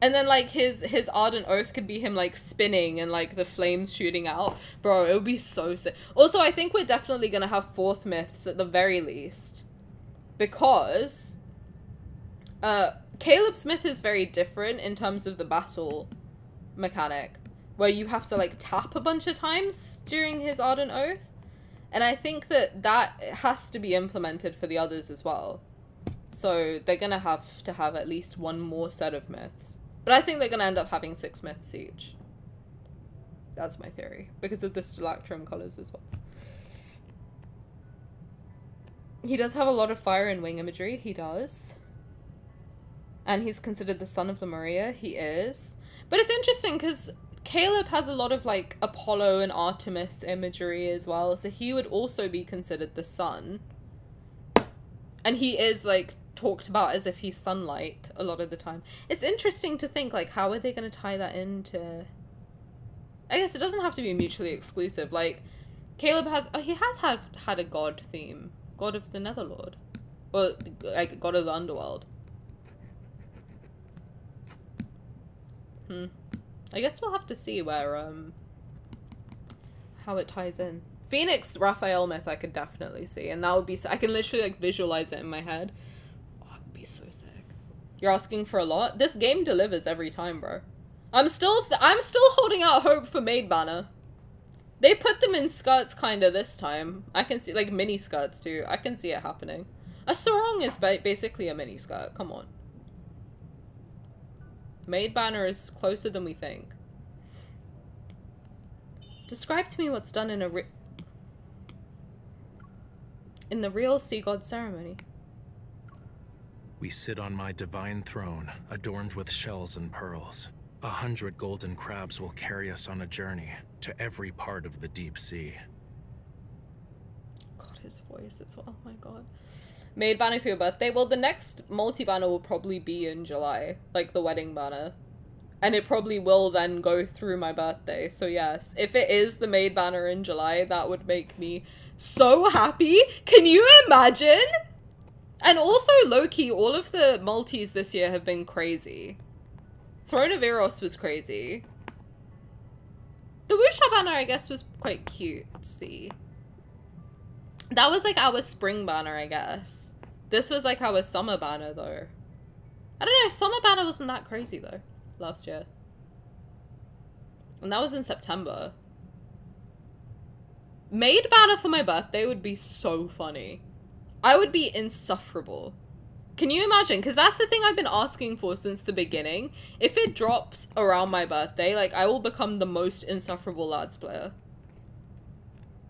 And then, like, his Ardent Oath could be him, like, spinning and, like, the flames shooting out. Bro, it would be so sick. Also, I think we're definitely gonna have 4th myths at the very least. Because Caleb's myth is very different in terms of the battle mechanic, where you have to, like, tap a bunch of times during his Ardent Oath. And I think that has to be implemented for the others as well. So they're gonna have to have at least one more set of myths. But I think they're gonna end up having 6 myths each. That's my theory. Because of the Stalactrum colors as well. He does have a lot of fire and wing imagery. He does. And he's considered the son of the Maria. He is. But it's interesting because Caleb has a lot of, like, Apollo and Artemis imagery as well, so he would also be considered the sun. And he is, like, talked about as if he's sunlight a lot of the time. It's interesting to think, like, how are they going to tie that into... I guess it doesn't have to be mutually exclusive. Like, Caleb has... Oh, he has had a god theme. God of the Netherlord. Or, like, God of the Underworld. I guess we'll have to see where, how it ties in. Phoenix Raphael myth I could definitely see, and that would be, I can literally, like, visualize it in my head. Oh, it would be so sick. You're asking for a lot? This game delivers every time, bro. I'm still holding out hope for Maid Banner. They put them in skirts kinda this time. I can see, like, mini skirts too. I can see it happening. A sarong is basically a mini skirt, come on. Maid Banner is closer than we think. Describe to me what's done in the real sea god ceremony. We sit on my divine throne, adorned with shells and pearls. 100 golden crabs will carry us on a journey to every part of the deep sea. God, his voice as well, oh my god. Maid Banner for your birthday? Well, the next multi-banner will probably be in July, like the wedding banner. And it probably will then go through my birthday, so yes. If it is the Maid Banner in July, that would make me so happy. Can you imagine? And also, low-key, all of the multis this year have been crazy. Throne of Eros was crazy. The Wuxia banner, I guess, was quite cute to see. That was like our spring banner, I guess. This was like our summer banner, though. I don't know, summer banner wasn't that crazy, though, last year. And that was in September. Maid banner for my birthday would be so funny. I would be insufferable. Can you imagine? Because that's the thing I've been asking for since the beginning. If it drops around my birthday, like, I will become the most insufferable lads player.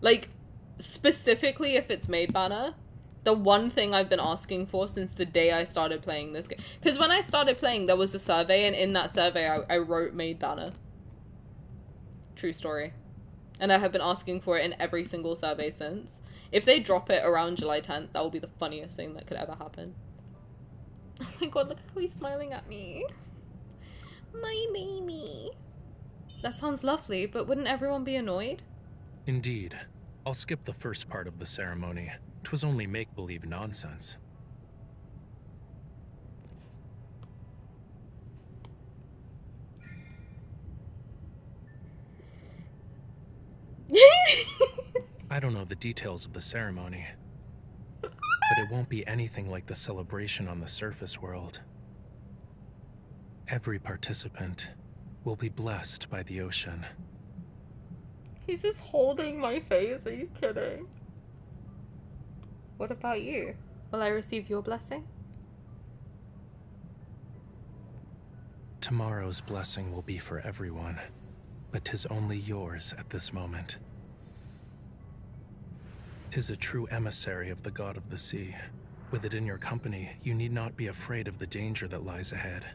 Like, specifically if it's Maid Banner, the one thing I've been asking for since the day I started playing this game. Because when I started playing, there was a survey, and in that survey, I wrote Maid Banner. True story. And I have been asking for it in every single survey since. If they drop it around July 10th, that will be the funniest thing that could ever happen. Oh my god, look how he's smiling at me. My baby. That sounds lovely, but wouldn't everyone be annoyed? Indeed. I'll skip the first part of the ceremony. 'Twas only make-believe nonsense. I don't know the details of the ceremony, but it won't be anything like the celebration on the surface world. Every participant will be blessed by the ocean. He's just holding my face, are you kidding? What about you? Will I receive your blessing? Tomorrow's blessing will be for everyone, but 'tis only yours at this moment. 'Tis a true emissary of the god of the sea. With it in your company, you need not be afraid of the danger that lies ahead.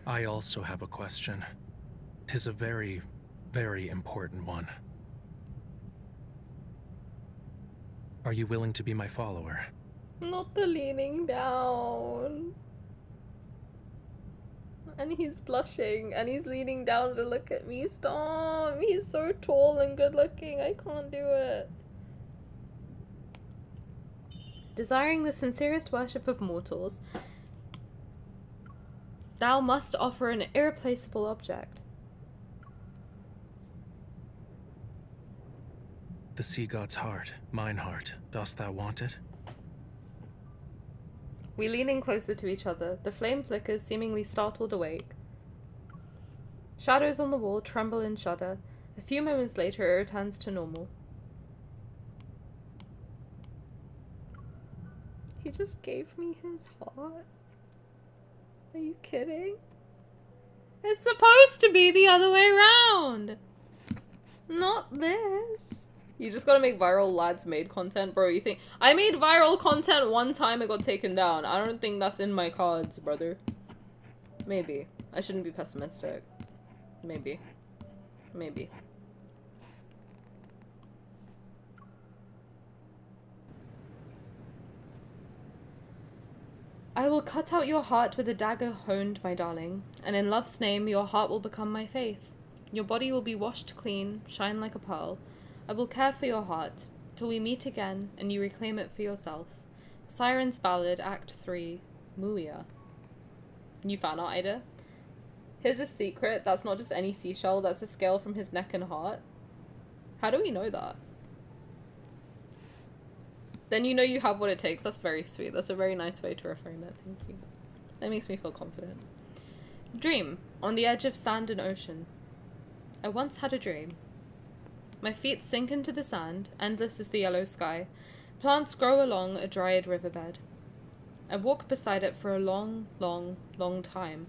I also have a question. 'Tis a very, very important one. Are you willing to be my follower? Not the leaning down. And he's blushing, and he's leaning down to look at me. Stop! He's so tall and good looking, I can't do it. Desiring the sincerest worship of mortals, thou must offer an irreplaceable object. The sea god's heart, mine heart. Dost thou want it? We lean in closer to each other, the flame flickers, seemingly startled awake. Shadows on the wall tremble and shudder. A few moments later, it returns to normal. He just gave me his heart. Are you kidding? It's supposed to be the other way around. Not this. You just gotta make viral lads made content, bro. You think I made viral content one time, it got taken down. I don't think that's in my cards, brother. Maybe. I shouldn't be pessimistic. Maybe. Maybe. I will cut out your heart with a dagger honed, my darling, and in love's name your heart will become my faith. Your body will be washed clean, shine like a pearl. I will care for your heart, till we meet again and you reclaim it for yourself. Siren's Ballad, Act 3, Muia. You found out, Ida? Here's a secret, that's not just any seashell, that's a scale from his neck and heart. How do we know that? Then you know you have what it takes. That's very sweet. That's a very nice way to reframe it. Thank you. That makes me feel confident. Dream. On the edge of sand and ocean. I once had a dream. My feet sink into the sand. Endless is the yellow sky. Plants grow along a dried riverbed. I walk beside it for a long, long, long time.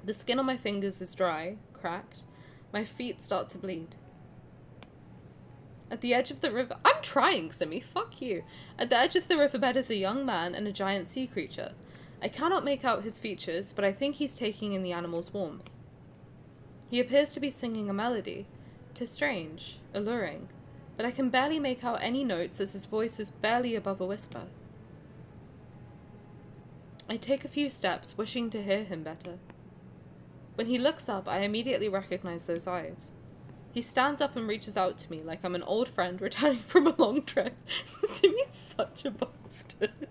The skin on my fingers is dry, cracked. My feet start to bleed. At the edge of the river— I'm trying, Simi, fuck you. At the edge of the riverbed is a young man and a giant sea creature. I cannot make out his features, but I think he's taking in the animal's warmth. He appears to be singing a melody. 'Tis strange, alluring, but I can barely make out any notes as his voice is barely above a whisper. I take a few steps, wishing to hear him better. When he looks up, I immediately recognize those eyes. He stands up and reaches out to me like I'm an old friend returning from a long trip. Simi's such a bastard.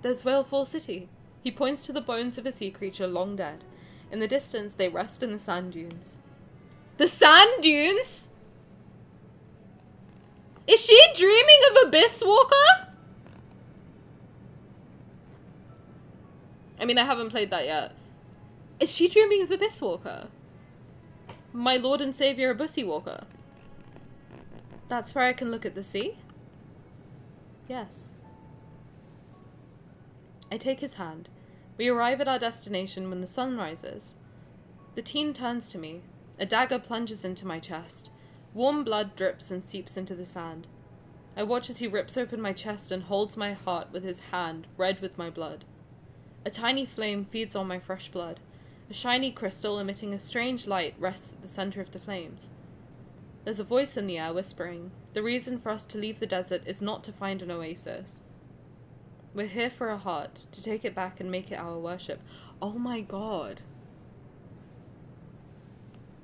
There's Whalefall City. He points to the bones of a sea creature long dead. In the distance, they rest in the sand dunes. The sand dunes?! Is she dreaming of Abyss Walker? I mean, I haven't played that yet. Is she dreaming of Abyss Walker? My Lord and Savior Abyss Walker. That's where I can look at the sea? Yes. I take his hand. We arrive at our destination when the sun rises. The teen turns to me. A dagger plunges into my chest. Warm blood drips and seeps into the sand. I watch as he rips open my chest and holds my heart with his hand, red with my blood. A tiny flame feeds on my fresh blood. A shiny crystal emitting a strange light rests at the center of the flames. There's a voice in the air whispering, the reason for us to leave the desert is not to find an oasis. We're here for a heart, to take it back and make it our worship. Oh my god.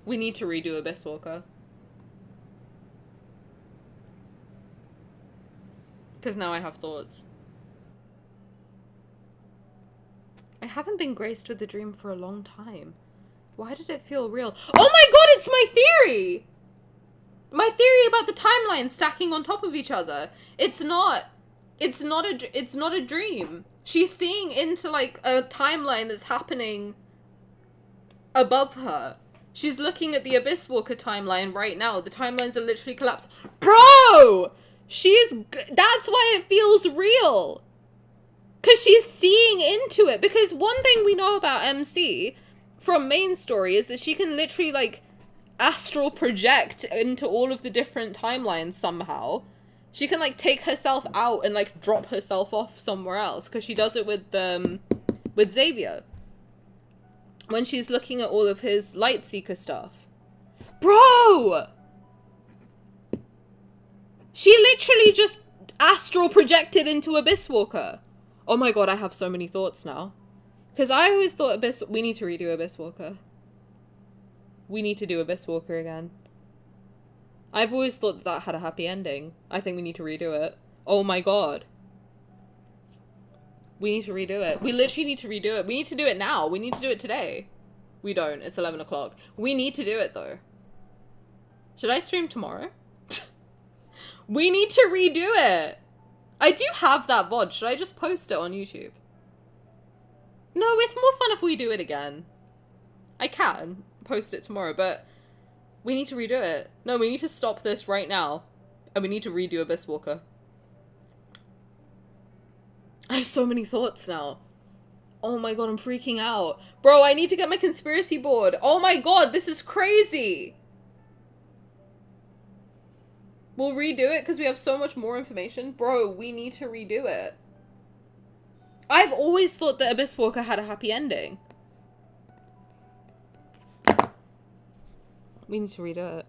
We need to redo Abyss Walker. Because now I have thoughts. I haven't been graced with a dream for a long time. Why did it feel real? Oh my god, it's my theory! My theory about the timeline stacking on top of each other. It's not a dream. She's seeing into like a timeline that's happening above her. She's looking at the Abyss Walker timeline right now. The timelines are literally collapsed. Bro! That's why it feels real. Because she's seeing into it. Because one thing we know about MC from main story is that she can literally like astral project into all of the different timelines somehow. She can like take herself out and like drop herself off somewhere else. Because she does it with Xavier. When she's looking at all of his Lightseeker stuff. Bro! She literally just astral projected into Abyss Walker. Oh my god, I have so many thoughts now. Because I always thought we need to redo Abyss Walker. We need to do Abyss Walker again. I've always thought that that had a happy ending. I think we need to redo it. Oh my god. We need to redo it. We literally need to redo it. We need to do it now. We need to do it today. We don't. It's 11 o'clock. We need to do it though. Should I stream tomorrow? We need to redo it. I do have that VOD. Should I just post it on YouTube? No, it's more fun if we do it again. I can post it tomorrow, but we need to redo it. No, we need to stop this right now. And we need to redo Abyss Walker. I have so many thoughts now. Oh my god, I'm freaking out. Bro, I need to get my conspiracy board. Oh my god, this is crazy. We'll redo it because we have so much more information. Bro, we need to redo it. I've always thought that Abyss Walker had a happy ending. We need to redo it.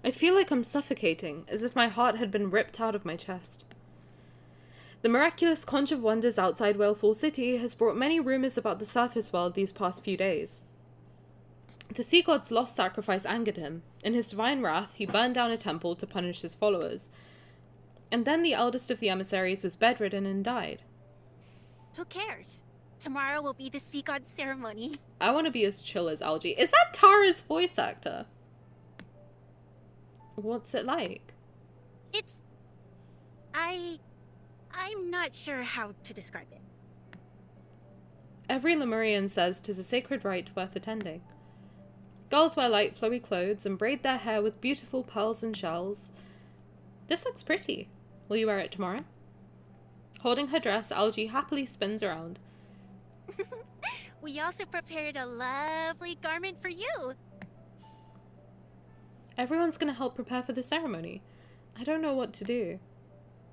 I feel like I'm suffocating, as if my heart had been ripped out of my chest. The miraculous conch of wonders outside Whalefall City has brought many rumors about the surface world these past few days. The sea god's lost sacrifice angered him. In his divine wrath, he burned down a temple to punish his followers. And then the eldest of the emissaries was bedridden and died. Who cares? Tomorrow will be the sea god's ceremony. I want to be as chill as Algie. Is that Tara's voice actor? What's it like? It's... I'm not sure how to describe it. Every Lemurian says 'tis a sacred rite worth attending. Girls wear light flowy clothes and braid their hair with beautiful pearls and shells. This looks pretty. Will you wear it tomorrow? Holding her dress, Algie happily spins around. We also prepared a lovely garment for you. Everyone's gonna help prepare for the ceremony. I don't know what to do.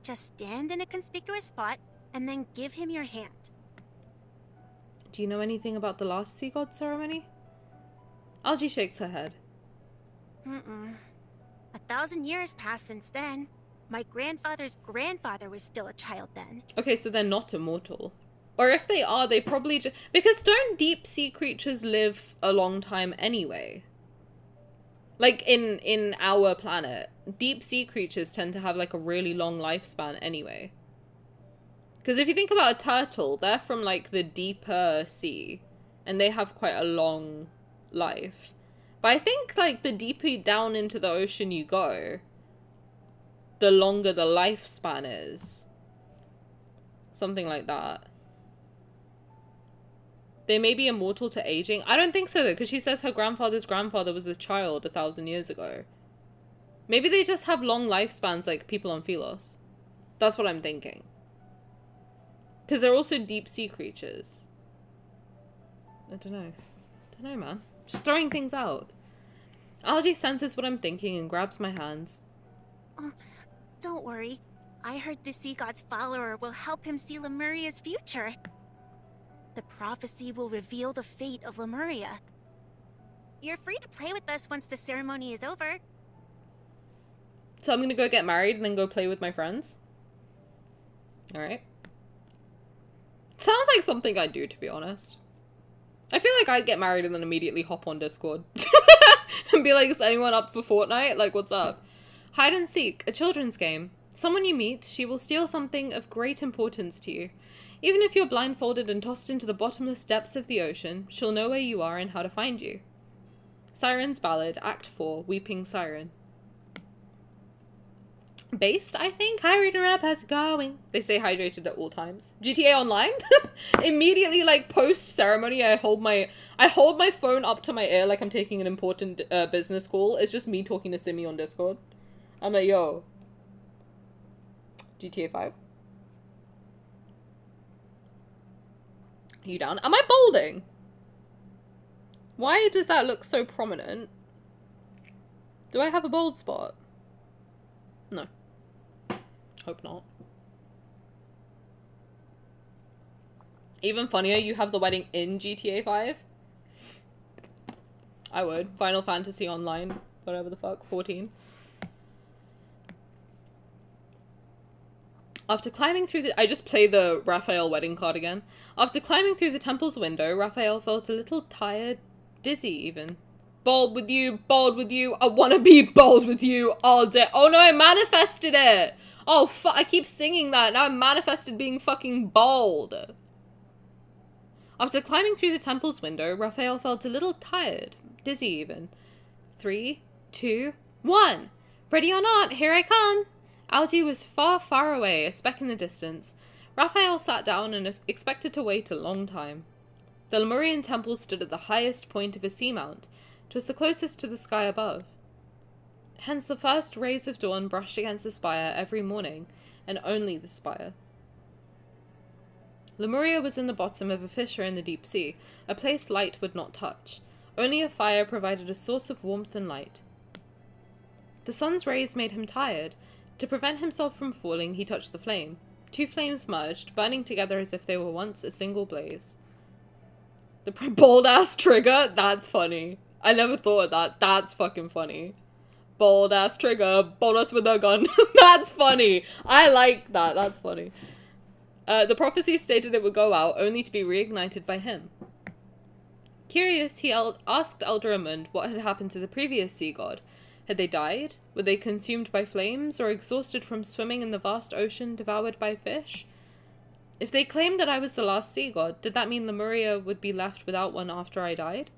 Just stand in a conspicuous spot and then give him your hand. Do you know anything about the last sea god ceremony? Algie shakes her head. 1,000 years passed since then. My grandfather's grandfather was still a child then. Okay, so they're not immortal. Or if they are, they probably just... Because don't deep sea creatures live a long time anyway? Like, in our planet, deep sea creatures tend to have, like, a really long lifespan anyway. Because if you think about a turtle, they're from, like, the deeper sea. And they have quite a long life. But I think, like, the deeper down into the ocean you go, the longer the lifespan is. Something like that. They may be immortal to aging. I don't think so, though, because she says her grandfather's grandfather was a child 1,000 years ago. Maybe they just have long lifespans like people on Sylus. That's what I'm thinking. Because they're also deep sea creatures. I don't know. Man. Just throwing things out. Algie senses what I'm thinking and grabs my hands. Don't worry. I heard the sea god's follower will help him see Lemuria's future. The prophecy will reveal the fate of Lemuria. You're free to play with us once the ceremony is over. So I'm gonna go get married and then go play with my friends? Alright. Sounds like something I'd do, to be honest. I feel like I'd get married and then immediately hop on Discord. And be like, is anyone up for Fortnite? Like, what's up? Hide and seek, a children's game. Someone you meet, she will steal something of great importance to you. Even if you're blindfolded and tossed into the bottomless depths of the ocean, she'll know where you are and how to find you. Siren's Ballad, Act 4, Weeping Siren. Based, I think. Hydrated rap, how's it going? They stay hydrated at all times. GTA Online? Immediately, like, post-ceremony, I hold my phone up to my ear like I'm taking an important business call. It's just me talking to Simi on Discord. I'm like, yo. GTA 5? You down? Am I balding? Why does that look so prominent? Do I have a bald spot? No. Hope not. Even funnier, you have the wedding in GTA 5? I would. Final Fantasy Online, whatever the fuck, 14. After climbing through the... I just play the Rafayel wedding card again. After climbing through the temple's window, Rafayel felt a little tired, dizzy even. Bold with you, I wanna be bold with you all day. Oh no, I manifested it! Oh fuck, I keep singing that, now I manifested being fucking bold. After climbing through the temple's window, Rafayel felt a little tired, dizzy even. 3, 2, 1. Ready or not, here I come. Algae was far, far away, a speck in the distance. Rafayel sat down and expected to wait a long time. The Lemurian temple stood at the highest point of a seamount. It was the closest to the sky above. Hence the first rays of dawn brushed against the spire every morning, and only the spire. Lemuria was in the bottom of a fissure in the deep sea, a place light would not touch. Only a fire provided a source of warmth and light. The sun's rays made him tired. To prevent himself from falling, he touched the flame. 2 flames merged, burning together as if they were once a single blaze. The bold-ass trigger? That's funny. I never thought of that. That's fucking funny. Bold-ass trigger, bold us with a gun. That's funny. I like that. That's funny. The prophecy stated it would go out, only to be reignited by him. Curious, he asked Eldraamund what had happened to the previous sea god. Had they died? Were they consumed by flames, or exhausted from swimming in the vast ocean, devoured by fish? If they claimed that I was the last sea god, did that mean Lemuria would be left without one after I died?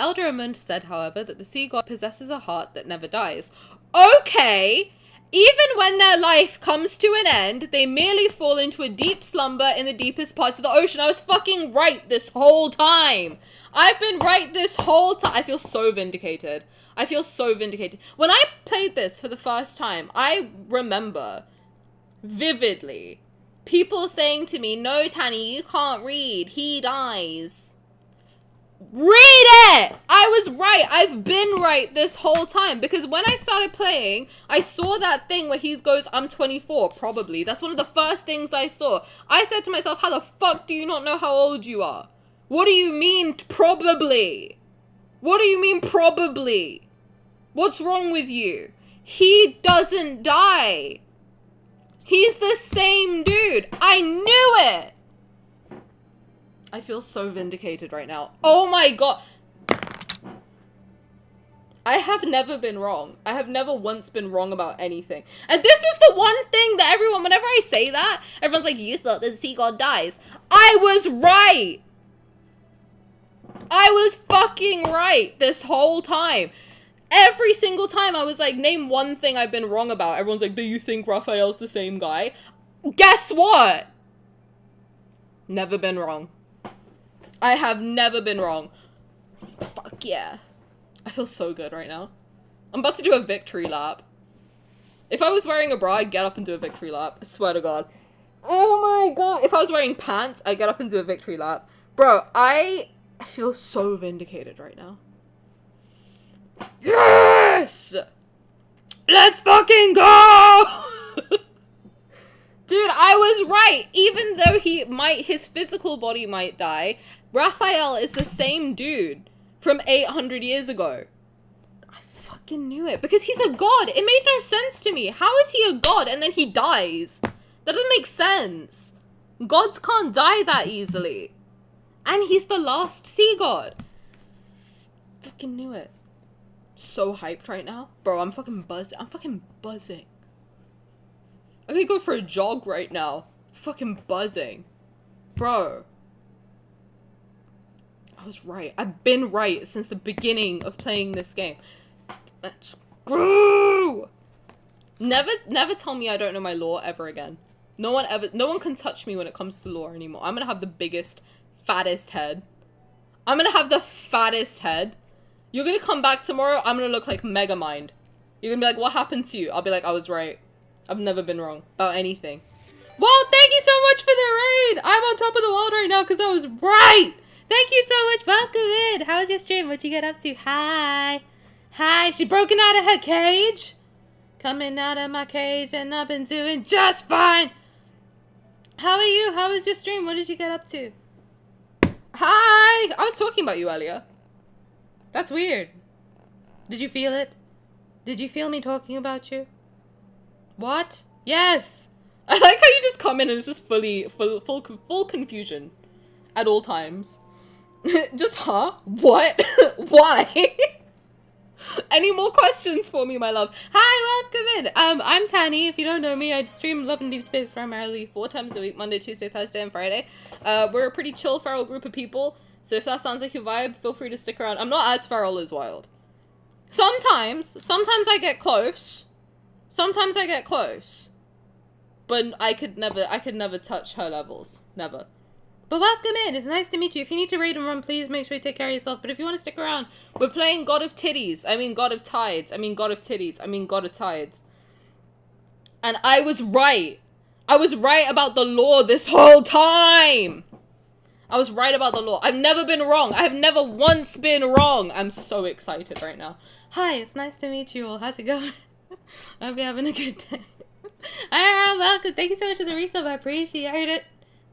Eldraamund said, however, that the sea god possesses a heart that never dies. Okay! Even when their life comes to an end, they merely fall into a deep slumber in the deepest parts of the ocean. I was fucking right this whole time! I've been right this whole time! I feel so vindicated. I feel so vindicated. When I played this for the first time, I remember vividly people saying to me, no, Tanny, you can't read. He dies. Read it! I was right. I've been right this whole time. Because when I started playing, I saw that thing where he goes, I'm 24, probably. That's one of the first things I saw. I said to myself, how the fuck do you not know how old you are? What do you mean, probably? What do you mean, probably? What's wrong with you? He doesn't die. He's the same dude. I knew it. I feel so vindicated right now. Oh my god. I have never been wrong. I have never once been wrong about anything. And this was the one thing that everyone, whenever I say that, everyone's like, you thought the sea god dies. I was right. I was fucking right this whole time. Every single time I was like, name one thing I've been wrong about. Everyone's like, do you think Raphael's the same guy? Guess what? Never been wrong. I have never been wrong. Fuck yeah. I feel so good right now. I'm about to do a victory lap. If I was wearing a bra, I'd get up and do a victory lap. I swear to God. Oh my God. If I was wearing pants, I'd get up and do a victory lap. Bro, I feel so vindicated right now. Yes! Let's fucking go! Dude, I was right. Even though his physical body might die, Raphael is the same dude from 800 years ago. I fucking knew it. Because he's a god. It made no sense to me. How is he a god and then he dies? That doesn't make sense. Gods can't die that easily. And he's the last sea god. Fucking knew it. So hyped right now. Bro, I'm fucking buzzing. I'm fucking buzzing. I could go for a jog right now. Fucking buzzing. Bro. I was right. I've been right since the beginning of playing this game. Let's go! Never tell me I don't know my lore ever again. No one can touch me when it comes to lore anymore. I'm gonna have the biggest, fattest head. I'm gonna have the fattest head. You're gonna come back tomorrow, I'm gonna look like Megamind. You're gonna be like, what happened to you? I'll be like, I was right. I've never been wrong about anything. Well, thank you so much for the raid! I'm on top of the world right now because I was right! Thank you so much, welcome in! How was your stream? What'd you get up to? Hi! Hi, she broken out of her cage? Coming out of my cage and I've been doing just fine! How are you? How was your stream? What did you get up to? Hi! I was talking about you earlier. That's weird. Did you feel it? Did you feel me talking about you? What? Yes! I like how you just come in and it's just full confusion at all times. Just, huh? What? Why? Any more questions for me, my love? Hi, welcome in. I'm Tanny. If you don't know me, I stream Love and Deepspace primarily 4 times a week, Monday, Tuesday, Thursday, and Friday. We're a pretty chill, feral group of people, so if that sounds like your vibe, feel free to stick around. I'm not as feral as Wild. Sometimes I get close. Sometimes I get close. But I could never touch her levels. Never. But welcome in. It's nice to meet you. If you need to raid and run, please make sure you take care of yourself. But if you want to stick around, we're playing God of Titties. I mean God of Tides. I mean God of Titties. I mean God of Tides. And I was right. I was right about the lore this whole time. I was right about the lore. I've never been wrong. I've never once been wrong. I'm so excited right now. Hi, it's nice to meet you all. How's it going? I hope you're having a good day. Alright, welcome. Thank you so much for the resub. I appreciate it.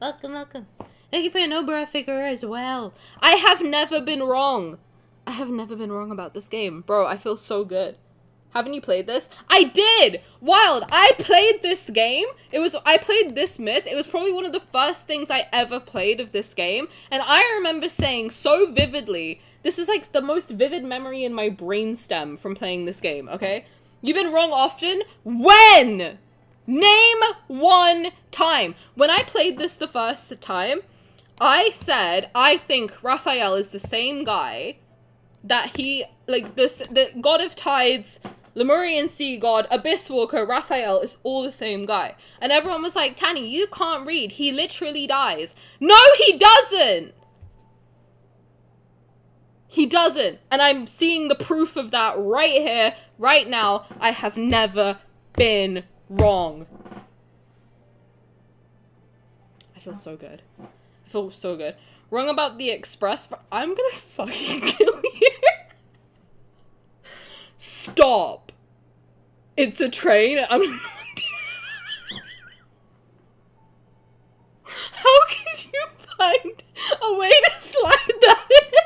Welcome, welcome. Thank you for your Nobara figure as well. I have never been wrong. I have never been wrong about this game. Bro, I feel so good. Haven't you played this? I did! Wild, I played this game. I played this myth. It was probably one of the first things I ever played of this game. And I remember saying so vividly, this was like the most vivid memory in my brainstem from playing this game, okay? You've been wrong often? When? Name one time. When I played this the first time, I said, I think Rafayel is the same guy that he, like, the God of Tides, Lemurian Sea God, Abyss Walker, Rafayel is all the same guy. And everyone was like, Tanny, you can't read. He literally dies. No, he doesn't! He doesn't. And I'm seeing the proof of that right here, right now. I have never been wrong. I feel so good. I feel so good. Wrong about the express. I'm gonna fucking kill you. Stop. It's a train. I'm not. How could you find a way to slide that in?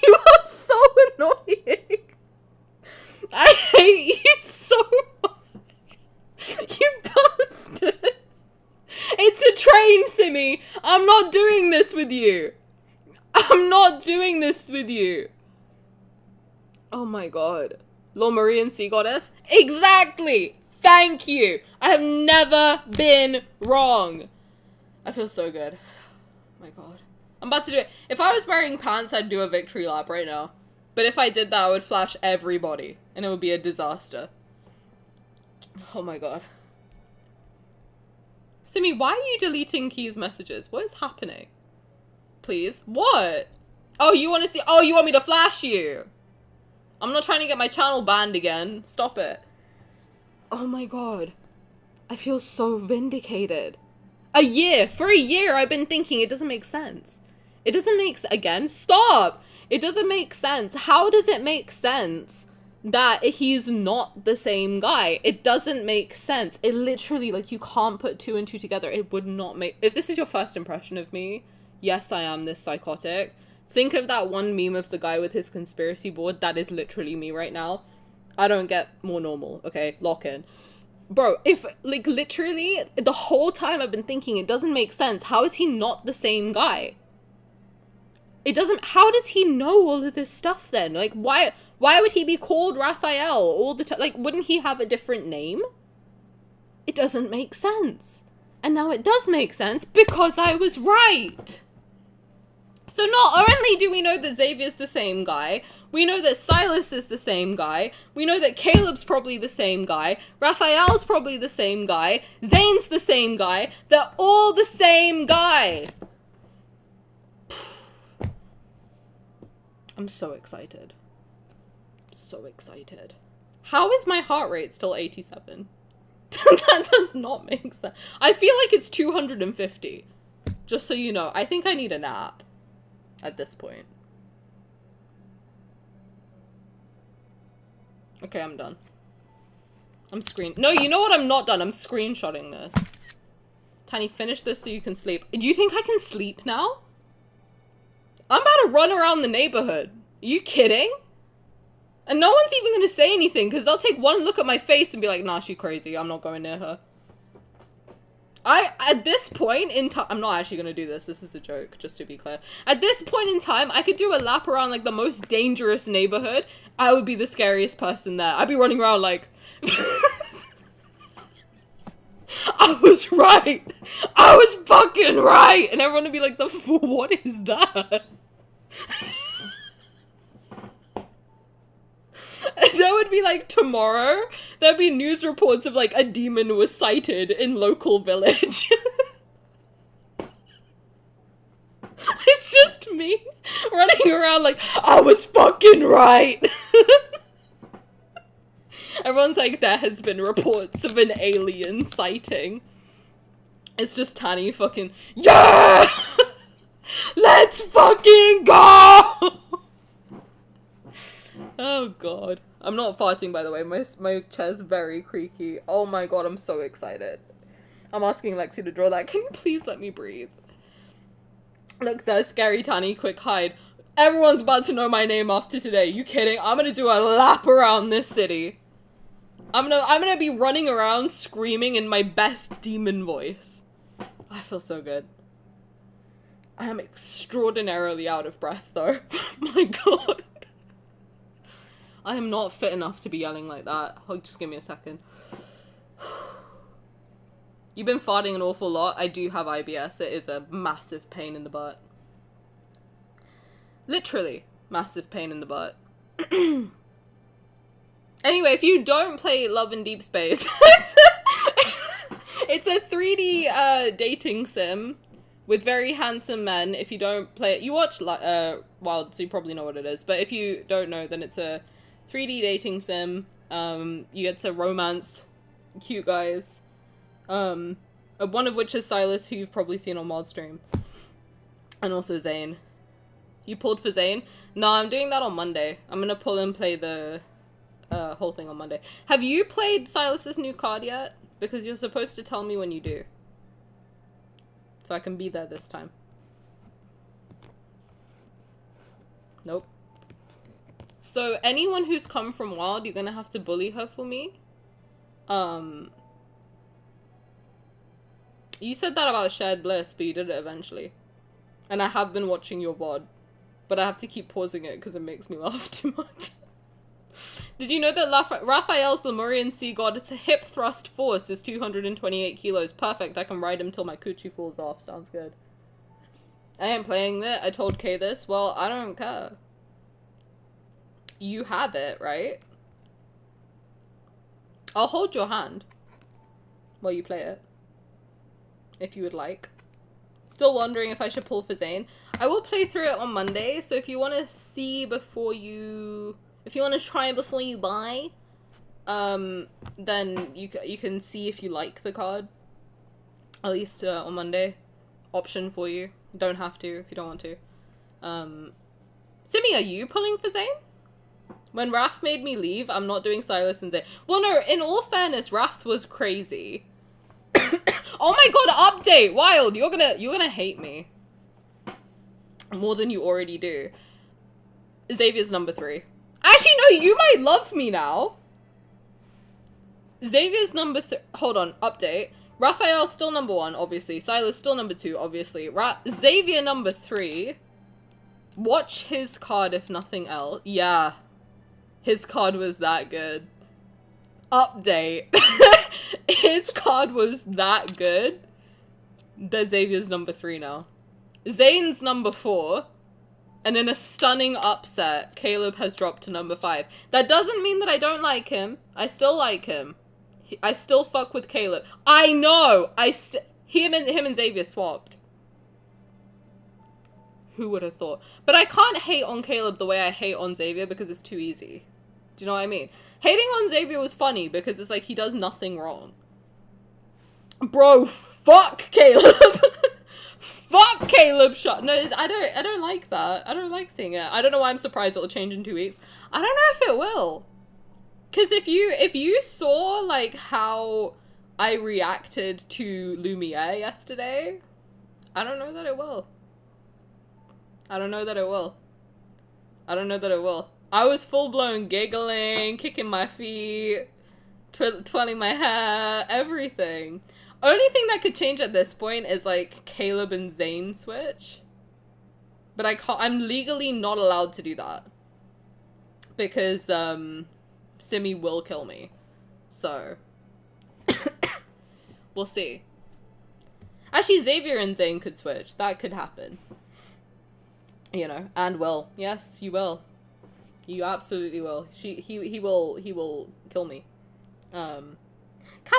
You are so annoying. I hate you so much. You bastard. It's a train, Simmy. I'm not doing this with you. I'm not doing this with you. Oh my god. Lemurian Sea Goddess? Exactly. Thank you. I have never been wrong. I feel so good. Oh my god. I'm about to do it. If I was wearing pants, I'd do a victory lap right now. But if I did that, I would flash everybody. And it would be a disaster. Oh my god. Simi, why are you deleting Key's messages? What is happening? Please? What? Oh, you want to see? Oh, you want me to flash you? I'm not trying to get my channel banned again. Stop it. Oh my god. I feel so vindicated. For a year, I've been thinking it doesn't make sense. It doesn't make again. Stop! It doesn't make sense. How does it make sense that he's not the same guy? It doesn't make sense. It literally, like, you can't put 2 and 2 together. It would not make... If this is your first impression of me, yes, I am this psychotic. Think of that one meme of the guy with his conspiracy board. That is literally me right now. I don't get more normal, okay? Lock in. Bro, if, like, literally, the whole time I've been thinking it doesn't make sense. How is he not the same guy? It doesn't... How does he know all of this stuff then? Like, why would he be called Rafayel all the time? Like, wouldn't he have a different name? It doesn't make sense. And now it does make sense because I was right. So not only do we know that Xavier's the same guy, we know that Sylus is the same guy, we know that Caleb's probably the same guy, Rafayel's probably the same guy, Zayne's the same guy, they're all the same guy. I'm so excited. So excited. How is my heart rate still 87? That does not make sense. I feel like it's 250. Just so you know. I think I need a nap. At this point. Okay, I'm done. No, you know what? I'm not done. I'm screenshotting this. Tiny, finish this so you can sleep. Do you think I can sleep now? I'm about gotta run around the neighborhood. Are you kidding? And no one's even gonna say anything because they'll take one look at my face and be like, nah, she's crazy. I'm not going near her. At this point in time, I'm not actually gonna do this. This is a joke, just to be clear. At this point in time, I could do a lap around like the most dangerous neighborhood. I would be the scariest person there. I'd be running around like, I was right. I was fucking right. And everyone would be like, what is that? That would be like tomorrow. There'd be news reports of like a demon was sighted in local village. It's just me running around like, I was fucking right. Everyone's like, there has been reports of an alien sighting. It's just Tanny fucking, yeah! Let's fucking go! Oh god. I'm not farting, by the way. My chair's very creaky. Oh my god, I'm so excited. I'm asking Lexi to draw that. Can you please let me breathe? Look, there's Scary Tanny, quick hide. Everyone's about to know my name after today. You kidding? I'm gonna do a lap around this city. I'm gonna be running around screaming in my best demon voice. I feel so good. I am extraordinarily out of breath though. My god. I am not fit enough to be yelling like that. Oh, just give me a second. You've been farting an awful lot. I do have IBS. It is a massive pain in the butt. Literally, massive pain in the butt. Anyway, if you don't play Love and Deepspace, it's a 3D dating sim with very handsome men. If you don't play it, you watch Wild, so you probably know what it is. But if you don't know, then it's a 3D dating sim. You get to romance cute guys. One of which is Sylus, who you've probably seen on Mod Stream. And also Zayne. You pulled for Zayne? No, I'm doing that on Monday. I'm gonna pull and play the whole thing on Monday. Have you played Sylus's new card yet? Because you're supposed to tell me when you do. So I can be there this time. Nope. So anyone who's come from Wild, you're gonna have to bully her for me. You said that about Shared Bliss, but you did it eventually. And I have been watching your VOD. But I have to keep pausing it because it makes me laugh too much. Did you know that Rafayel's Lemurian sea god, it's a hip thrust force, is 228 kilos. Perfect, I can ride him till my coochie falls off. Sounds good. I ain't playing it. I told Kay this. Well, I don't care. You have it, right? I'll hold your hand while you play it. If you would like. Still wondering if I should pull for Zayne. I will play through it on Monday, so if you want to see before you... If you want to try before you buy, then you can see if you like the card. At least on Monday. Option for you. Don't have to if you don't want to. Simi, are you pulling for Zayne? When Raf made me leave, I'm not doing Sylus and Zayne. Well, no, in all fairness, Raf's was crazy. Oh my god, update! Wild, you're gonna hate me. More than you already do. Xavier's number 3. Actually, no, you might love me now. Xavier's number 3. Hold on, update. Rafayel's still number 1, obviously. Sylus still number 2, obviously. Xavier number 3. Watch his card if nothing else. Yeah. His card was that good. Update. His card was that good. That Xavier's number 3 now. Zayne's number 4. And in a stunning upset, Caleb has dropped to number 5. That doesn't mean that I don't like him. I still like him. I still fuck with Caleb. I know! Him and Xavier swapped. Who would have thought? But I can't hate on Caleb the way I hate on Xavier because it's too easy. Do you know what I mean? Hating on Xavier was funny because it's like he does nothing wrong. Bro, fuck Caleb! Fuck Caleb shot. No, I don't like that. I don't like seeing it. I don't know why I'm surprised it'll change in 2 weeks. I don't know if it will. Cause if you saw like how I reacted to Lumiere yesterday, I don't know that it will. I don't know that it will. I don't know that it will. I was full-blown giggling, kicking my feet, twirling my hair, everything. Only thing that could change at this point is, like, Caleb and Zayne switch. But I can't, I'm legally not allowed to do that. Because, Simi will kill me. So. We'll see. Actually, Xavier and Zayne could switch. That could happen. You know, and will. Yes, you will. You absolutely will. He will kill me. Kala,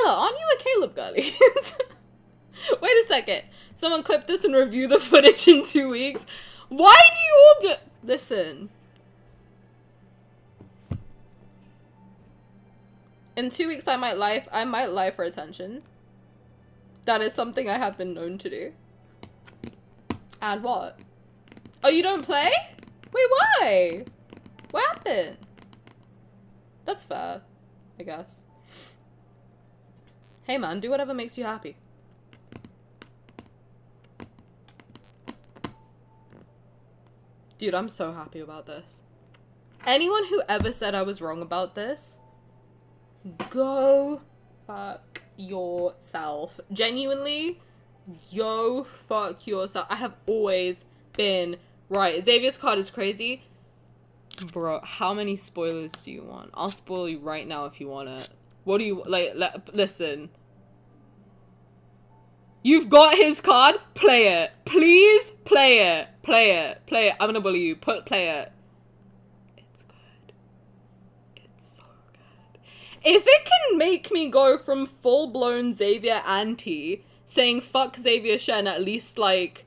aren't you a Caleb girlie? Wait a second. Someone clip this and review the footage in 2 weeks. Why do you all do- Listen. In 2 weeks I might lie for attention. That is something I have been known to do. And what? Oh, you don't play? Wait, why? What happened? That's fair, I guess. Hey man, do whatever makes you happy. Dude, I'm so happy about this. Anyone who ever said I was wrong about this, go fuck yourself. Genuinely, go fuck yourself. I have always been right. Xavier's card is crazy. Bro, how many spoilers do you want? I'll spoil you right now if you want it. What do you, like, listen. You've got his card? Play it. Please play it. Play it. Play it. I'm gonna bully you. Play it. It's good. It's so good. If it can make me go from full-blown Xavier anti, saying fuck Xavier Shen at least, like,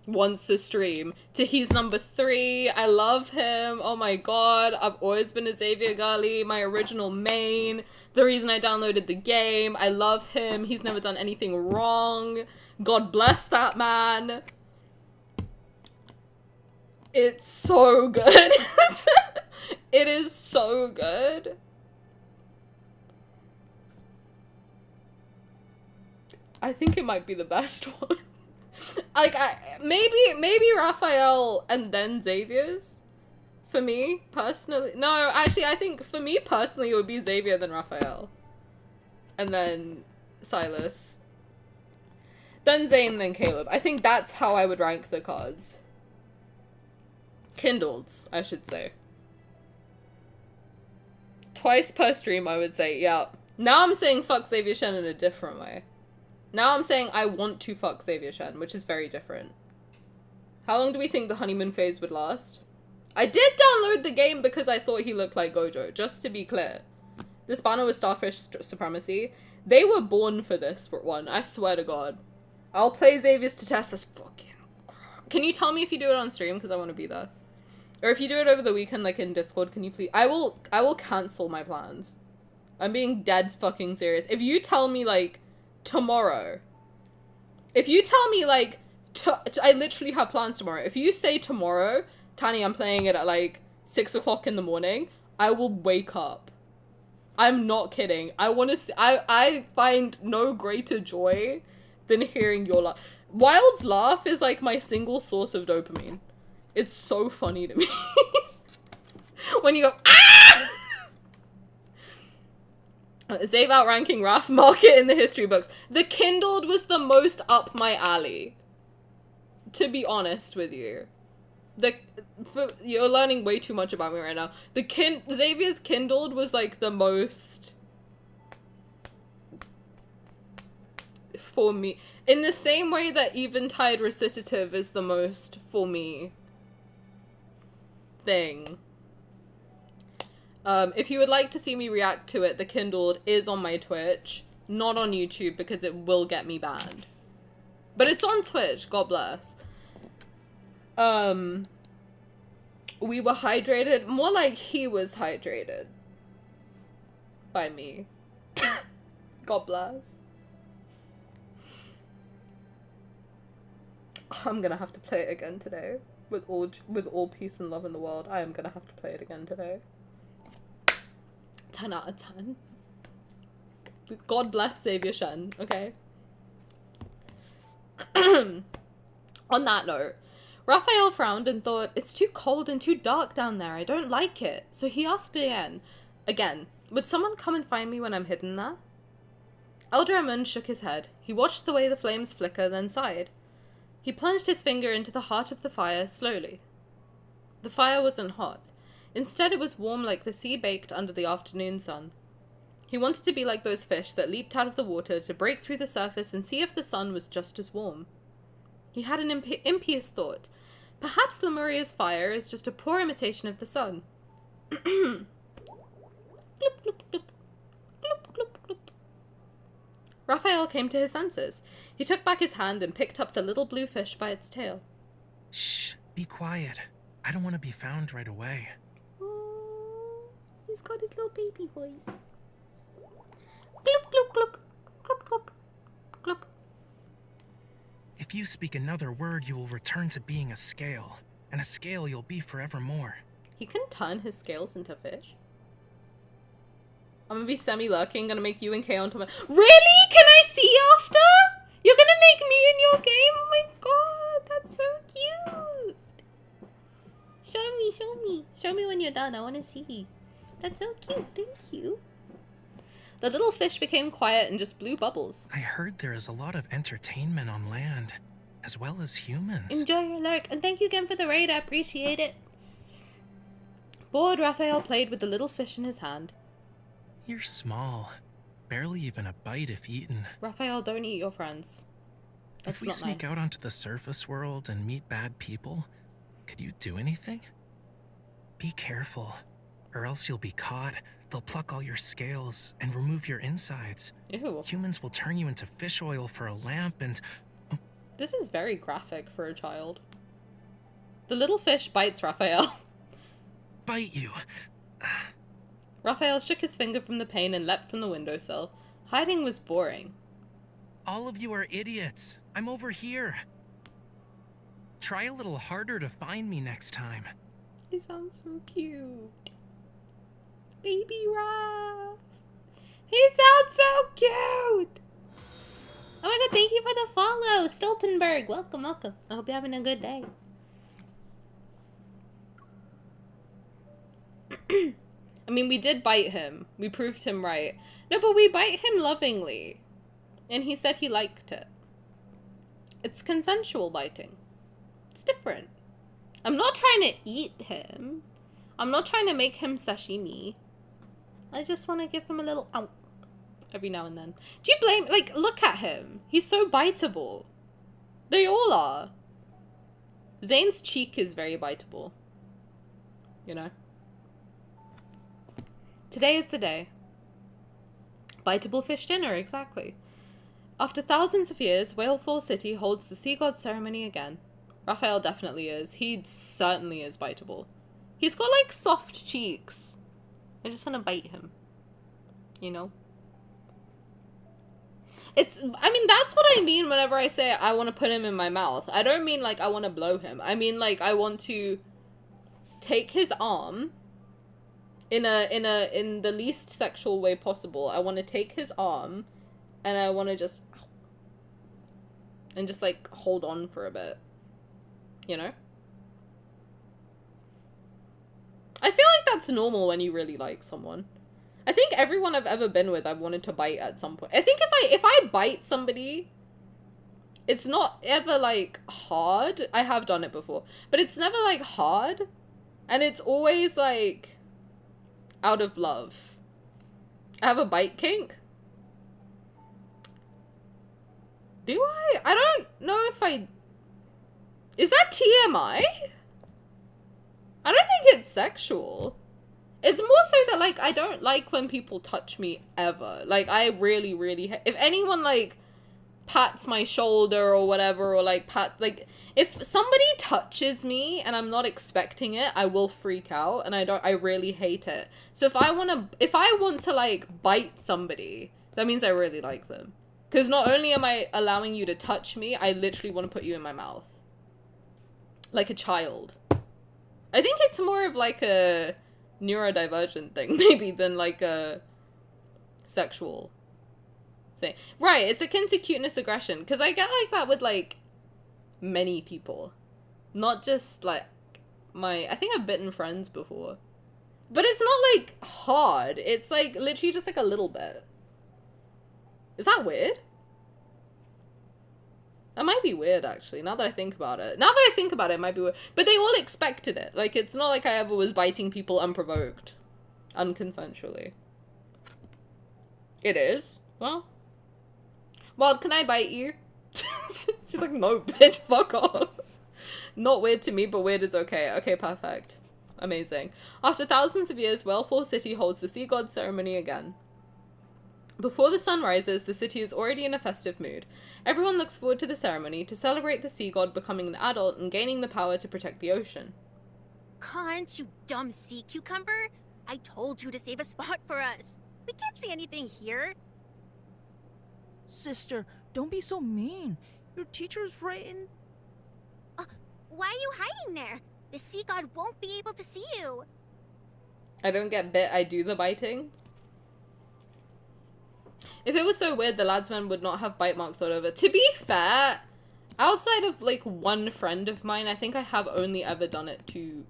once a stream, to he's number 3, I love him, oh my god, I've always been a Xavier girlie, my original main, the reason I downloaded the game, I love him, he's never done anything wrong, God bless that man. It's so good. It is so good. I think it might be the best one. Like, maybe Rafayel and then Xavier's. For me, personally. No, actually, I think for me, personally, it would be Xavier then Rafayel. And then Sylus. Then Zayne, then Caleb. I think that's how I would rank the cards. Kindleds, I should say. Twice per stream, I would say, yeah. Now I'm saying fuck Xavier Shen in a different way. Now I'm saying I want to fuck Xavier Shen, which is very different. How long do we think the honeymoon phase would last? I did download the game because I thought he looked like Gojo, just to be clear. This banner was Starfish Supremacy. They were born for this one, I swear to God. I'll play Xavier's to test this fucking crap. Can you tell me if you do it on stream? Because I want to be there. Or if you do it over the weekend, like in Discord, can you please? I will cancel my plans. I'm being dead fucking serious. If you tell me, like, tomorrow. If you tell me, like, I literally have plans tomorrow. If you say tomorrow, Tani, I'm playing it at, like, 6 o'clock in the morning, I will wake up. I'm not kidding. I want to see, I find no greater joy than hearing your laugh. Wild's laugh is, like, my single source of dopamine. It's so funny to me. When you go, ah! Zave outranking Raf, mark it in the history books. The Kindled was the most up my alley. To be honest with you. You're learning way too much about me right now. Xavier's Kindled was like the most... for me. In the same way that Eventide Recitative is the most for me thing. If you would like to see me react to it, the Kindled is on my Twitch, not on YouTube because it will get me banned. But it's on Twitch, God bless. We were hydrated, more like he was hydrated by me. God bless. I'm gonna have to play it again today. With all peace and love in the world, I am gonna have to play it again today. 10 out of 10. God bless Xavier Shen, okay? On that note, Raphael frowned and thought, it's too cold and too dark down there. I don't like it. So he asked again, would someone come and find me when I'm hidden there? Eldramun shook his head. He watched the way the flames flicker, then sighed. He plunged his finger into the heart of the fire slowly. The fire wasn't hot. Instead, it was warm like the sea baked under the afternoon sun. He wanted to be like those fish that leaped out of the water to break through the surface and see if the sun was just as warm. He had an impious thought. Perhaps Lemuria's fire is just a poor imitation of the sun. Gloop, gloop, gloop. Gloop, gloop, gloop. Raphael came to his senses. He took back his hand and picked up the little blue fish by its tail. Shh, be quiet. I don't want to be found right away. Oh, he's got his little baby voice. Gloop, gloop, gloop. Gloop, gloop. Gloop. If you speak another word, you will return to being a scale. And a scale you'll be forevermore. He can turn his scales into fish. I'm gonna be semi-lurking, gonna make you and Kay on top of... Really? Can I see after? You're gonna make me in your game? Oh my god, that's so cute. Show me, show me. Show me when you're done, I wanna see. That's so cute, thank you. The little fish became quiet and just blew bubbles. I heard there is a lot of entertainment on land, as well as humans. Enjoy your lurk, and thank you again for the raid, I appreciate it. Bored, Raphael played with the little fish in his hand. You're small. Barely even a bite if eaten. Raphael, don't eat your friends. That's if we not sneak nice. out onto the surface world and meet bad people, could you do anything? Be careful, or else you'll be caught. They'll pluck all your scales and remove your insides. Ew. Humans will turn you into fish oil for a lamp and... This is very graphic for a child. The little fish bites Raphael. Bite you. Raphael shook his finger from the pain and leapt from the windowsill. Hiding was boring. All of you are idiots. I'm over here. Try a little harder to find me next time. He sounds so cute. Baby Raph. He sounds so cute. Oh my god, thank you for the follow. Stoltenberg, welcome, welcome. I hope you're having a good day. I mean, we did bite him. We proved him right. No, but we bite him lovingly. And he said he liked it. It's consensual biting. It's different. I'm not trying to eat him. I'm not trying to make him sashimi. I just want to give him a little ow every now and then. Do you blame... Like, look at him. He's so biteable. They all are. Zayne's cheek is very biteable. You know? Today is the day. Biteable fish dinner, exactly. After thousands of years, Whalefall City holds the sea god ceremony again. Raphael definitely is. He certainly is biteable. He's got, like, soft cheeks. I just want to bite him. You know? I mean, that's what I mean whenever I say I want to put him in my mouth. I don't mean, like, I want to blow him. I mean, like, I want to take his arm in the least sexual way possible. I want to take his arm and I want to just... And just, like, hold on for a bit. You know? I feel like that's normal when you really like someone. I think everyone I've ever been with, I've wanted to bite at some point. I think if I bite somebody, it's not ever, like, hard. I have done it before. But it's never, like, hard. And it's always, like, out of love. I have a bite kink. Do I? I don't know if I... Is that TMI? I don't think it's sexual. It's more so that, like, I don't like when people touch me ever. Like, I really, really... If anyone, like, pats my shoulder or whatever, or, like, like, if somebody touches me and I'm not expecting it, I will freak out, and I really hate it. So if I want to, like, bite somebody, that means I really like them. Because not only am I allowing you to touch me, I literally want to put you in my mouth. Like a child. I think it's more of, like, a neurodivergent thing, maybe, than, like, a sexual thing. Right, it's akin to cuteness aggression, because I get like that with, like, many people. Not just like I think I've bitten friends before. But it's not like hard. It's like literally just like a little bit. Is that weird? That might be weird actually, now that I think about it. Now that I think about it, it might be weird. But they all expected it. Like, it's not like I ever was biting people unprovoked. Unconsensually. It is? Well, can I bite you? She's like, no, bitch, fuck off. Not weird to me, but weird is okay. Okay, perfect. Amazing. After thousands of years, Whalefall City holds the Sea God ceremony again. Before the sun rises, the city is already in a festive mood. Everyone looks forward to the ceremony to celebrate the sea god becoming an adult and gaining the power to protect the ocean. Can't, you dumb sea cucumber? I told you to save a spot for us. We can't see anything here. Sister, don't be so mean. Your teacher's right in... Why are you hiding there? The sea god won't be able to see you. I don't get bit, I do the biting. If it was so weird, the ladsmen would not have bite marks all over. To be fair, outside of like one friend of mine, I think I have only ever done it to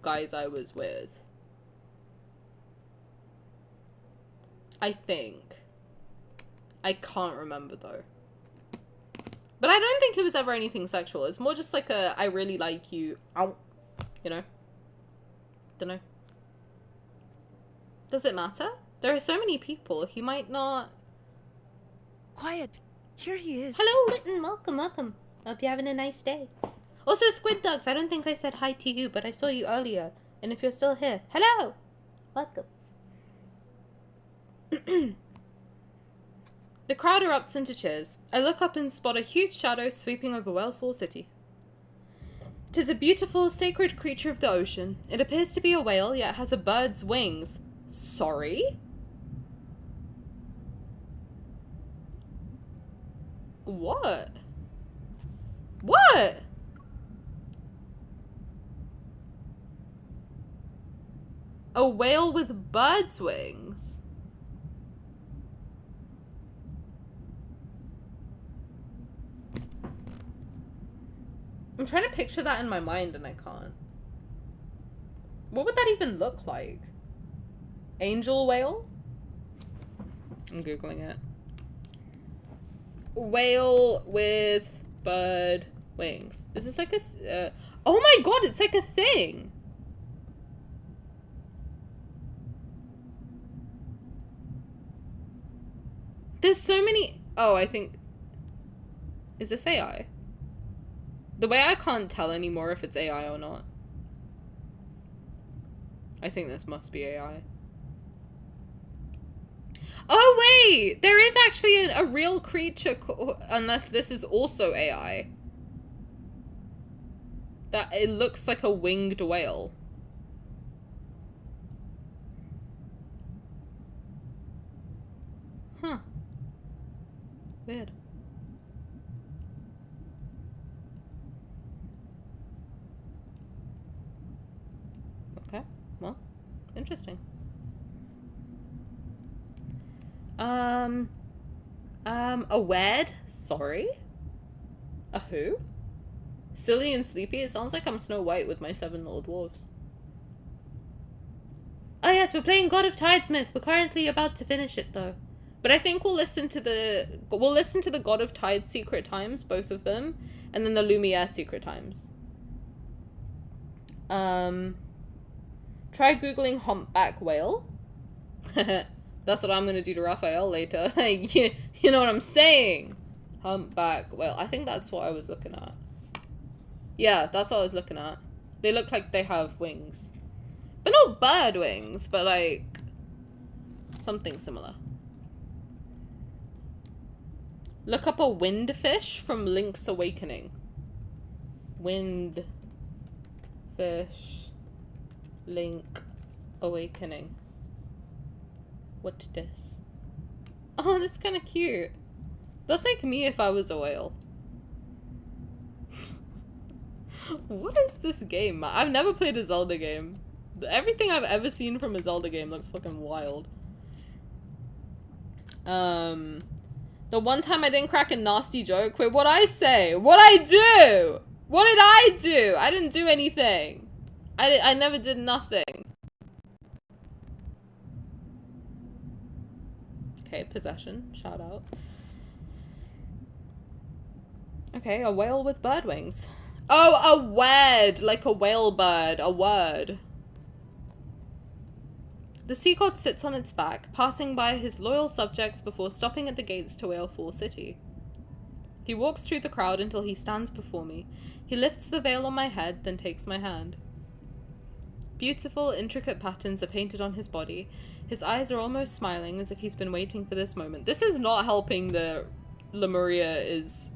guys I was with. I think. I can't remember though. But I don't think it was ever anything sexual. It's more just like a, I really like you. Ow. You know? Dunno. Does it matter? There are so many people, he might not... Quiet. Here he is. Hello, Lytton. Welcome, welcome. Hope you're having a nice day. Also, Squid Dogs, I don't think I said hi to you, but I saw you earlier. And if you're still here, hello! Welcome. The crowd erupts into cheers. I look up and spot a huge shadow sweeping over Whalefall City. 'Tis a beautiful, sacred creature of the ocean. It appears to be a whale, yet has a bird's wings. Sorry? What? What? A whale with bird's wings? I'm trying to picture that in my mind and I can't. What would that even look like? Angel whale? I'm googling it. Whale with bird wings. Is this like a... oh my god, it's like a thing! There's so many... oh, I think... is this AI? The way I can't tell anymore if it's AI or not. I think this must be AI. Oh wait! There is actually a real creature, unless this is also AI. That it looks like a winged whale. Huh. Weird. Okay, well, interesting. A wed? Sorry? A who? Silly and sleepy? It sounds like I'm Snow White with my 7 little dwarves. Oh yes, we're playing God of Tidesmith. We're currently about to finish it though. But I think we'll listen to the God of Tide Secret Times, both of them, and then the Lumiere Secret Times. Try googling humpback whale. That's what I'm gonna do to Rafayel later. You know what I'm saying? Humpback whale. I think that's what I was looking at. Yeah, that's what I was looking at. They look like they have wings. But not bird wings, but like something similar. Look up a windfish from Link's Awakening. Windfish Link Awakening. What this? Oh, that's kind of cute. That's like me if I was a whale. What is this game? I've never played a Zelda game. Everything I've ever seen from a Zelda game looks fucking wild. The one time I didn't crack a nasty joke. Wait, what'd I say? What'd I do? What did I do? I didn't do anything. I never did nothing. Okay, possession. Shout out. Okay, a whale with bird wings. Oh, a word, like a whale bird, a word. The sea god sits on its back, passing by his loyal subjects before stopping at the gates to Whalefall City. He walks through the crowd until he stands before me. He lifts the veil on my head, then takes my hand. Beautiful, intricate patterns are painted on his body. His eyes are almost smiling, as if he's been waiting for this moment. This is not helping the Lemuria is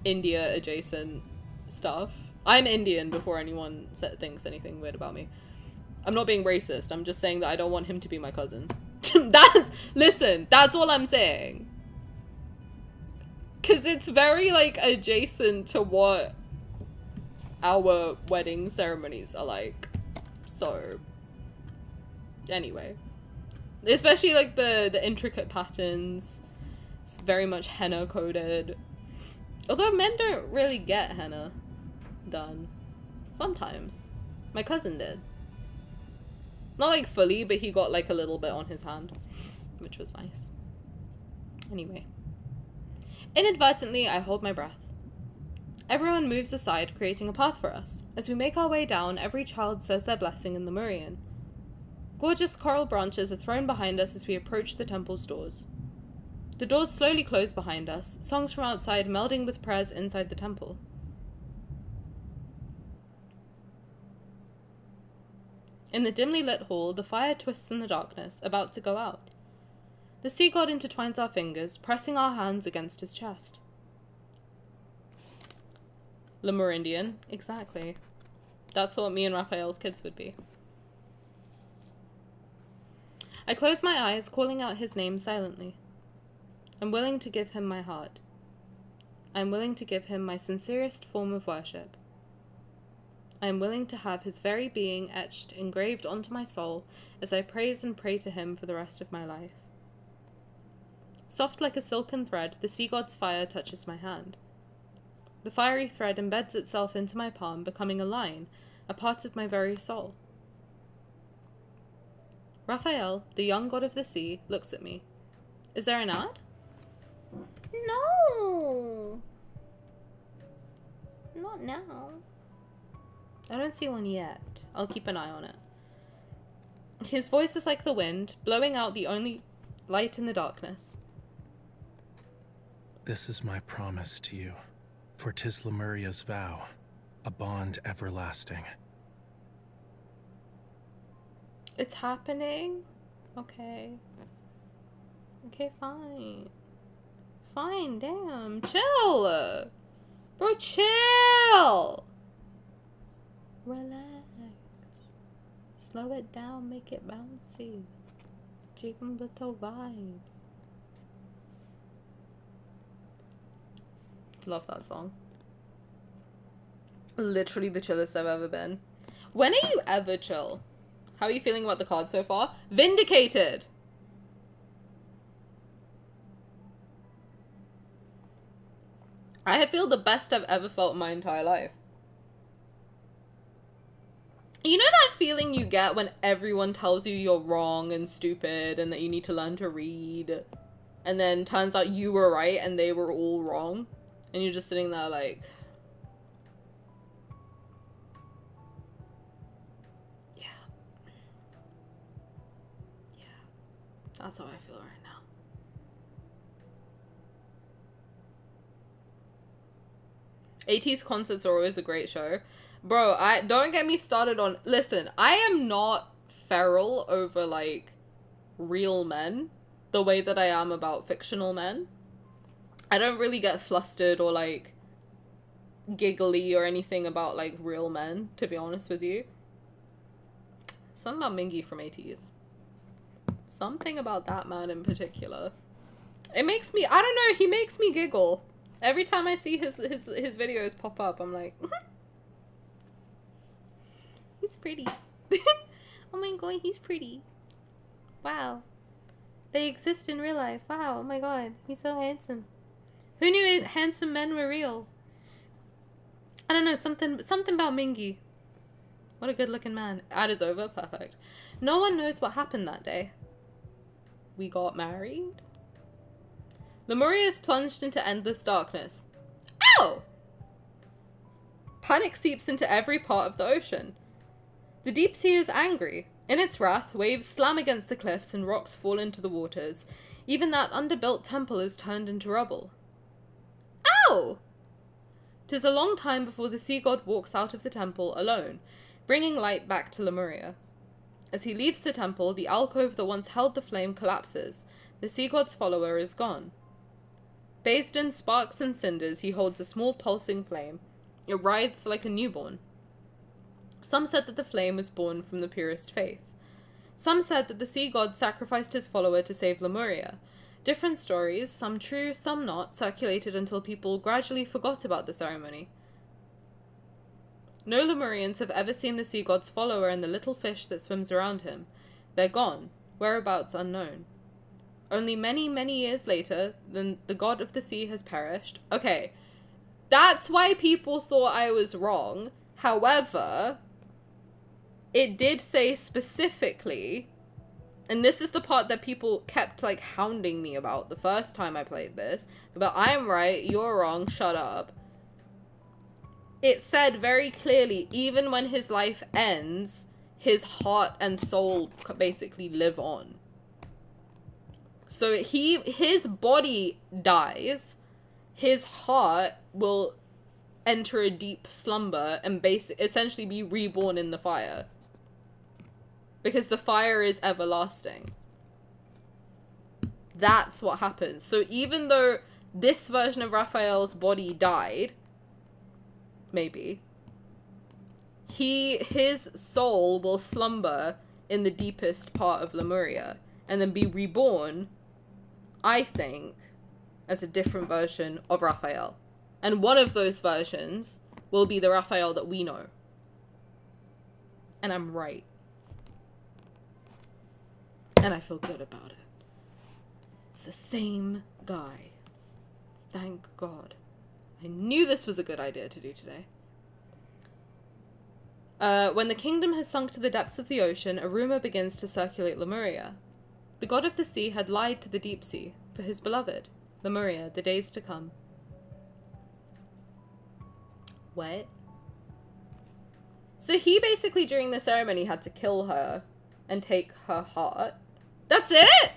India adjacent stuff. I'm Indian before anyone thinks anything weird about me. I'm not being racist. I'm just saying that I don't want him to be my cousin. Listen, that's all I'm saying. Because it's very, like, adjacent to what our wedding ceremonies are like. So, anyway. Especially, like, the intricate patterns. It's very much henna coded. Although men don't really get henna done. Sometimes. My cousin did. Not, like, fully, but he got, like, a little bit on his hand. Which was nice. Anyway. Inadvertently, I hold my breath. Everyone moves aside, creating a path for us. As we make our way down, every child says their blessing in Lemurian. Gorgeous coral branches are thrown behind us as we approach the temple's doors. The doors slowly close behind us, songs from outside melding with prayers inside the temple. In the dimly lit hall, the fire twists in the darkness, about to go out. The sea god intertwines our fingers, pressing our hands against his chest. Lemurindian, exactly. That's what me and Raphael's kids would be. I close my eyes, calling out his name silently. I'm willing to give him my heart. I'm willing to give him my sincerest form of worship. I am willing to have his very being etched, engraved onto my soul, as I praise and pray to him for the rest of my life. Soft like a silken thread, the sea god's fire touches my hand. The fiery thread embeds itself into my palm, becoming a line, a part of my very soul. Raphael, the young god of the sea, looks at me. Is there an ad? No! Not now. I don't see one yet. I'll keep an eye on it. His voice is like the wind, blowing out the only light in the darkness. This is my promise to you, for 'tis Lemuria's vow, a bond everlasting. It's happening? Okay. Okay, fine. Fine, damn. Chill! Bro, chill! Relax. Slow it down, make it bouncy. Chicken little vibe. Love that song. Literally the chillest I've ever been. When are you ever chill? How are you feeling about the card so far? Vindicated! I feel the best I've ever felt in my entire life. You know that feeling you get when everyone tells you you're wrong and stupid and that you need to learn to read, and then turns out you were right and they were all wrong, and you're just sitting there like, yeah, that's how I feel right now. AT's concerts are always a great show. Bro, don't get me started on... Listen, I am not feral over, like, real men the way that I am about fictional men. I don't really get flustered or, like, giggly or anything about, like, real men, to be honest with you. Something about Mingy from ATs. Something about that man in particular. It makes me... I don't know, he makes me giggle. Every time I see his videos pop up, I'm like... He's pretty. Oh my god, he's pretty. Wow. They exist in real life. Wow, oh my god, he's so handsome. Who knew handsome men were real? I don't know, something about Mingy. What a good looking man. Ad is over, perfect. No one knows what happened that day. We got married? Lemuria is plunged into endless darkness. Ow! Panic seeps into every part of the ocean. The deep sea is angry. In its wrath, waves slam against the cliffs and rocks fall into the waters. Even that underbuilt temple is turned into rubble. Ow! 'Tis a long time before the sea god walks out of the temple alone, bringing light back to Lemuria. As he leaves the temple, the alcove that once held the flame collapses. The sea god's follower is gone. Bathed in sparks and cinders, he holds a small pulsing flame. It writhes like a newborn. Some said that the flame was born from the purest faith. Some said that the sea god sacrificed his follower to save Lemuria. Different stories, some true, some not, circulated until people gradually forgot about the ceremony. No Lemurians have ever seen the sea god's follower and the little fish that swims around him. They're gone, whereabouts unknown. Only many, many years later, the god of the sea has perished. Okay, that's why people thought I was wrong. However, it did say specifically, and this is the part that people kept, like, hounding me about the first time I played this, about I'm right, you're wrong, shut up. It said very clearly, even when his life ends, his heart and soul basically live on. So his body dies, his heart will enter a deep slumber and essentially be reborn in the fire. Because the fire is everlasting. That's what happens. So even though this version of Raphael's body died, maybe, his soul will slumber in the deepest part of Lemuria and then be reborn, I think, as a different version of Raphael. And one of those versions will be the Raphael that we know. And I'm right. And I feel good about it. It's the same guy. Thank God. I knew this was a good idea to do today. When the kingdom has sunk to the depths of the ocean, a rumor begins to circulate Lemuria. The god of the sea had lied to the deep sea for his beloved, Lemuria, the days to come. What? So he basically, during the ceremony, had to kill her and take her heart. That's it?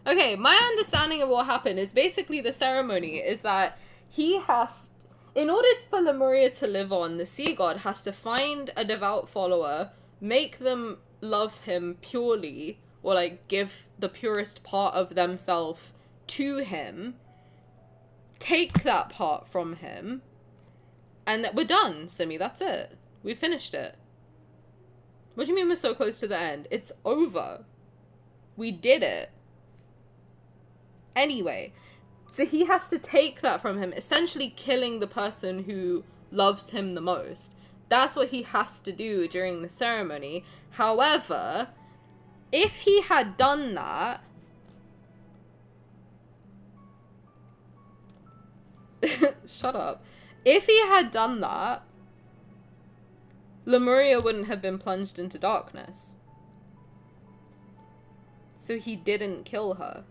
Okay, my understanding of what happened is basically the ceremony is that he has, in order for Lemuria to live on, the sea god has to find a devout follower, make them love him purely, or like give the purest part of themselves to him, take that part from him, and we're done, Simi, that's it. We finished it. What do you mean we're so close to the end? It's over. We did it. Anyway, so he has to take that from him, essentially killing the person who loves him the most. That's what he has to do during the ceremony. However, if he had done that, shut up. If he had done that, Lemuria wouldn't have been plunged into darkness. So he didn't kill her.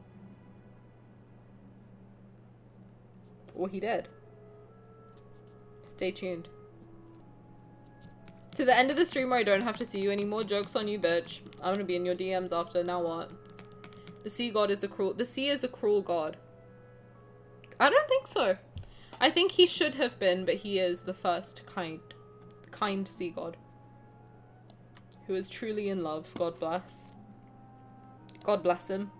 Or he did. Stay tuned. To the end of the stream where I don't have to see you anymore. Joke's on you, bitch. I'm gonna be in your DMs after. Now what? The sea god is the sea is a cruel god. I don't think so. I think he should have been, but he is the first kind sea god. Who is truly in love. God bless. God bless him.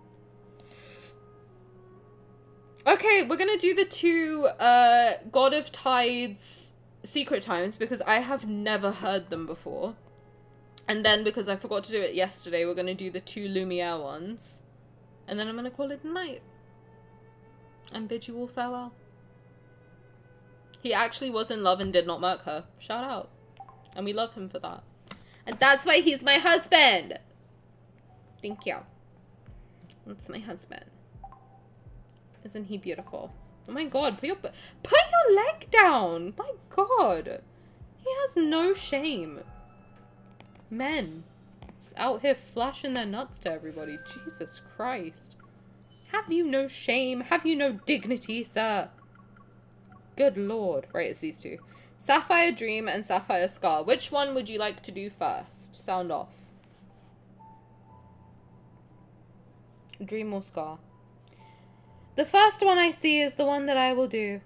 Okay, we're gonna do the two God of Tides secret times because I have never heard them before. And then because I forgot to do it yesterday, we're gonna do the two Lumiere ones. And then I'm gonna call it a night. And bid you all farewell. He actually was in love and did not murk her. Shout out. And we love him for that. And that's why he's my husband! Thank you. That's my husband. Isn't he beautiful? Oh my god, put your your leg down. My God. He has no shame. Men. Just out here flashing their nuts to everybody. Jesus Christ. Have you no shame? Have you no dignity, sir? Good Lord. Right, it's these two. Sapphire Dream and Sapphire Scar. Which one would you like to do first? Sound off. Dream or Scar? The first one I see is the one that I will do.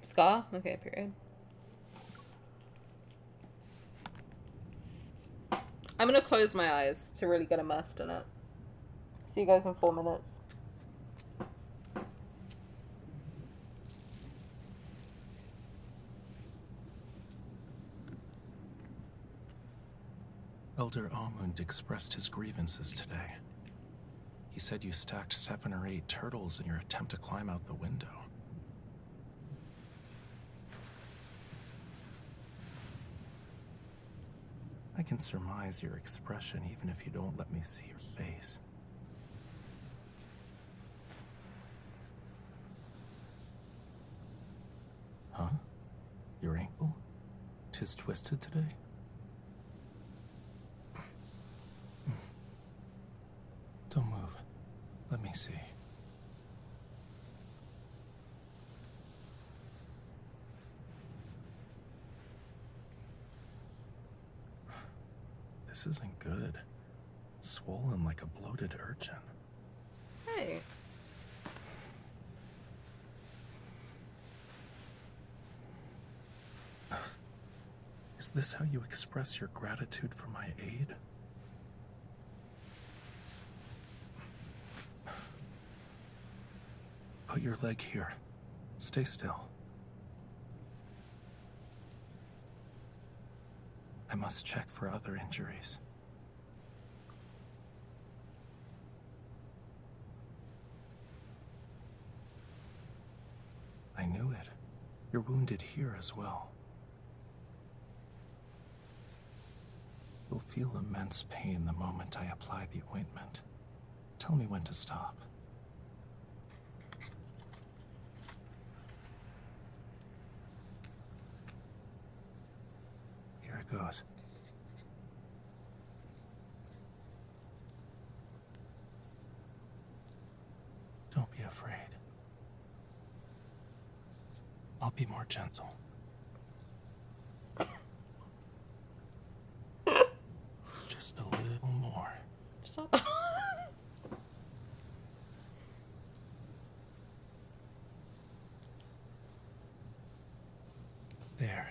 Scar? Okay, period. I'm gonna close my eyes to really get immersed in it. See you guys in 4 minutes. Elder Amund expressed his grievances today. He said you stacked 7 or 8 turtles in your attempt to climb out the window. I can surmise your expression even if you don't let me see your face. Huh? Your ankle? 'Tis twisted today? Don't move. Let me see. This isn't good. Swollen like a bloated urchin. Hey. Is this how you express your gratitude for my aid? Put your leg here. Stay still. I must check for other injuries. I knew it. You're wounded here as well. You'll feel immense pain the moment I apply the ointment. Tell me when to stop. Here it goes. Don't be afraid. I'll be more gentle. Just a little more. Stop. There.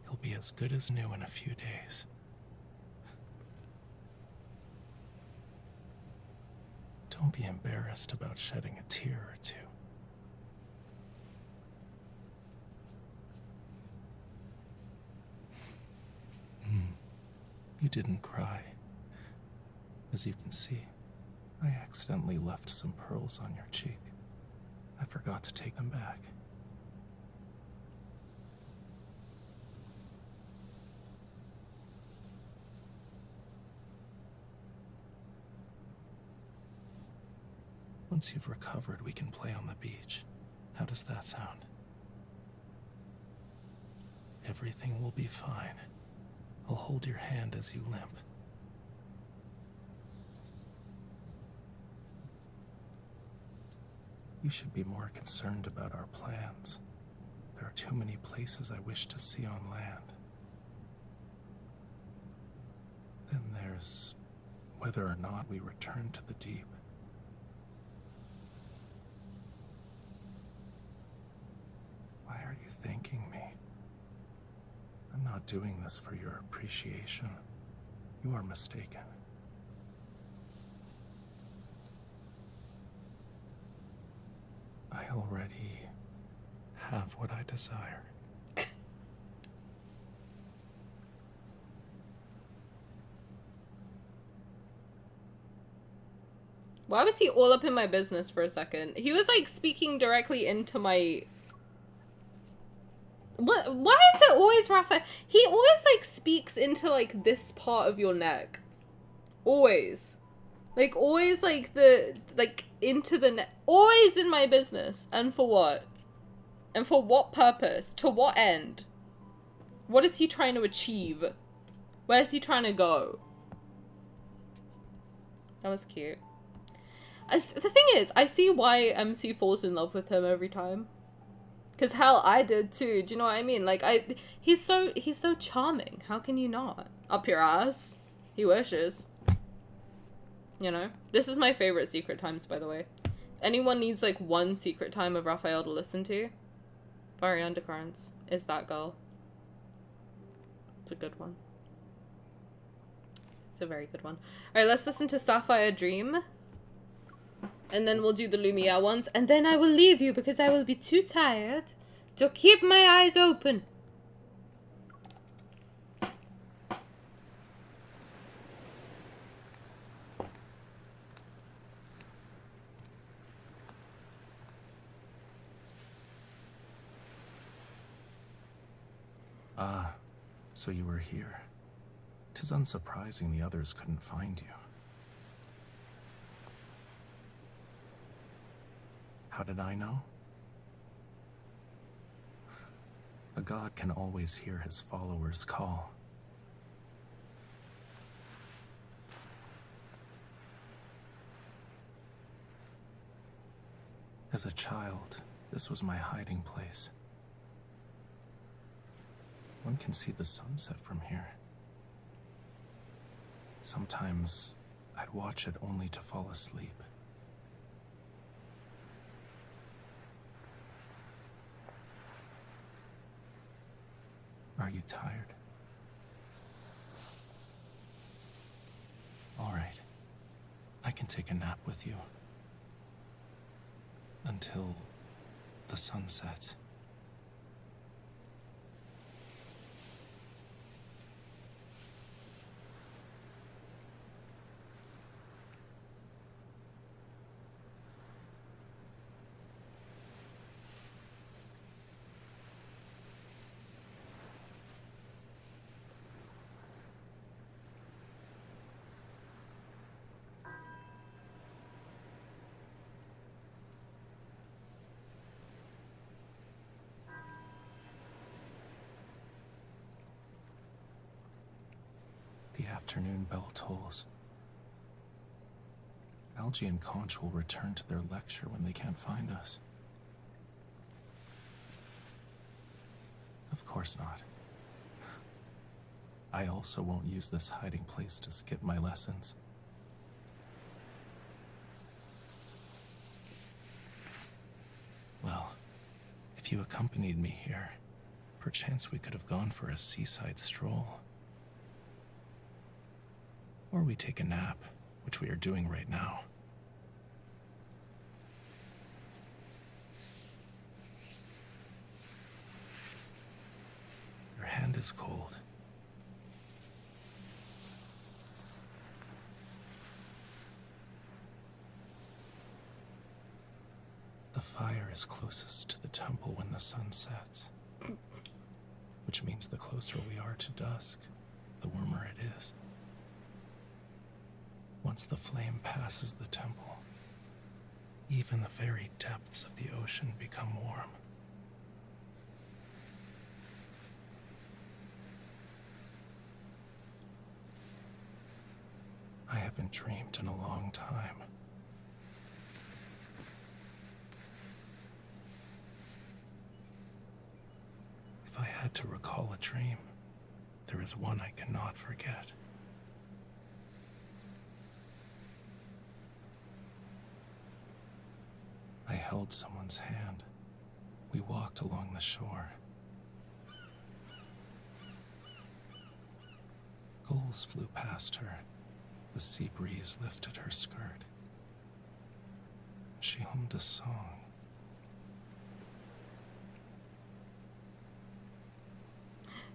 He'll be as good as new in a few days. Don't be embarrassed about shedding a tear or two. You didn't cry. As you can see, I accidentally left some pearls on your cheek. I forgot to take them back. Once you've recovered, we can play on the beach. How does that sound? Everything will be fine. I'll hold your hand as you limp. You should be more concerned about our plans. There are too many places I wish to see on land. Then there's whether or not we return to the deep. Why are you thanking me? I'm not doing this for your appreciation. You are mistaken. I already have what I desire. Why was he all up in my business for a second? He was like speaking directly into my... What? Why is it always Rafayel? He always like speaks into like this part of your neck. Always. Like always like the, like into the neck. Always in my business. And for what? And for what purpose? To what end? What is he trying to achieve? Where is he trying to go? That was cute. The thing is, I see why MC falls in love with him every time. Cause hell, I did too. Do you know what I mean? Like, he's so charming. How can you not? Up your ass. He wishes. You know? This is my favorite Secret Times, by the way. Anyone needs like one Secret Time of Rafayel to listen to? Fiery Undercurrents is that girl. It's a good one. It's a very good one. Alright, let's listen to Sapphire Dream. And then we'll do the Lumiere ones. And then I will leave you because I will be too tired to keep my eyes open. Ah, so you were here. 'Tis unsurprising the others couldn't find you. How did I know? A god can always hear his followers' call. As a child, this was my hiding place. One can see the sunset from here. Sometimes, I'd watch it only to fall asleep. Are you tired? All right. I can take a nap with you. Until the sun sets. The afternoon bell tolls. Algie and Conch will return to their lecture when they can't find us. Of course not. I also won't use this hiding place to skip my lessons. Well, if you accompanied me here, perchance we could have gone for a seaside stroll. Or we take a nap, which we are doing right now. Your hand is cold. The fire is closest to the temple when the sun sets. Which means the closer we are to dusk, the warmer it is. Once the flame passes the temple, even the very depths of the ocean become warm. I haven't dreamed in a long time. If I had to recall a dream, there is one I cannot forget. I held someone's hand. We walked along the shore. Gulls flew past her. The sea breeze lifted her skirt. She hummed a song.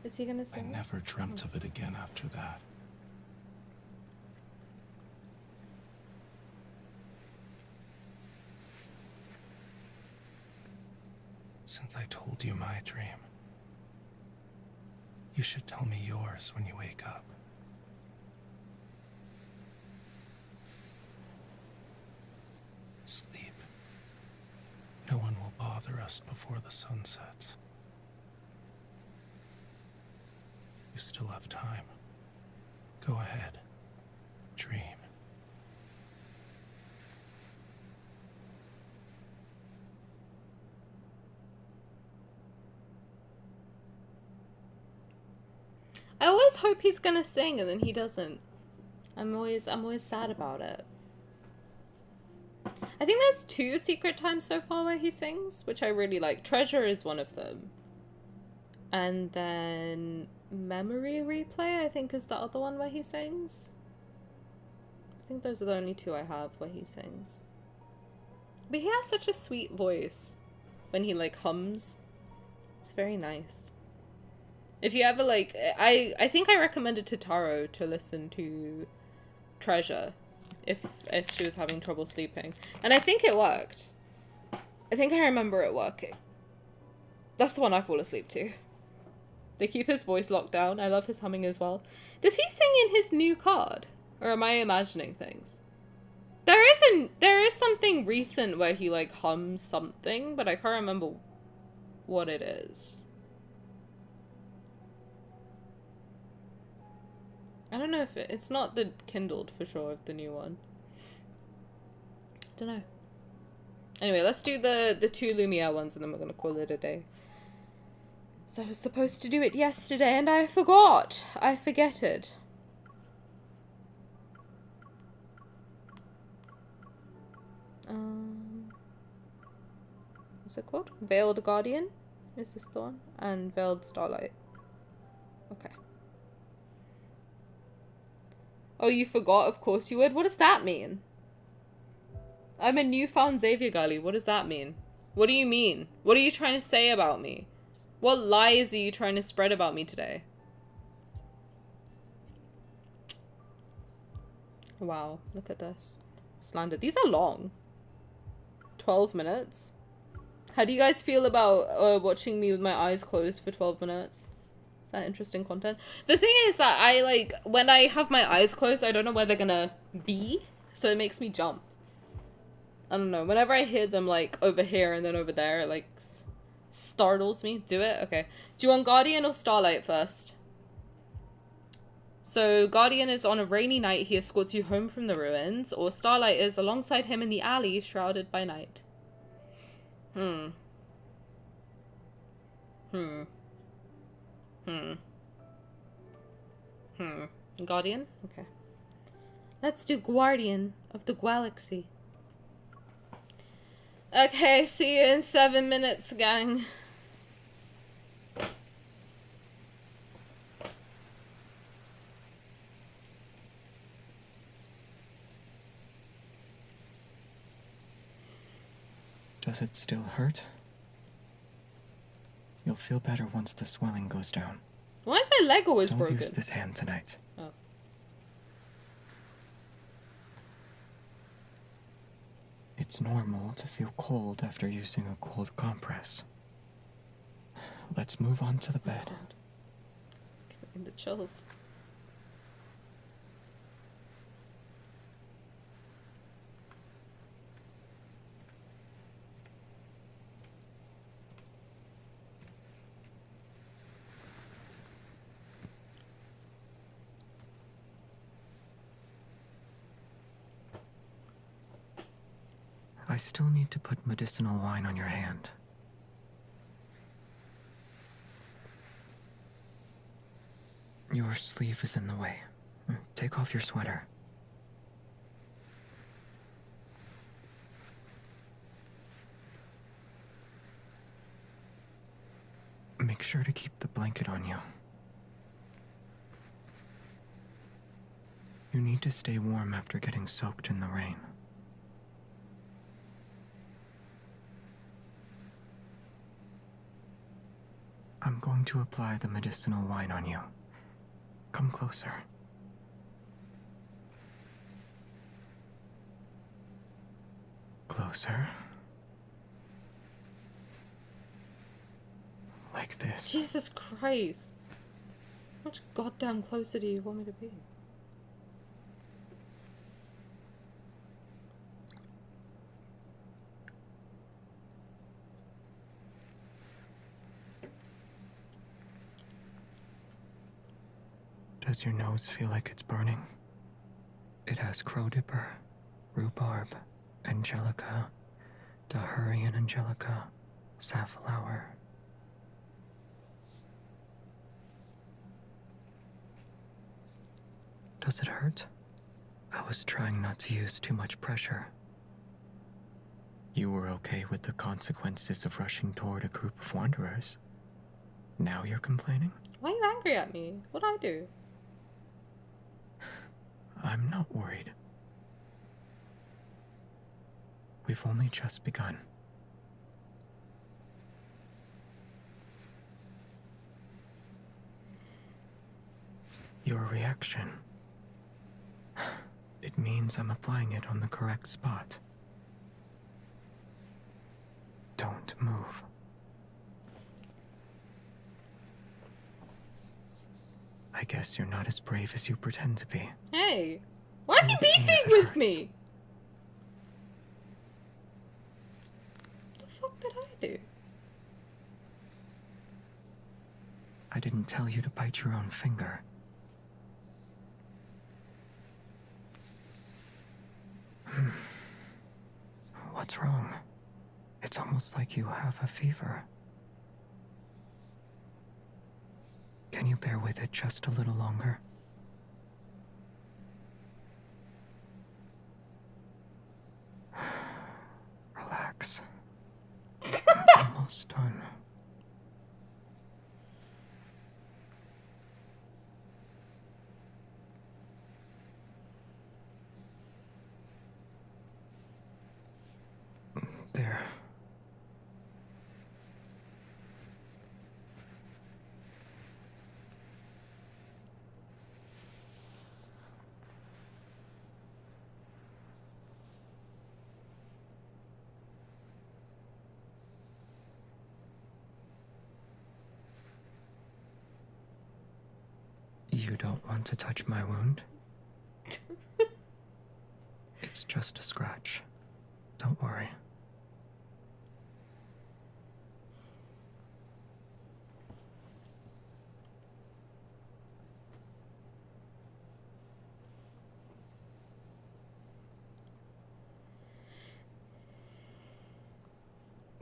Is he gonna sing? I never dreamt of it again after that. Since I told you my dream, you should tell me yours when you wake up. Sleep. No one will bother. bother us before the sun sets. You still have time. Go ahead. Dream. I always hope he's gonna sing and then he doesn't. I'm always sad about it. I think there's 2 secret times so far where he sings, which I really like. Treasure is one of them. And then Memory Replay, I think, is the other one where he sings. I think those are the only 2 I have where he sings. But he has such a sweet voice when he like hums. It's very nice. If you ever like, I think I recommended to Taro to listen to Treasure if she was having trouble sleeping. And I think it worked. I think I remember it working. That's the one I fall asleep to. They keep his voice locked down. I love his humming as well. Does he sing in his new card? Or am I imagining things? There is something recent where he like hums something, but I can't remember what it is. I don't know if it's not the Kindled for sure, the new one. Don't know. Anyway, let's do the 2 Lumiere ones and then we're gonna call it a day. So I was supposed to do it yesterday and I forgot. I forgetted. What's it called? Veiled Guardian? Is this the one? And Veiled Starlight. Okay. Oh, you forgot? Of course you would. What does that mean? I'm a newfound Xavier girly. What does that mean? What do you mean? What are you trying to say about me? What lies are you trying to spread about me today? Wow, look at this. Slander. These are long. 12 minutes. How do you guys feel about watching me with my eyes closed for 12 minutes? Is that interesting content? The thing is that I like, when I have my eyes closed, I don't know where they're gonna be. So it makes me jump. I don't know. Whenever I hear them like over here and then over there, it like startles me. Do it? Okay. Do you want Guardian or Starlight first? So Guardian is on a rainy night, he escorts you home from the ruins, or Starlight is alongside him in the alley, shrouded by night. Guardian? Okay. Let's do Guardian of the Galaxy. Okay, see you in 7 minutes, gang. Does it still hurt? You'll feel better once the swelling goes down. Why is my leg always broken? Don't use this hand tonight. Oh. It's normal to feel cold after using a cold compress. Let's move on to the bed. Oh God. It's giving the chills. I still need to put medicinal wine on your hand. Your sleeve is in the way. Take off your sweater. Make sure to keep the blanket on you. You need to stay warm after getting soaked in the rain. I'm going to apply the medicinal wine on you. Come closer. Closer. Like this. Jesus Christ. How much goddamn closer do you want me to be? Does your nose feel like it's burning? It has crowdipper, rhubarb, angelica, dahurian angelica, safflower. Does it hurt? I was trying not to use too much pressure. You were okay with the consequences of rushing toward a group of wanderers. Now you're complaining? Why are you angry at me? What'd I do? I'm not worried. We've only just begun. Your reaction. It means I'm applying it on the correct spot. Don't move. I guess you're not as brave as you pretend to be. Hey, why is he beefing with me? What the fuck did I do? I didn't tell you to bite your own finger. What's wrong? It's almost like you have a fever. Can you bear with it just a little longer? Relax. I'm almost done. There. You don't want to touch my wound? It's just a scratch. Don't worry.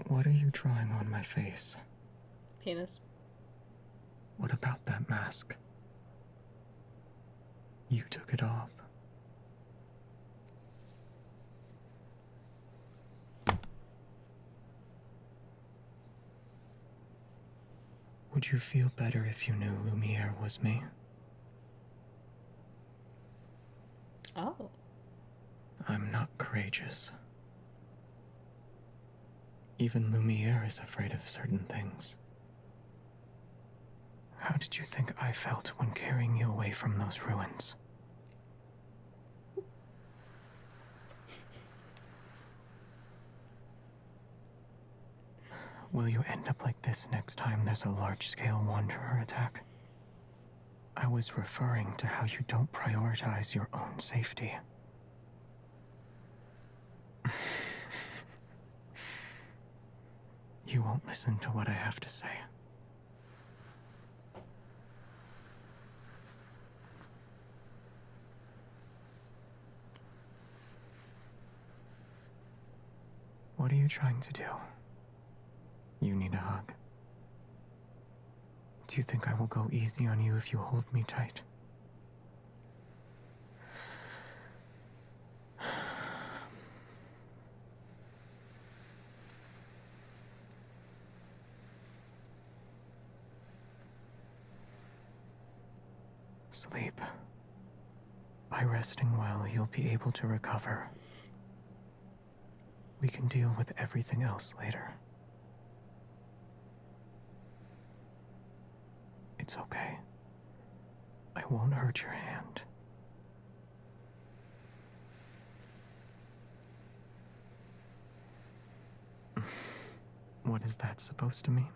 What are you drawing on my face? Penis. What about that mask? You took it off. Would you feel better if you knew Lumiere was me? Oh. I'm not courageous. Even Lumiere is afraid of certain things. How did you think I felt when carrying you away from those ruins? Will you end up like this next time there's a large-scale wanderer attack? I was referring to how you don't prioritize your own safety. You won't listen to what I have to say. What are you trying to do? You need a hug. Do you think I will go easy on you if you hold me tight? Sleep. By resting well, you'll be able to recover. We can deal with everything else later. It's okay. I won't hurt your hand. What is that supposed to mean?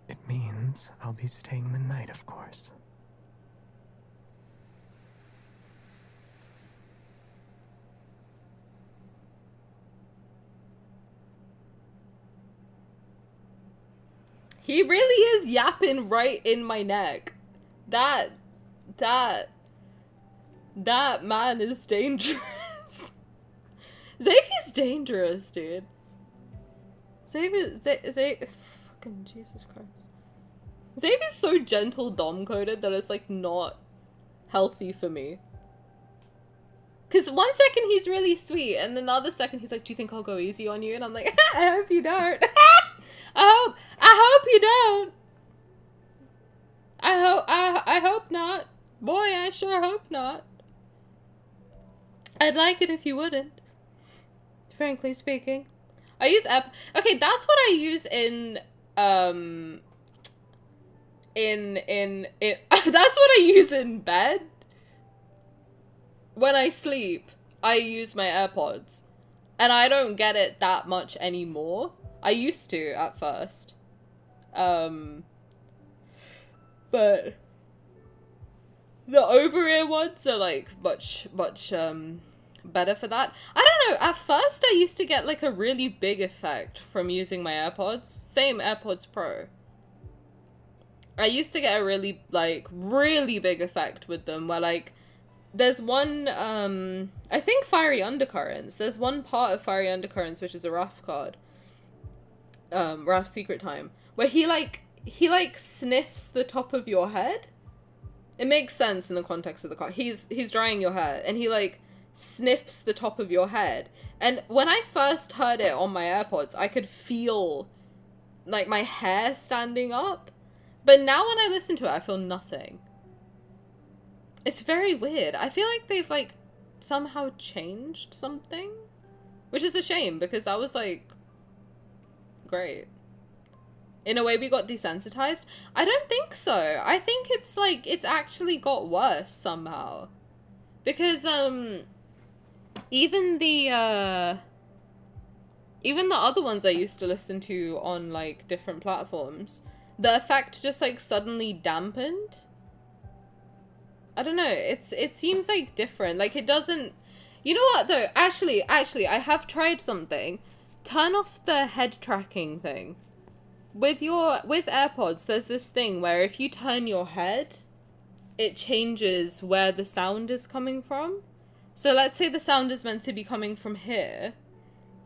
It means I'll be staying the night, of course. He really is yapping right in my neck. That man is dangerous. Xavier's dangerous, dude. Xavier, fucking Jesus Christ. Xavier's so gentle dom-coded that it's like not healthy for me. Cause one second he's really sweet, and then the other second he's like, "Do you think I'll go easy on you?" And I'm like, "I hope you don't." I hope you don't. I hope not. Boy, I sure hope not. I'd like it if you wouldn't. Frankly speaking. I use okay, that's what I use in that's what I use in bed. When I sleep, I use my AirPods. And I don't get it that much anymore. I used to at first. But the over-ear ones are like much better for that. I don't know, at first I used to get like a really big effect from using my AirPods. Same AirPods Pro. I used to get a really big effect with them where like there's one I think Fiery Undercurrents. There's one part of Fiery Undercurrents which is a Raph card. Raph's Secret Time. Where he sniffs the top of your head. It makes sense in the context of the card. He's drying your hair and he like sniffs the top of your head. And when I first heard it on my AirPods, I could feel like my hair standing up. But now when I listen to it, I feel nothing. It's very weird. I feel like they've like somehow changed something, which is a shame because that was like great. In a way, we got desensitized. I don't think so. I think it's like it's actually got worse somehow, because even the other ones I used to listen to on like different platforms, the effect just like suddenly dampened. I don't know, it seems like different. Like it doesn't, you know what though? Actually, I have tried something. Turn off the head tracking thing. With AirPods, there's this thing where if you turn your head, it changes where the sound is coming from. So let's say the sound is meant to be coming from here,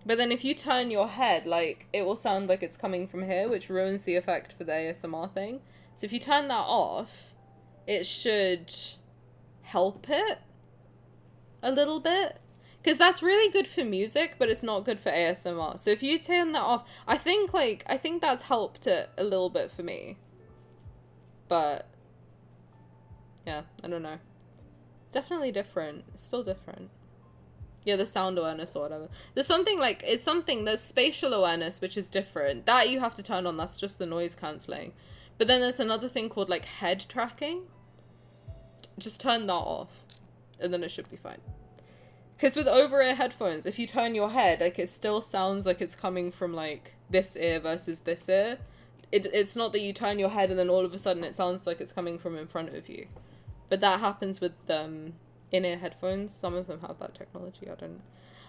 but then if you turn your head, like, it will sound like it's coming from here, which ruins the effect for the ASMR thing. So if you turn that off, it should help it a little bit. Because that's really good for music, but it's not good for ASMR. So if you turn that off, I think that's helped it a little bit for me. But yeah, I don't know. It's definitely different. It's still different. Yeah, the sound awareness or whatever. There's something like, there's spatial awareness, which is different. That you have to turn on, that's just the noise cancelling. But then there's another thing called like head tracking. Just turn that off, and then it should be fine. Because with over-ear headphones, if you turn your head, like, it still sounds like it's coming from, like, this ear versus this ear. It's not that you turn your head and then all of a sudden it sounds like it's coming from in front of you. But that happens with in-ear headphones. Some of them have that technology. I don't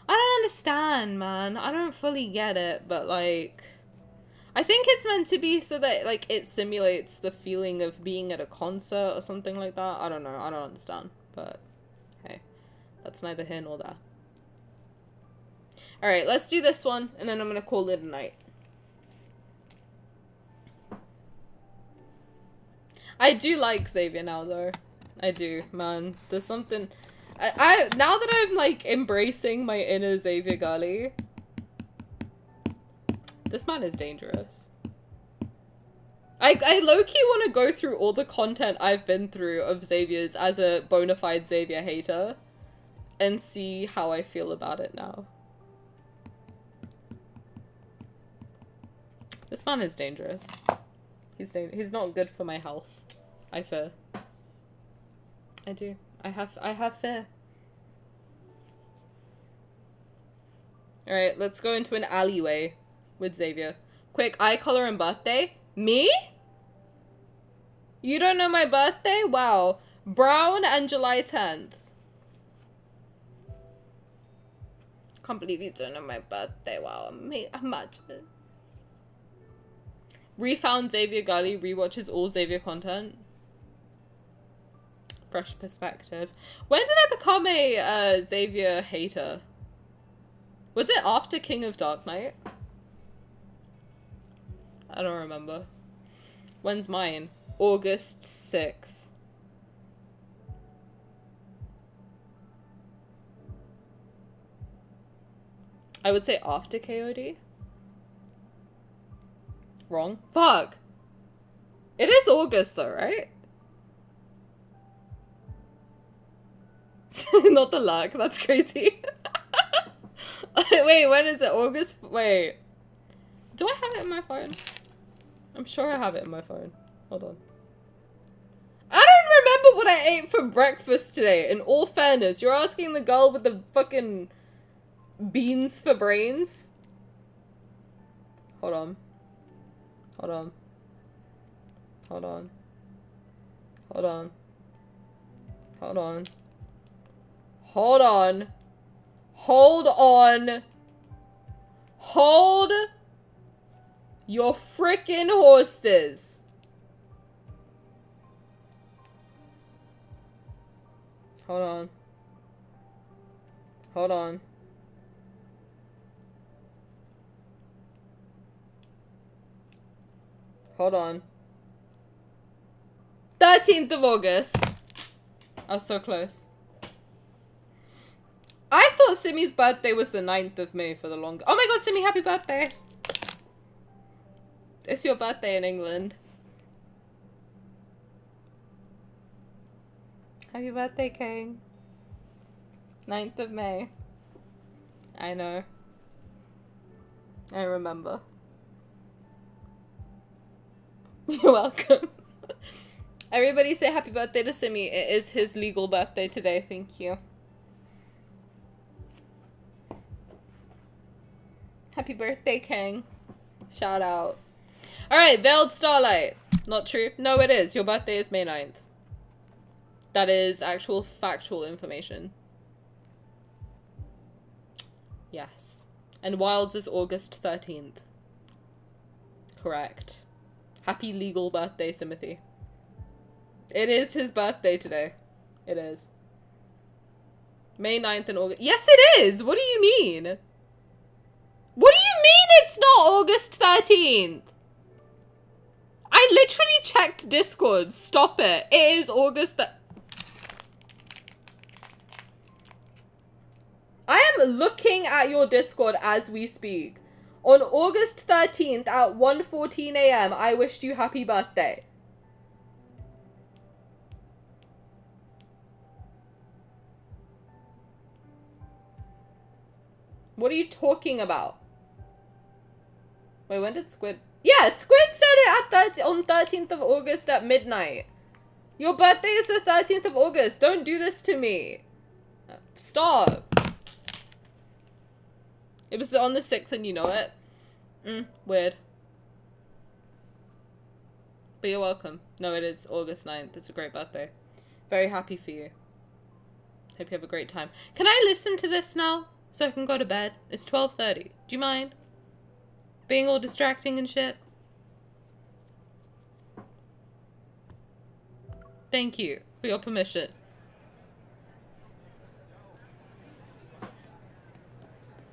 understand, man. I don't fully get it, but, like, I think it's meant to be so that, like, it simulates the feeling of being at a concert or something like that. I don't know. I don't understand, but hey. That's neither here nor there. Alright, let's do this one, and then I'm gonna call it a night. I do like Xavier now, though. I do, man. There's something... I now that I'm, like, embracing my inner Xavier girly, this man is dangerous. I low-key want to go through all the content I've been through of Xavier's as a bona fide Xavier hater. And see how I feel about it now. This man is dangerous. He's not good for my health. I fear. I do. I have fear. Alright, let's go into an alleyway with Xavier. Quick, eye color and birthday. Me? You don't know my birthday? Wow. Brown and July 10th. Can't believe you don't know my birthday. Wow, imagine. Refound Xavier Gully rewatches all Xavier content. Fresh perspective. When did I become a Xavier hater? Was it after King of Dark Knight? I don't remember. When's mine? August 6th. I would say after KOD. Wrong. Fuck! It is August though, right? Not the luck, that's crazy. Wait, when is it? August? Wait. Do I have it in my phone? I'm sure I have it in my phone. Hold on. I don't remember what I ate for breakfast today, in all fairness. You're asking the girl with the fucking beans for brains? Hold on. Hold on. Hold on. Hold on. Hold on. Hold on. Hold on. Hold your frickin' horses. Hold on. Hold on. Hold on. 13th of August. I was so close. I thought Simi's birthday was the 9th of May for the long. Oh my god, Simi, happy birthday. It's your birthday in England. Happy birthday, King. 9th of May. I know. I remember. You're welcome. Everybody say happy birthday to Simi. It is his legal birthday today. Thank you. Happy birthday, King. Shout out. Alright, Veiled Starlight. Not true. No, it is. Your birthday is May 9th. That is actual factual information. Yes. And Wilds is August 13th. Correct. Happy legal birthday, Timothy. It is his birthday today. It is. May 9th and August. Yes, it is! What do you mean? What do you mean it's not August 13th? I literally checked Discord. Stop it. It is August I am looking at your Discord as we speak. On August 13th at 1:14 AM, I wished you happy birthday. What are you talking about? Wait, when did Squid... Yeah, Squid said it at on 13th of August at midnight. Your birthday is the 13th of August. Don't do this to me. Stop. It was on the 6th and you know it. Weird. But you're welcome. No, it is August 9th. It's a great birthday. Very happy for you. Hope you have a great time. Can I listen to this now? So I can go to bed? It's 12:30. Do you mind? Being all distracting and shit? Thank you for your permission.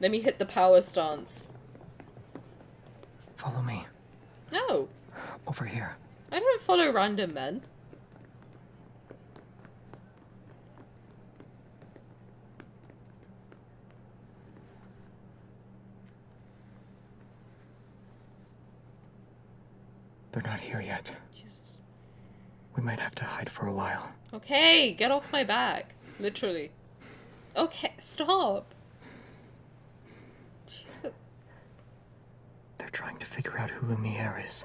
Let me hit the power stance. Follow me. No. Over here. I don't follow random men. They're not here yet. Jesus. We might have to hide for a while. Okay, get off my back. Literally. Okay, stop. Jesus. They're trying to figure out who Lumiere is.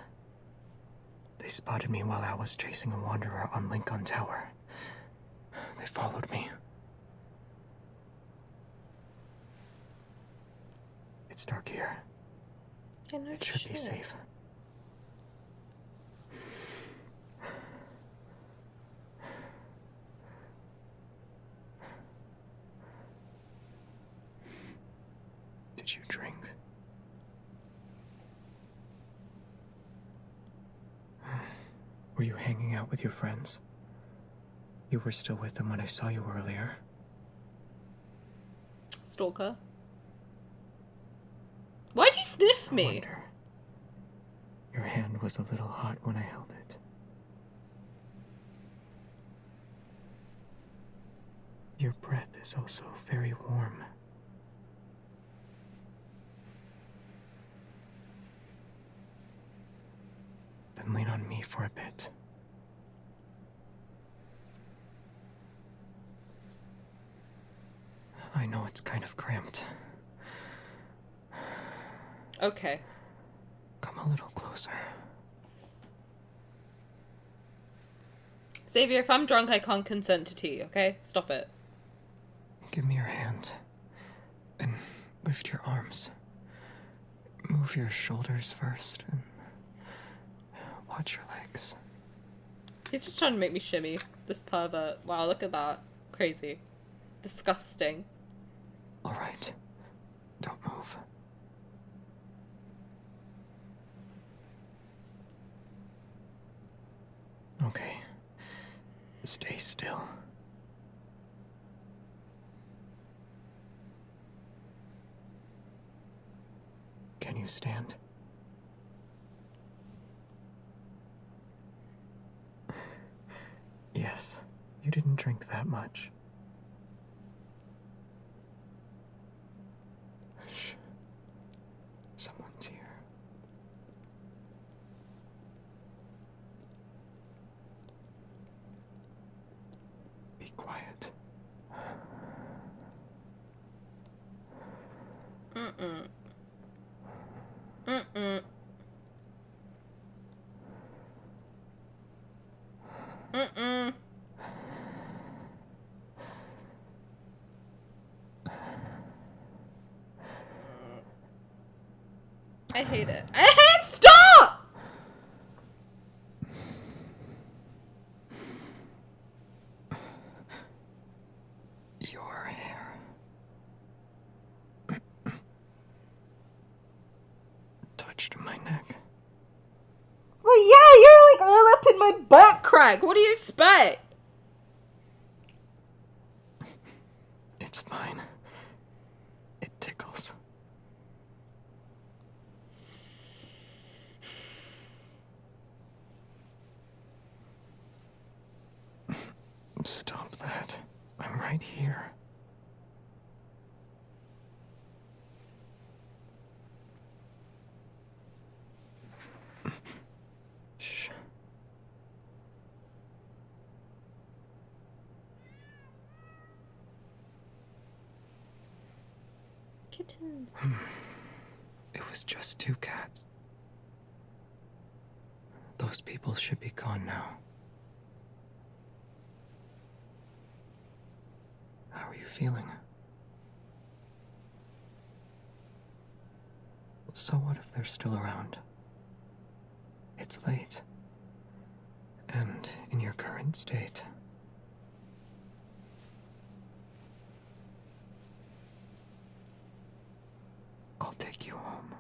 They spotted me while I was chasing a wanderer on Lincoln Tower. They followed me. It's dark here. Yeah, no It should shit. be safe. Did you drink? Were you hanging out with your friends? You were still with them when I saw you earlier. Stalker. Why'd you sniff I me? wonder. Your hand was a little hot when I held it. Your breath is also very warm. Then lean on me for a bit. I know it's kind of cramped. Okay. Come a little closer. Xavier, if I'm drunk, I can't consent to tea, okay? Stop it. Give me your hand. And lift your arms. Move your shoulders first, and watch your legs. He's just trying to make me shimmy. This pervert. Wow, look at that. Crazy. Disgusting. All right. Don't move. Okay. Stay still. Can you stand? Yes. You didn't drink that much. Shh. Someone's here. Be quiet. Mm-mm. Mm-mm. Mm-mm. I hate it. I hate stop! Your hair. Touched my neck. Well, yeah, you're like all up in my butt crack. What do you expect? It's fine. It tickles. Stop that. I'm right here. Shh. Kittens. It was just 2 cats. Those people should be gone now. How are you feeling? So what if they're still around? It's late. And in your current state. I'll take you home.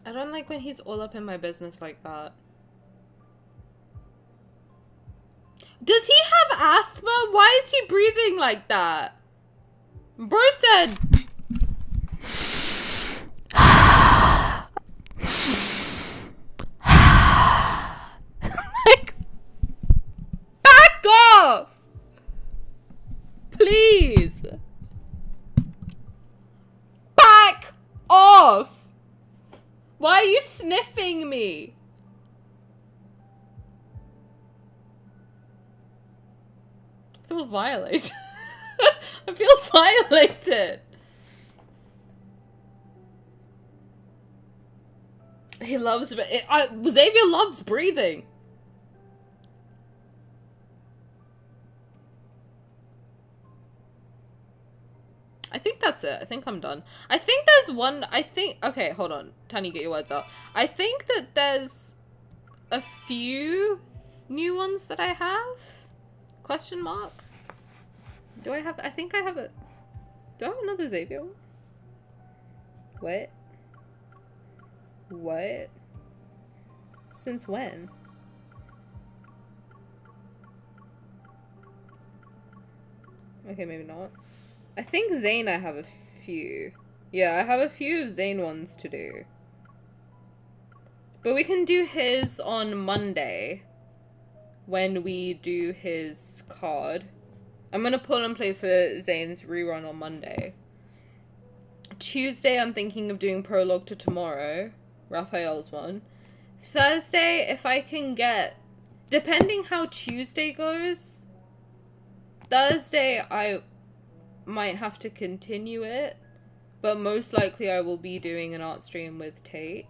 I don't like when he's all up in my business like that. Does he have asthma? Why is he breathing like that? Bro said... like... Back off! Please! Back off! Why are you sniffing me? I feel violated. I feel violated. He loves... Xavier loves breathing. I think that's it. I think I'm done. I think there's one... Okay, hold on. Tiny, get your words out. I think that there's a few new ones that I have. Question mark? Do I have, I think I have a, do I have another Xavier one? What? What? Since when? Okay, maybe not. I think Zayne I have a few. Yeah, I have a few of Zayne ones to do. But we can do his on Monday when we do his card. I'm gonna pull and play for Zayne's rerun on Monday. Tuesday I'm thinking of doing prologue to tomorrow, Raphael's one. Thursday, if I can get, depending how Tuesday goes, Thursday I might have to continue it, but most likely I will be doing an art stream with Tate,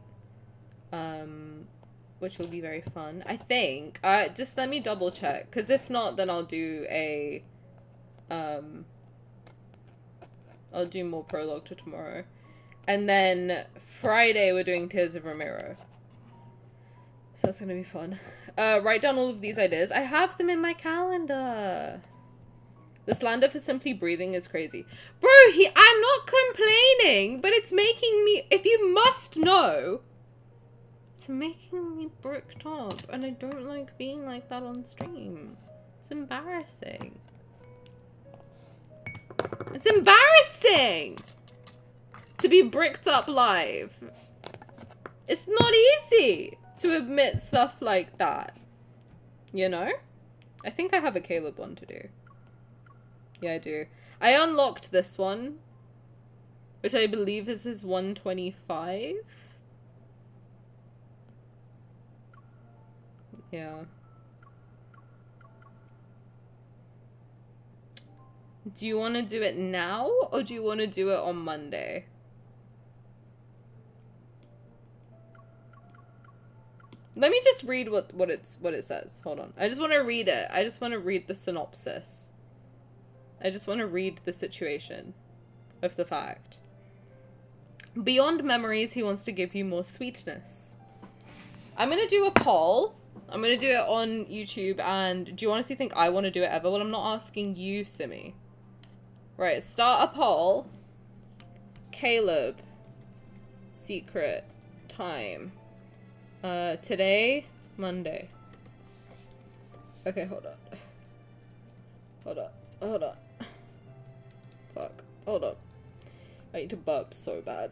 which will be very fun. I think. Just let me double check, because if not, then I'll do a, I'll do more prologue to tomorrow. And then Friday we're doing Tears of Ramiro. So that's gonna be fun. Write down all of these ideas. I have them in my calendar. The slander for simply breathing is crazy. Bro, I'm not complaining, but it's making me, if you must know, it's making me bricked up, and I don't like being like that on stream. It's embarrassing. It's embarrassing to be bricked up live. It's not easy to admit stuff like that. You know? I think I have a Caleb one to do. Yeah, I do. I unlocked this one, which I believe is his 125. Yeah. Do you want to do it now, or do you want to do it on Monday? Let me just read what it says. Hold on. I just want to read it. I just want to read the synopsis. I just want to read the situation of the fact. Beyond memories, he wants to give you more sweetness. I'm going to do a poll. I'm going to do it on YouTube, and do you honestly think I want to do it ever? Well, I'm not asking you, Simi. Right, start a poll. Caleb. Secret. Time. Today, Monday. Okay, hold on. Hold on. Hold on. Fuck. Hold on. I need to burp so bad.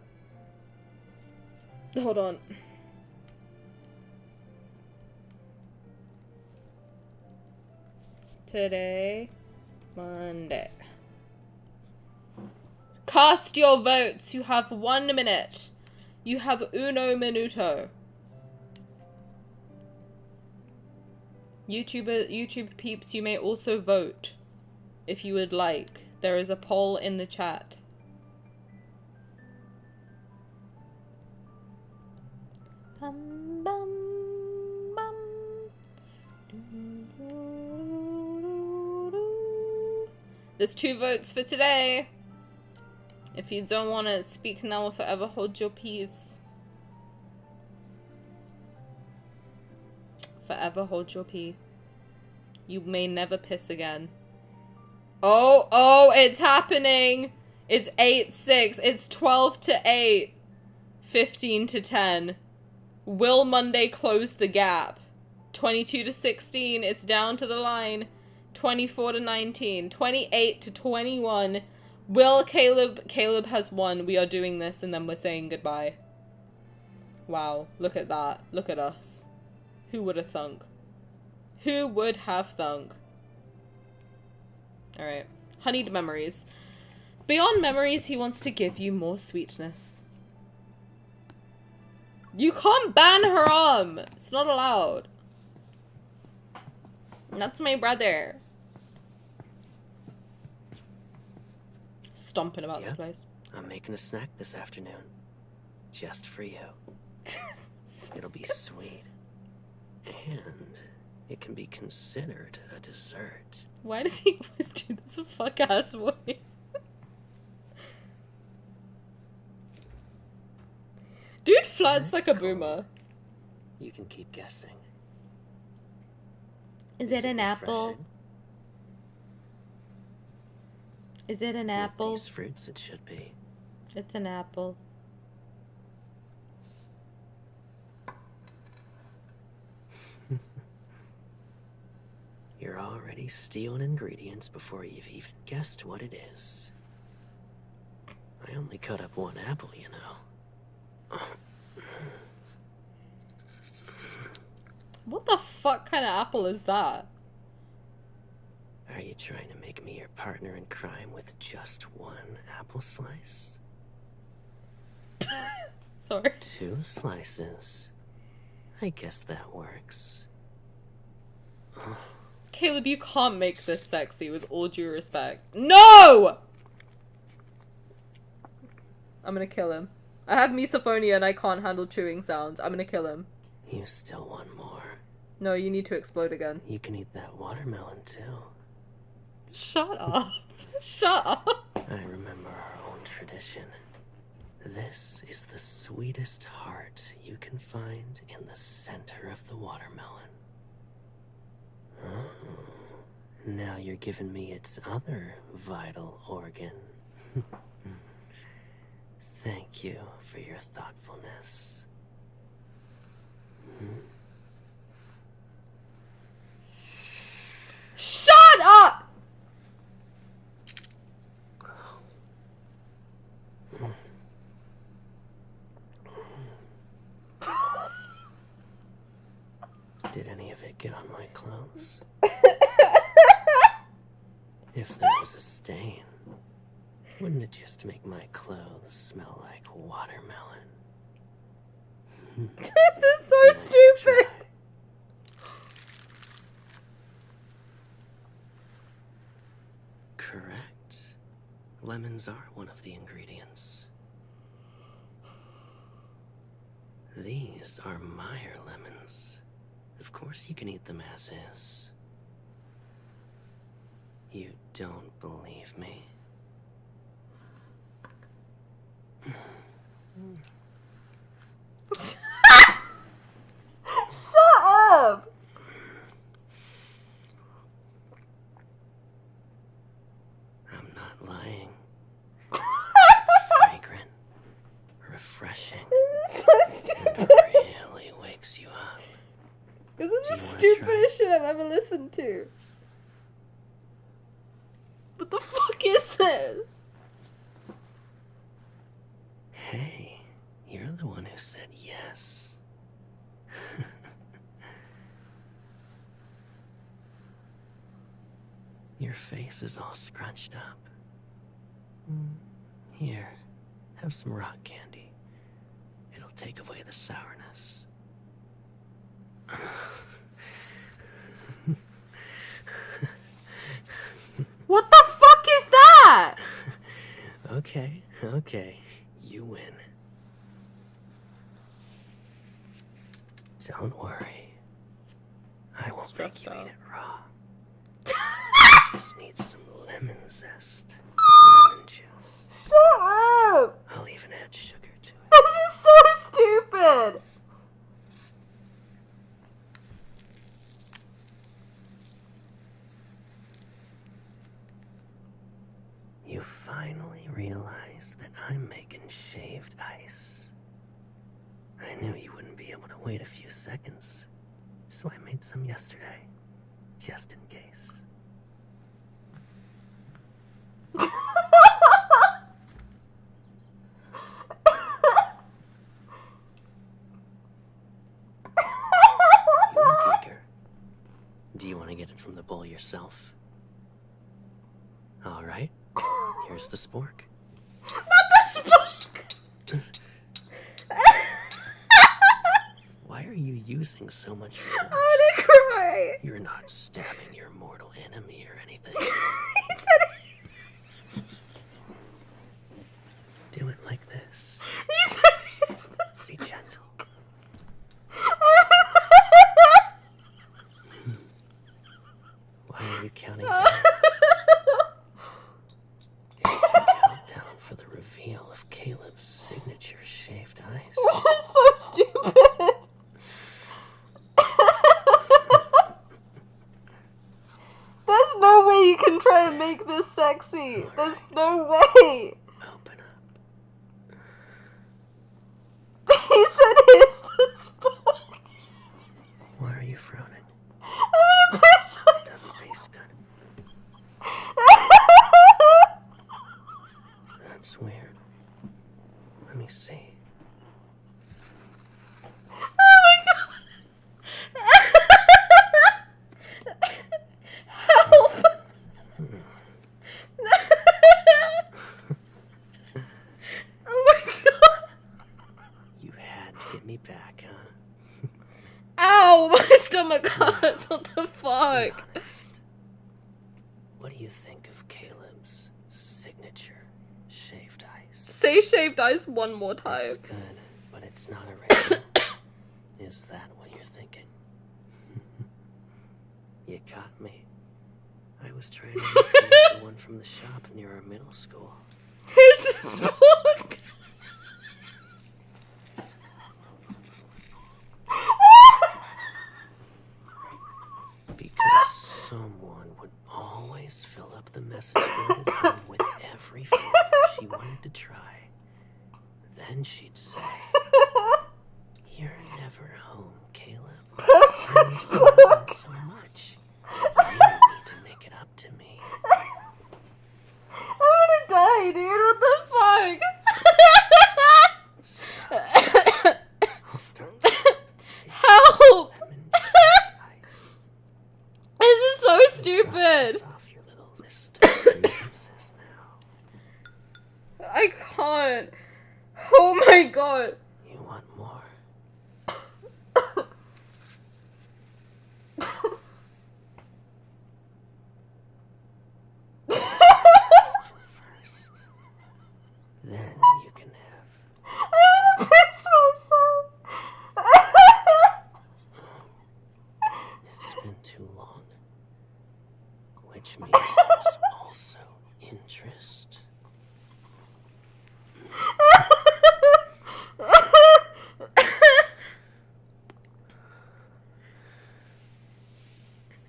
Hold on. Today, Monday. Cast your votes. You have 1 minute. You have uno minuto. YouTube peeps, you may also vote if you would like. There is a poll in the chat. Bum, bum, bum. There's 2 votes for today. If you don't want to speak now or forever, hold your peace. Forever hold your pee. You may never piss again. Oh, it's happening. It's 8-6. It's 12-8. 15-10. Will Monday close the gap? 22-16. It's down to the line. 24-19. 28-21. Will Caleb has won. We are doing this and then we're saying goodbye. Wow, look at that. Look at us. Who would have thunk? Who would have thunk? Alright. Honeyed memories. Beyond memories, he wants to give you more sweetness. You can't ban her arm! It's not allowed. That's my brother. Stomping about the place. I'm making a snack this afternoon. Just for you. It'll be sweet. And it can be considered a dessert. Why does he always do this fuck-ass voice? Dude flirts like a boomer. You can keep guessing. Is it an apple? Is it an With apple? these fruits, it should be. It's an apple. You're already stealing ingredients before you've even guessed what it is. I only cut up one apple, you know. What the fuck kind of apple is that? Are you trying to make me your partner in crime with just one apple slice? Sorry. 2 slices. I guess that works. Caleb, you can't make this sexy with all due respect. No! I'm gonna kill him. I have misophonia and I can't handle chewing sounds. I'm gonna kill him. You still want more? No, you need to explode again. You can eat that watermelon too. Shut up. Shut up. I remember our own tradition. This is the sweetest heart you can find in the center of the watermelon. Now you're giving me its other vital organ. Thank you for your thoughtfulness. Shut up! Did any of it get on my clothes? If there was a stain, wouldn't it just make my clothes smell like watermelon? This is so stupid! Correct. Lemons are one of the ingredients. These are Meyer lemons. Of course you can eat them as is. You don't believe me? Shut up! I'm not lying. It's fragrant, refreshing, This is so stupid. and really wakes you up. This is Do the you wanna stupidest shit I've ever listened to. What the fuck is this? Hey, you're the one who said yes. Your face is all scrunched up. Here, have some rock candy. It'll take away the sourness. What the fuck is that? Okay, you win. Don't worry. I won't Stressed make you out. eat it raw. Just need some lemon zest. Lemon juice. Shut up! I'll even add sugar to it. This is so stupid! You finally realize that I'm making shaved ice. I knew you wouldn't be able to wait a few seconds, so I made some yesterday, just in case. You look eager. Do you want to get it from the bowl yourself? All right. Here's the spork. Not the spook! Why are you using so much force? I'm gonna cry! You're not stabbing your mortal enemy or anything. He said Do it like this. He said it's this. Be gentle. Why are you counting down? It's the countdown for the reveal of Caleb's signature shaved ice. This is so stupid! There's no way you can try and make this sexy. There's no way. Open up. He said here's the spot. Why are you frowning? I'm gonna piss myself. Doesn't taste good. That's weird. Let me see. Oh my god. Help. Oh my god. You had to get me back, huh? Ow, my stomach hurts. What the Be fuck? honest. What do you think of Caleb's signature shaved ice? Say shaved ice one more It's time. good, but it's not original. Is that what you're thinking? You got me. I was trying to recreate the one from the shop near our middle school. Here's the spot. Because someone would always fill up the message board at home with every flavor she wanted to try. Then she'd say, "You're never home, Caleb. I miss you so much. You need to make it up to me." I'm gonna die, dude. What the fuck? I'll start Help! lemon shaved ice. This is so stupid. Cross off your little list of grievances now. I can't. Oh my god. You want more? First. Then you can have. I'm gonna piss myself. It's been too long. Which means there's also interest.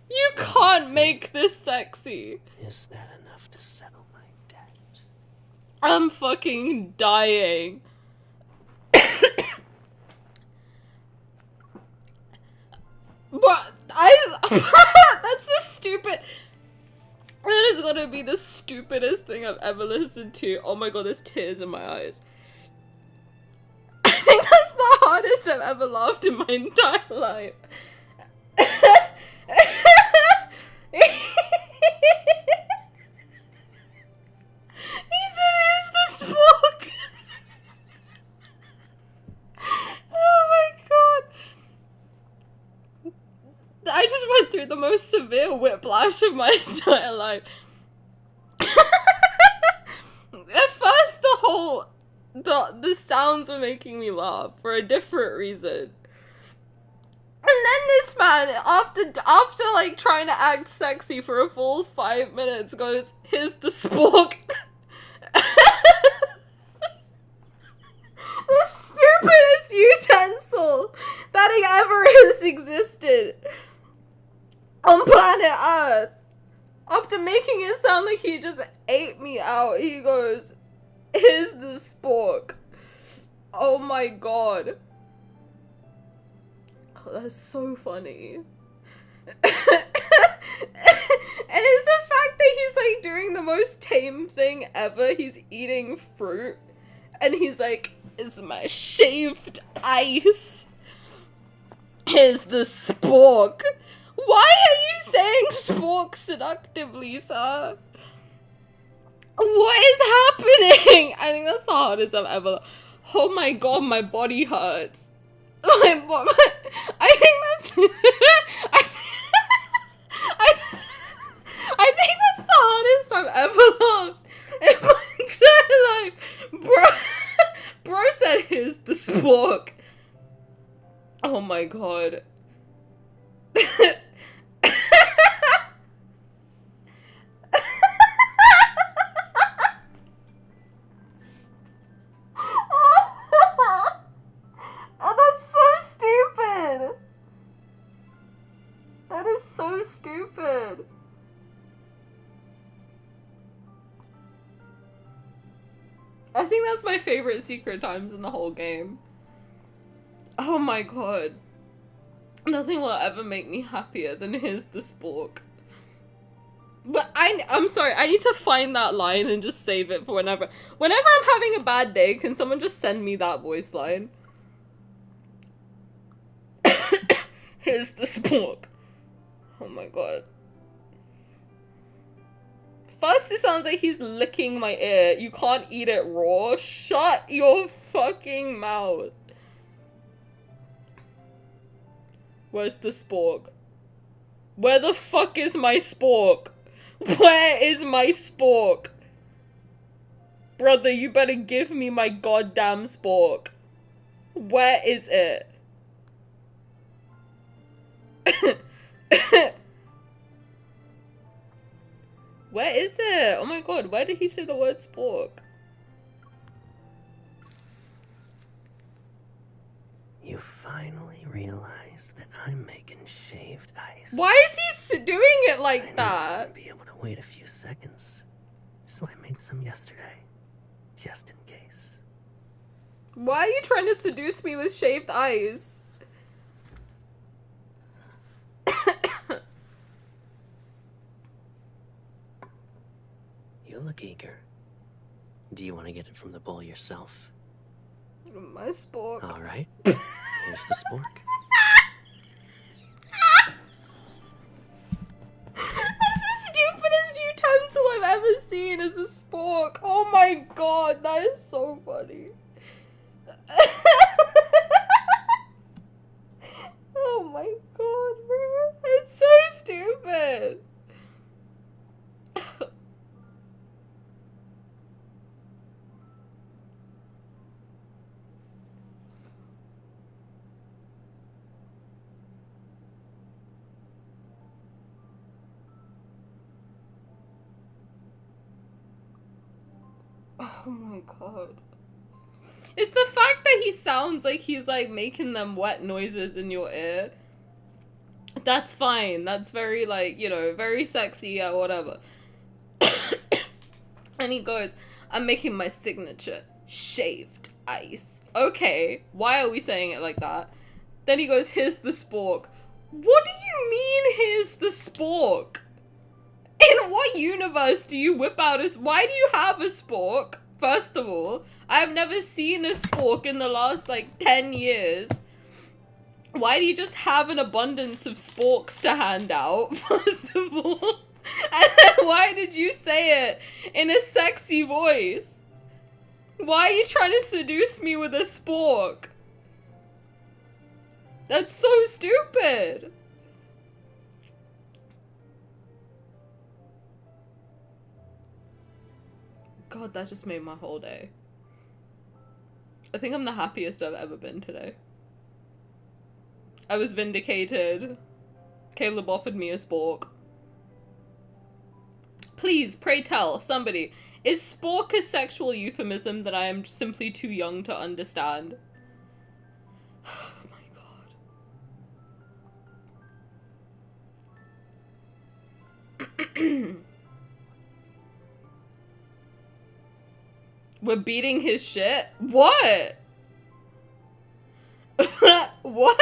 You can't make this sexy. Is that enough to settle my debt? I'm fucking dying. But that's the stupid. That is gonna be the stupidest thing I've ever listened to. Oh my god, there's tears in my eyes. I think that's the hardest I've ever laughed in my entire life. He said, "Here's the spook." Oh my god. I just went through the most severe whiplash of my entire life. At first, the sounds were making me laugh for a different reason. And then this man, after like trying to act sexy for a full 5 minutes, goes, "Here's the spork." The stupidest utensil that ever has existed on planet Earth. After making it sound like he just ate me out, he goes, "Here's the spork." Oh my god. Oh, that's so funny. And it's the fact that he's like doing the most tame thing ever. He's eating fruit and he's like, "It's my shaved ice. Here's the spork." Why are you saying spork seductively, sir? What is happening? I think that's the hardest I've ever. Oh my god, my body hurts. I think that's. I think that's the hardest I've ever laughed in my entire life. Bro said, "Here's the spork." Oh my god. Oh, that's so stupid. That is so stupid. I think that's my favorite secret times in the whole game. Oh my god. Nothing will ever make me happier than here's the spork. But I'm sorry, I need to find that line and just save it for whenever I'm having a bad day, can someone just send me that voice line? Here's the spork. Oh my god. First it sounds like he's licking my ear. You can't eat it raw. Shut your fucking mouth. Where's the spork? Where the fuck is my spork? Where is my spork? Brother, you better give me my goddamn spork. Where is it? Where is it? Oh my god, where did he say the word spork? You finally realize that I'm making shaved ice. Why is he doing it like that? I wouldn't be able to wait a few seconds, so I made some yesterday, just in case. Why are you trying to seduce me with shaved ice? You look eager. Do you want to get it from the bowl yourself? My spork. Alright, here's the spork. That's the stupidest utensil I've ever seen is a spork. Oh my god, that is so funny. Oh my god, bro. It's so stupid. Oh my god. It's the fact that he sounds like he's like making them wet noises in your ear. That's fine. That's very like, you know, very sexy or whatever. And he goes, I'm making my signature shaved ice. Okay, why are we saying it like that? Then he goes, here's the spork. What do you mean, here's the spork? In what universe do you whip out a... Why do you have a spork? First of all, I've never seen a spork in the last, like, 10 years. Why do you just have an abundance of sporks to hand out, first of all? And then why did you say it in a sexy voice? Why are you trying to seduce me with a spork? That's so stupid. God, that just made my whole day. I think I'm the happiest I've ever been today. I was vindicated. Caleb offered me a spork. Please, pray tell, somebody, is spork a sexual euphemism that I am simply too young to understand? Oh my god. We're beating his shit? What? What?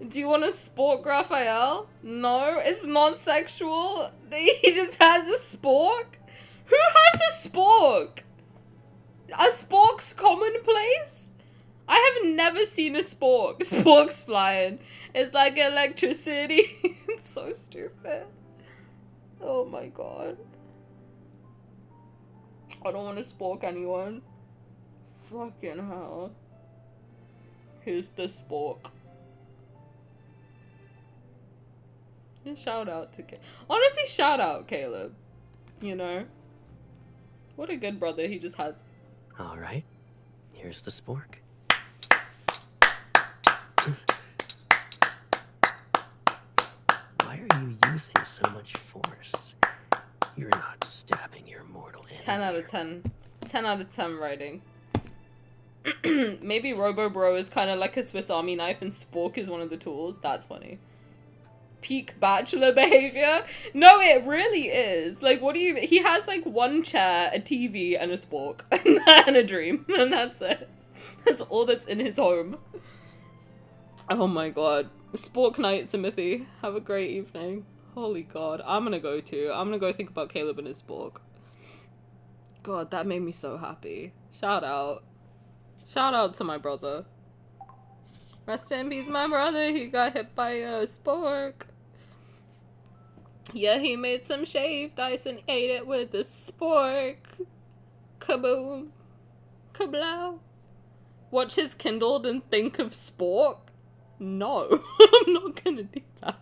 Do you want a spork, Rafayel? No, it's not sexual. He just has a spork? Who has a spork? A spork's commonplace? I have never seen a spork. Spork's flying. It's like electricity. It's so stupid. Oh my god. I don't want to spork anyone. Fucking hell. Here's the spork. Just shout out to Caleb. Honestly, shout out Caleb. You know? What a good brother he just has. Alright, here's the spork. Why are you using so much force? You're not stabbing your mortal enemy. 10 out of 10. 10 out of 10 writing. Maybe Robo Bro is kind of like a Swiss Army knife and spork is one of the tools. That's funny. peak bachelor behavior. No, it really is. Like, what do you... He has, like, one chair, a TV, and a spork. And a dream. And that's it. That's all that's in his home. Oh my god. Spork night, Timothy. Have a great evening. Holy god. I'm gonna go too. I'm gonna go think about Caleb and his spork. God, that made me so happy. Shout out. Shout out to my brother. Rest in peace, my brother. He got hit by a spork. Yeah, he made some shaved ice and ate it with a spork. Kaboom. Kablow. Watch his kindled and think of spork? No. I'm not gonna do that.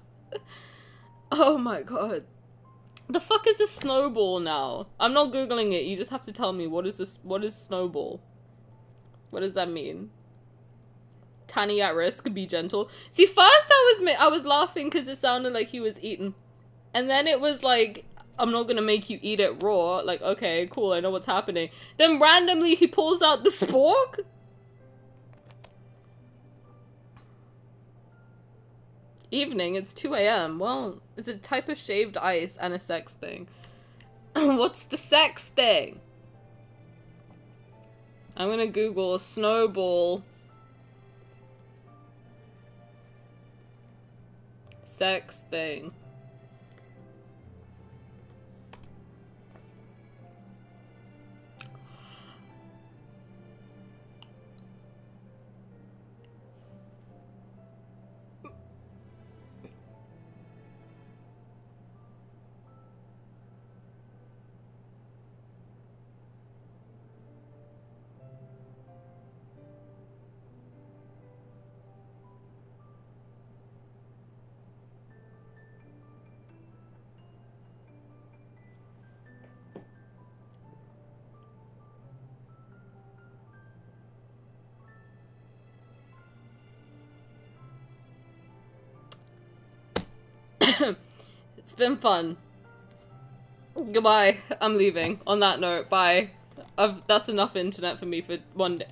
Oh my god. The fuck is a snowball now? I'm not googling it. You just have to tell me what is this. What is snowball? What does that mean? Tiny at risk, be gentle. See, first I was laughing because it sounded like he was eating, and then it was like, I'm not gonna make you eat it raw. Like, okay, cool, I know what's happening. Then randomly he pulls out the spork. Evening, it's 2 a.m. Well, it's a type of shaved ice and a sex thing. What's the sex thing? I'm gonna Google snowball sex thing. It's been fun. Goodbye. I'm leaving. On that note, bye. That's enough internet for me for one day.